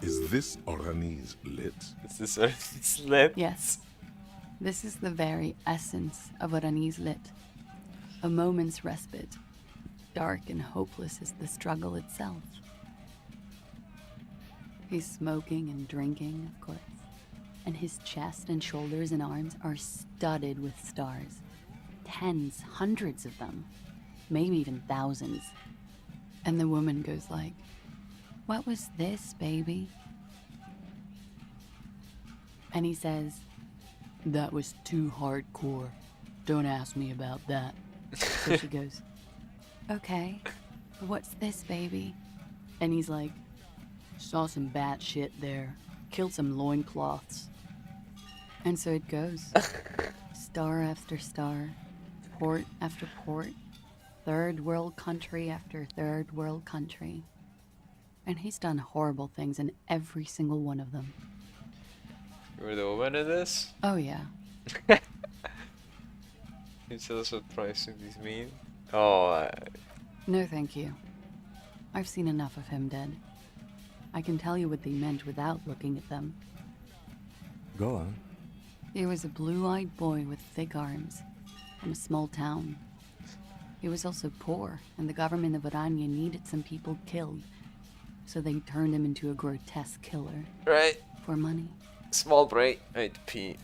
Is this Orani's lit? Is this Orani's lit? Yes. This is the very essence of Orani's lit. A moment's respite. Dark and hopeless as the struggle itself. He's smoking and drinking, of course. And his chest and shoulders and arms are studded with stars. Tens, hundreds of them. Maybe even thousands. And the woman goes like, "What was this, baby?" And he says, "That was too hardcore. Don't ask me about that." So she goes, "Okay, what's this, baby?" And he's like, "Saw some bat shit there. Killed some loincloths." And so it goes. Star after star. Port after port. Third world country after third world country. And he's done horrible things in every single one of them. You were the woman in this? Oh, yeah. Can you tell us what pricing these mean? Oh, No, thank you. I've seen enough of him dead. I can tell you what they meant without looking at them. Go on. He was a blue-eyed boy with thick arms, from a small town. He was also poor, and the government of Orania needed some people killed, so they turned him into a grotesque killer. Right. For money. Small break. I need to pee.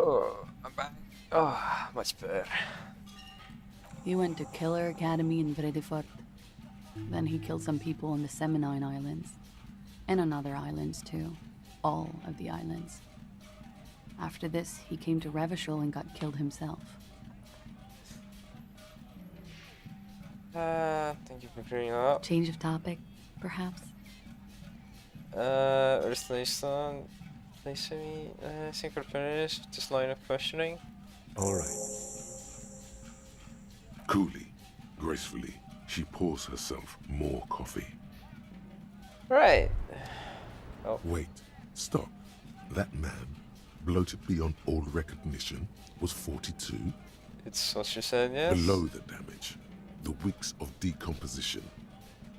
Oh, I'm back. Oh, much better. He went to Killer Academy in Vredefort. Then he killed some people in the Seminine Islands. And on other islands, too. All of the islands. After this, he came to Revachol and got killed himself. Thank you for clearing up. Change of topic, perhaps? Restylation. I think we're finished with this line of questioning. Alright. Coolly, gracefully, she pours herself more coffee. Right. Oh. Wait, stop. That man, bloated beyond all recognition, was 42? It's what she said, yes? Below the damage, the wicks of decomposition,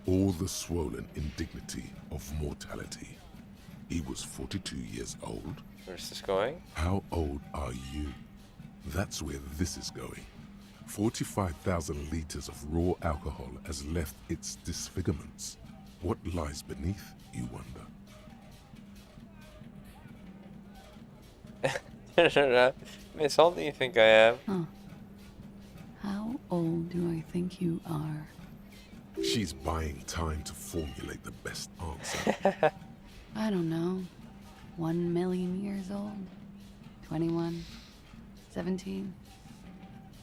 all the swollen indignity of mortality. He was 42 years old. Where's this going? How old are you? That's where this is going. 45,000 liters of raw alcohol has left its disfigurements. What lies beneath, you wonder? Miss, how old do you think I am? Huh. How old do I think you are? She's buying time to formulate the best answer. I don't know. 1 million years old? 21? 17?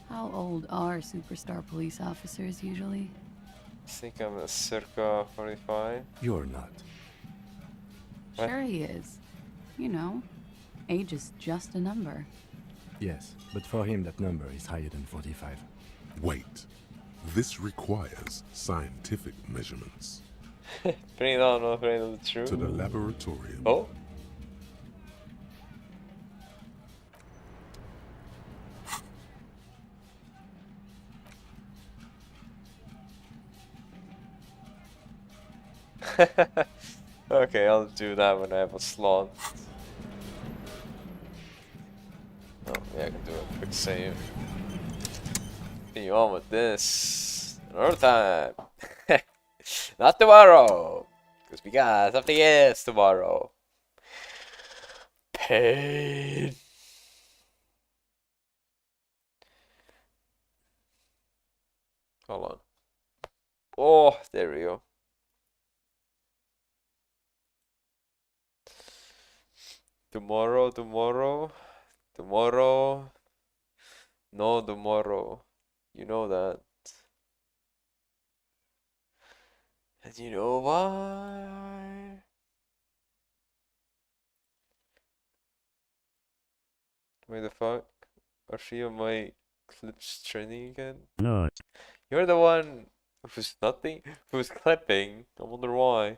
How old are superstar police officers usually? I think I'm a circa 45. You're not. What? Sure he is. You know, age is just a number. Yes, but for him that number is higher than 45. Wait. This requires scientific measurements. Bring it on, afraid of the truth. To the laboratorium. Oh? Okay, I'll do that when I have a slot. Oh, yeah, I can do a quick save. Continue on with this another time. Not tomorrow, because we got something else tomorrow. Pain. Hold on. Oh, there we go. Tomorrow. No tomorrow. You know that. And you know why? Wait the fuck? Are three of my clips trending again? No. You're the one who's clipping. I wonder why.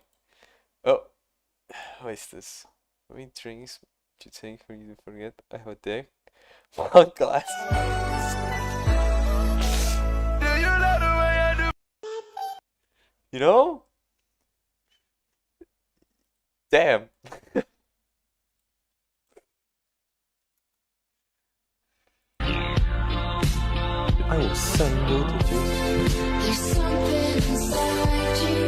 Oh, what is this? How many drinks do you take for you to forget? I have a dick. One glass. You know? Damn. I will send you to Jesus. There's something inside you.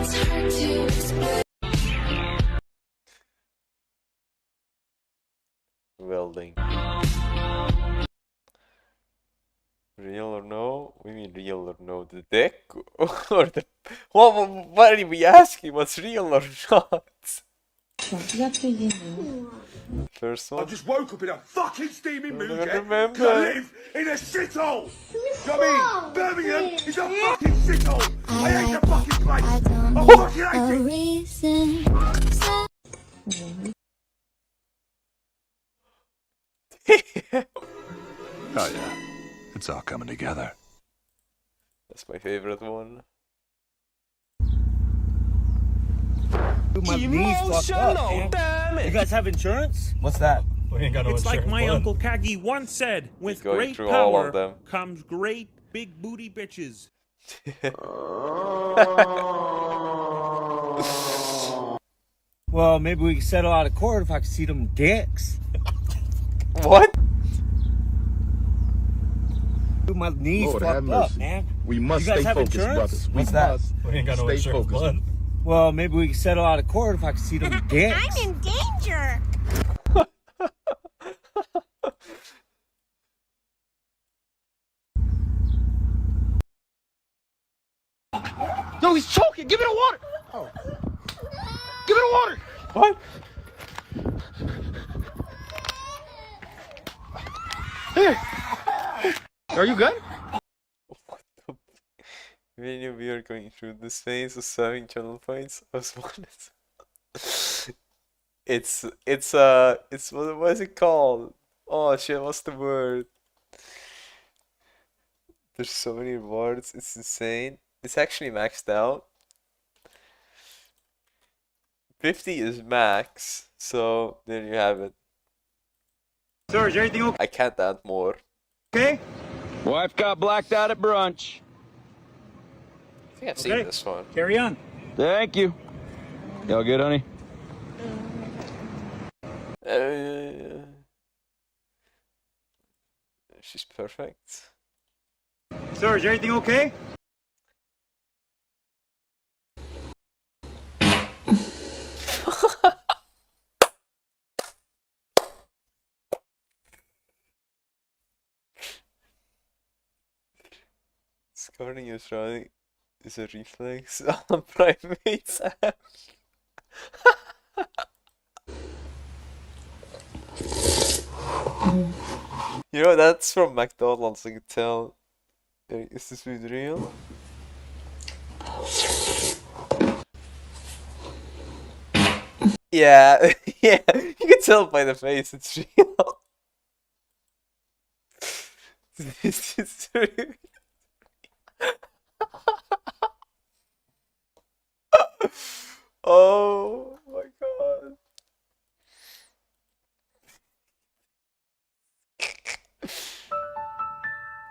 It's hard to explain. Welding. Real or no? We mean real or no? The dick? Or the... What are we asking? What's real or not? First one? I just woke up in a fucking steaming mood, yeah? remember. 'Cause I live in a shithole! You know what I mean? Birmingham is a fucking shithole! I hate the fucking place! I fucking hate it! Oh yeah, it's all coming together. That's my favorite one. My knee's fucked up, man. Damage. You guys have insurance? What's that? We ain't got no It's insurance, like my bud. Uncle Kagi once said, with Going great through all of power them. comes great big booty bitches. Well, maybe we can settle out of court if I can see them dicks. What? Dude, my knees Lord, have fucked up, mercy. man. We must You guys stay have focused, insurance? brothers. We What's that? must We ain't got no stay insurance, focused. bud. Well, maybe we can settle out of court if I can see them dicks. I'm in danger. No, he's choking! Give me the water! Oh. Give me the water! What? Here! Are you good? When we are going through this phase of serving channel points, I was wondering. It's what is it called? Oh shit, what's the word? There's so many rewards, it's insane. It's actually maxed out. 50 is max, so there you have it. Sir, is everything okay? I can't add more. Okay? Wife got blacked out at brunch. I think I've seen this one. Carry on. Thank you. Y'all good, honey? She's perfect. Sir, is everything okay? Scoring is right is a reflex on primates. You know, that's from McDonald's, I can tell. Is this food real? Yeah, yeah, you can tell by the face it's real. This is real. Oh my god.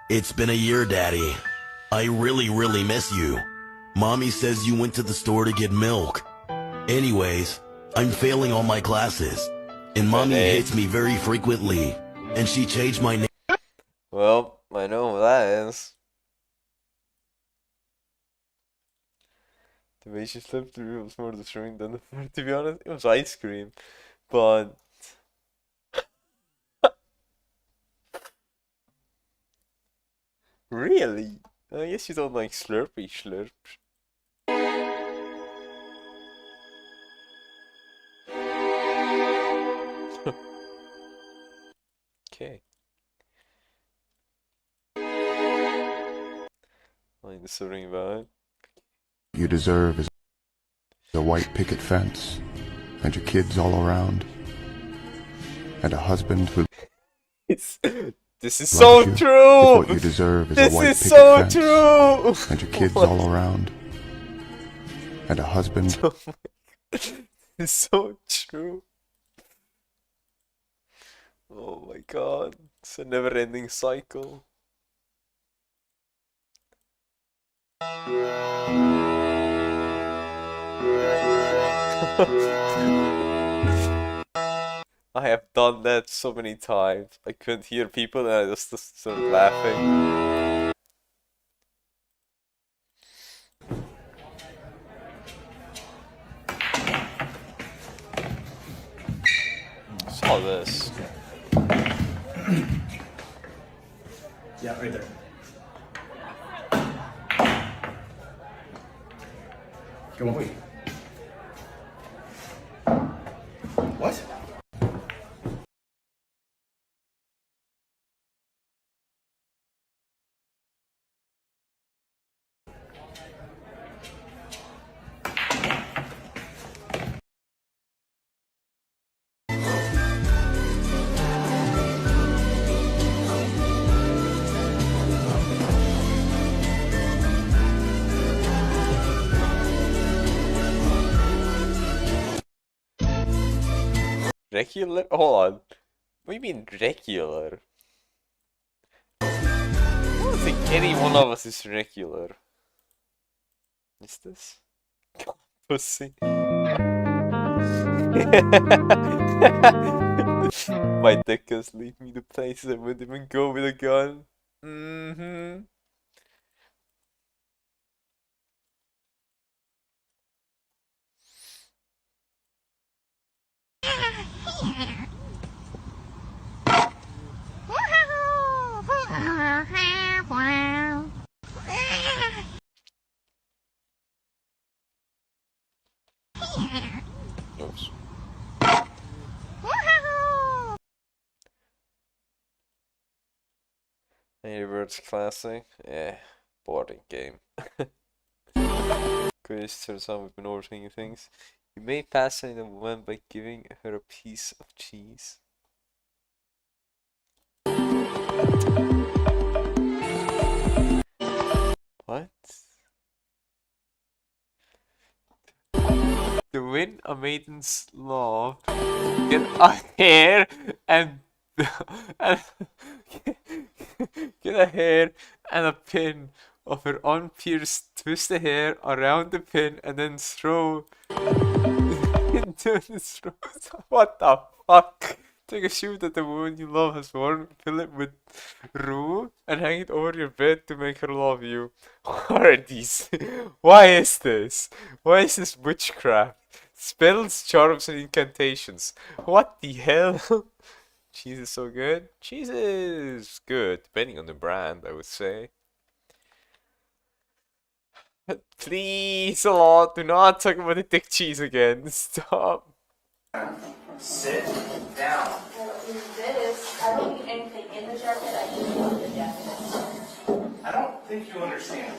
It's been a year, Daddy. I really miss you. Mommy says you went to the store to get milk. Anyways, I'm failing all my classes, and Mommy hits me very frequently, and she changed my name. Well, I know who that is. The way she slipped through was more disturbing than the part, to be honest. It was ice cream, but... Really? I guess you don't like Slurpy Slurp. Okay. Like the sort about it. You deserve is a white picket fence, and your kids all around, and a husband who... This is so true! What you deserve is this a white is picket so fence, true! and your kids all around, and a husband... Oh my God. It's so true. Oh my god, it's a never-ending cycle. I have done that so many times. I couldn't hear people and I just started laughing. Saw this. Yeah, right there. Go on. What? Regular? Hold on. What do you mean regular? I don't think any one of us is regular. Is this? Pussy. My dickers lead me to places I wouldn't even go with a gun. Mm-hmm. Angry Birds Classic. Yeah, boring game. Chris turns on we've been overthinking things. You may fascinate a woman by giving her a piece of cheese. What? To win a maiden's love, get a hair and and get a hair and a pin of her unpierced, twist the hair around the pin and then throw into the throat. What the fuck? Take a shoe that the woman you love has worn, fill it with roux, and hang it over your bed to make her love you. What are these? Why is this? Why is this witchcraft? Spells, charms, and incantations. What the hell? Cheese is so good. Cheese is good, depending on the brand, I would say. Please, a lot. Do not talk about the thick cheese again. Stop. Sit down. I don't need this. I don't need anything in the jacket. I just want the jacket. I don't think you understand.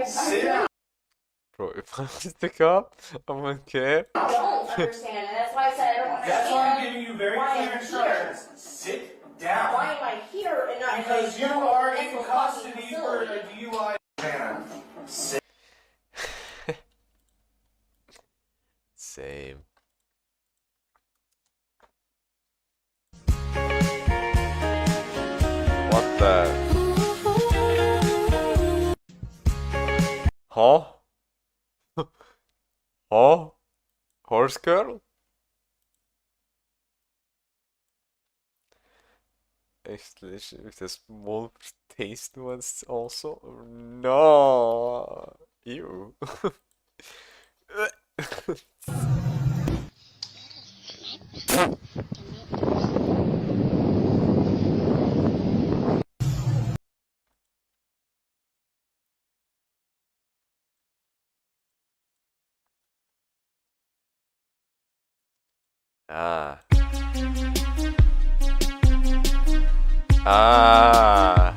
Sit down. Bro, if I was the cop, I wouldn't care. I don't understand, and that's why I said I don't understand. That's why I'm giving you very why clear I'm instructions. Sit down. Why am I here and not Because you in a are in mental custody fucking for a facility? DUI. Hannah, sit. Same. What the? Huh? Huh? Horse girl? Exclamation with a small taste ones also? No! Ew. Ah. Ah.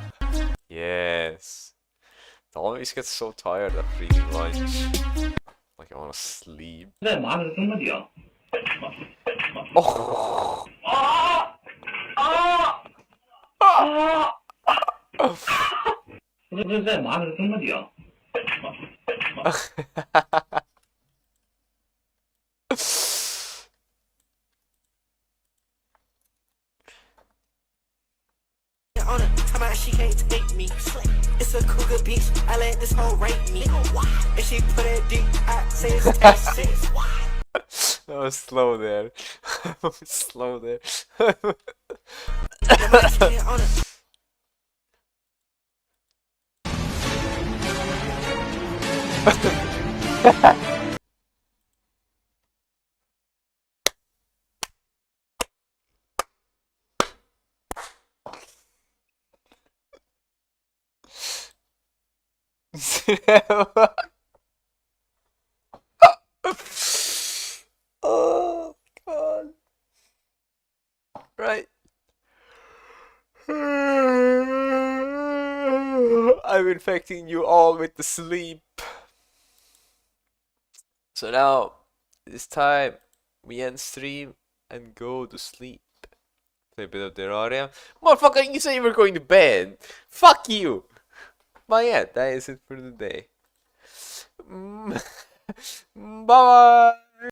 Yes. I always get so tired after eating lunch. Like I want to sleep. Oh. On her, talking about she can't take me. It's a cougar bitch, I let this hoe rape me. And she put it deep, I say it's tasty. I was slow there. I was slow there. Oh god. Right. I'm infecting you all with the sleep. So now it's time we end stream and go to sleep. Play a bit of Terraria. Motherfucker, you said you were going to bed. Fuck you. But yeah, that is it for the day. Bye bye.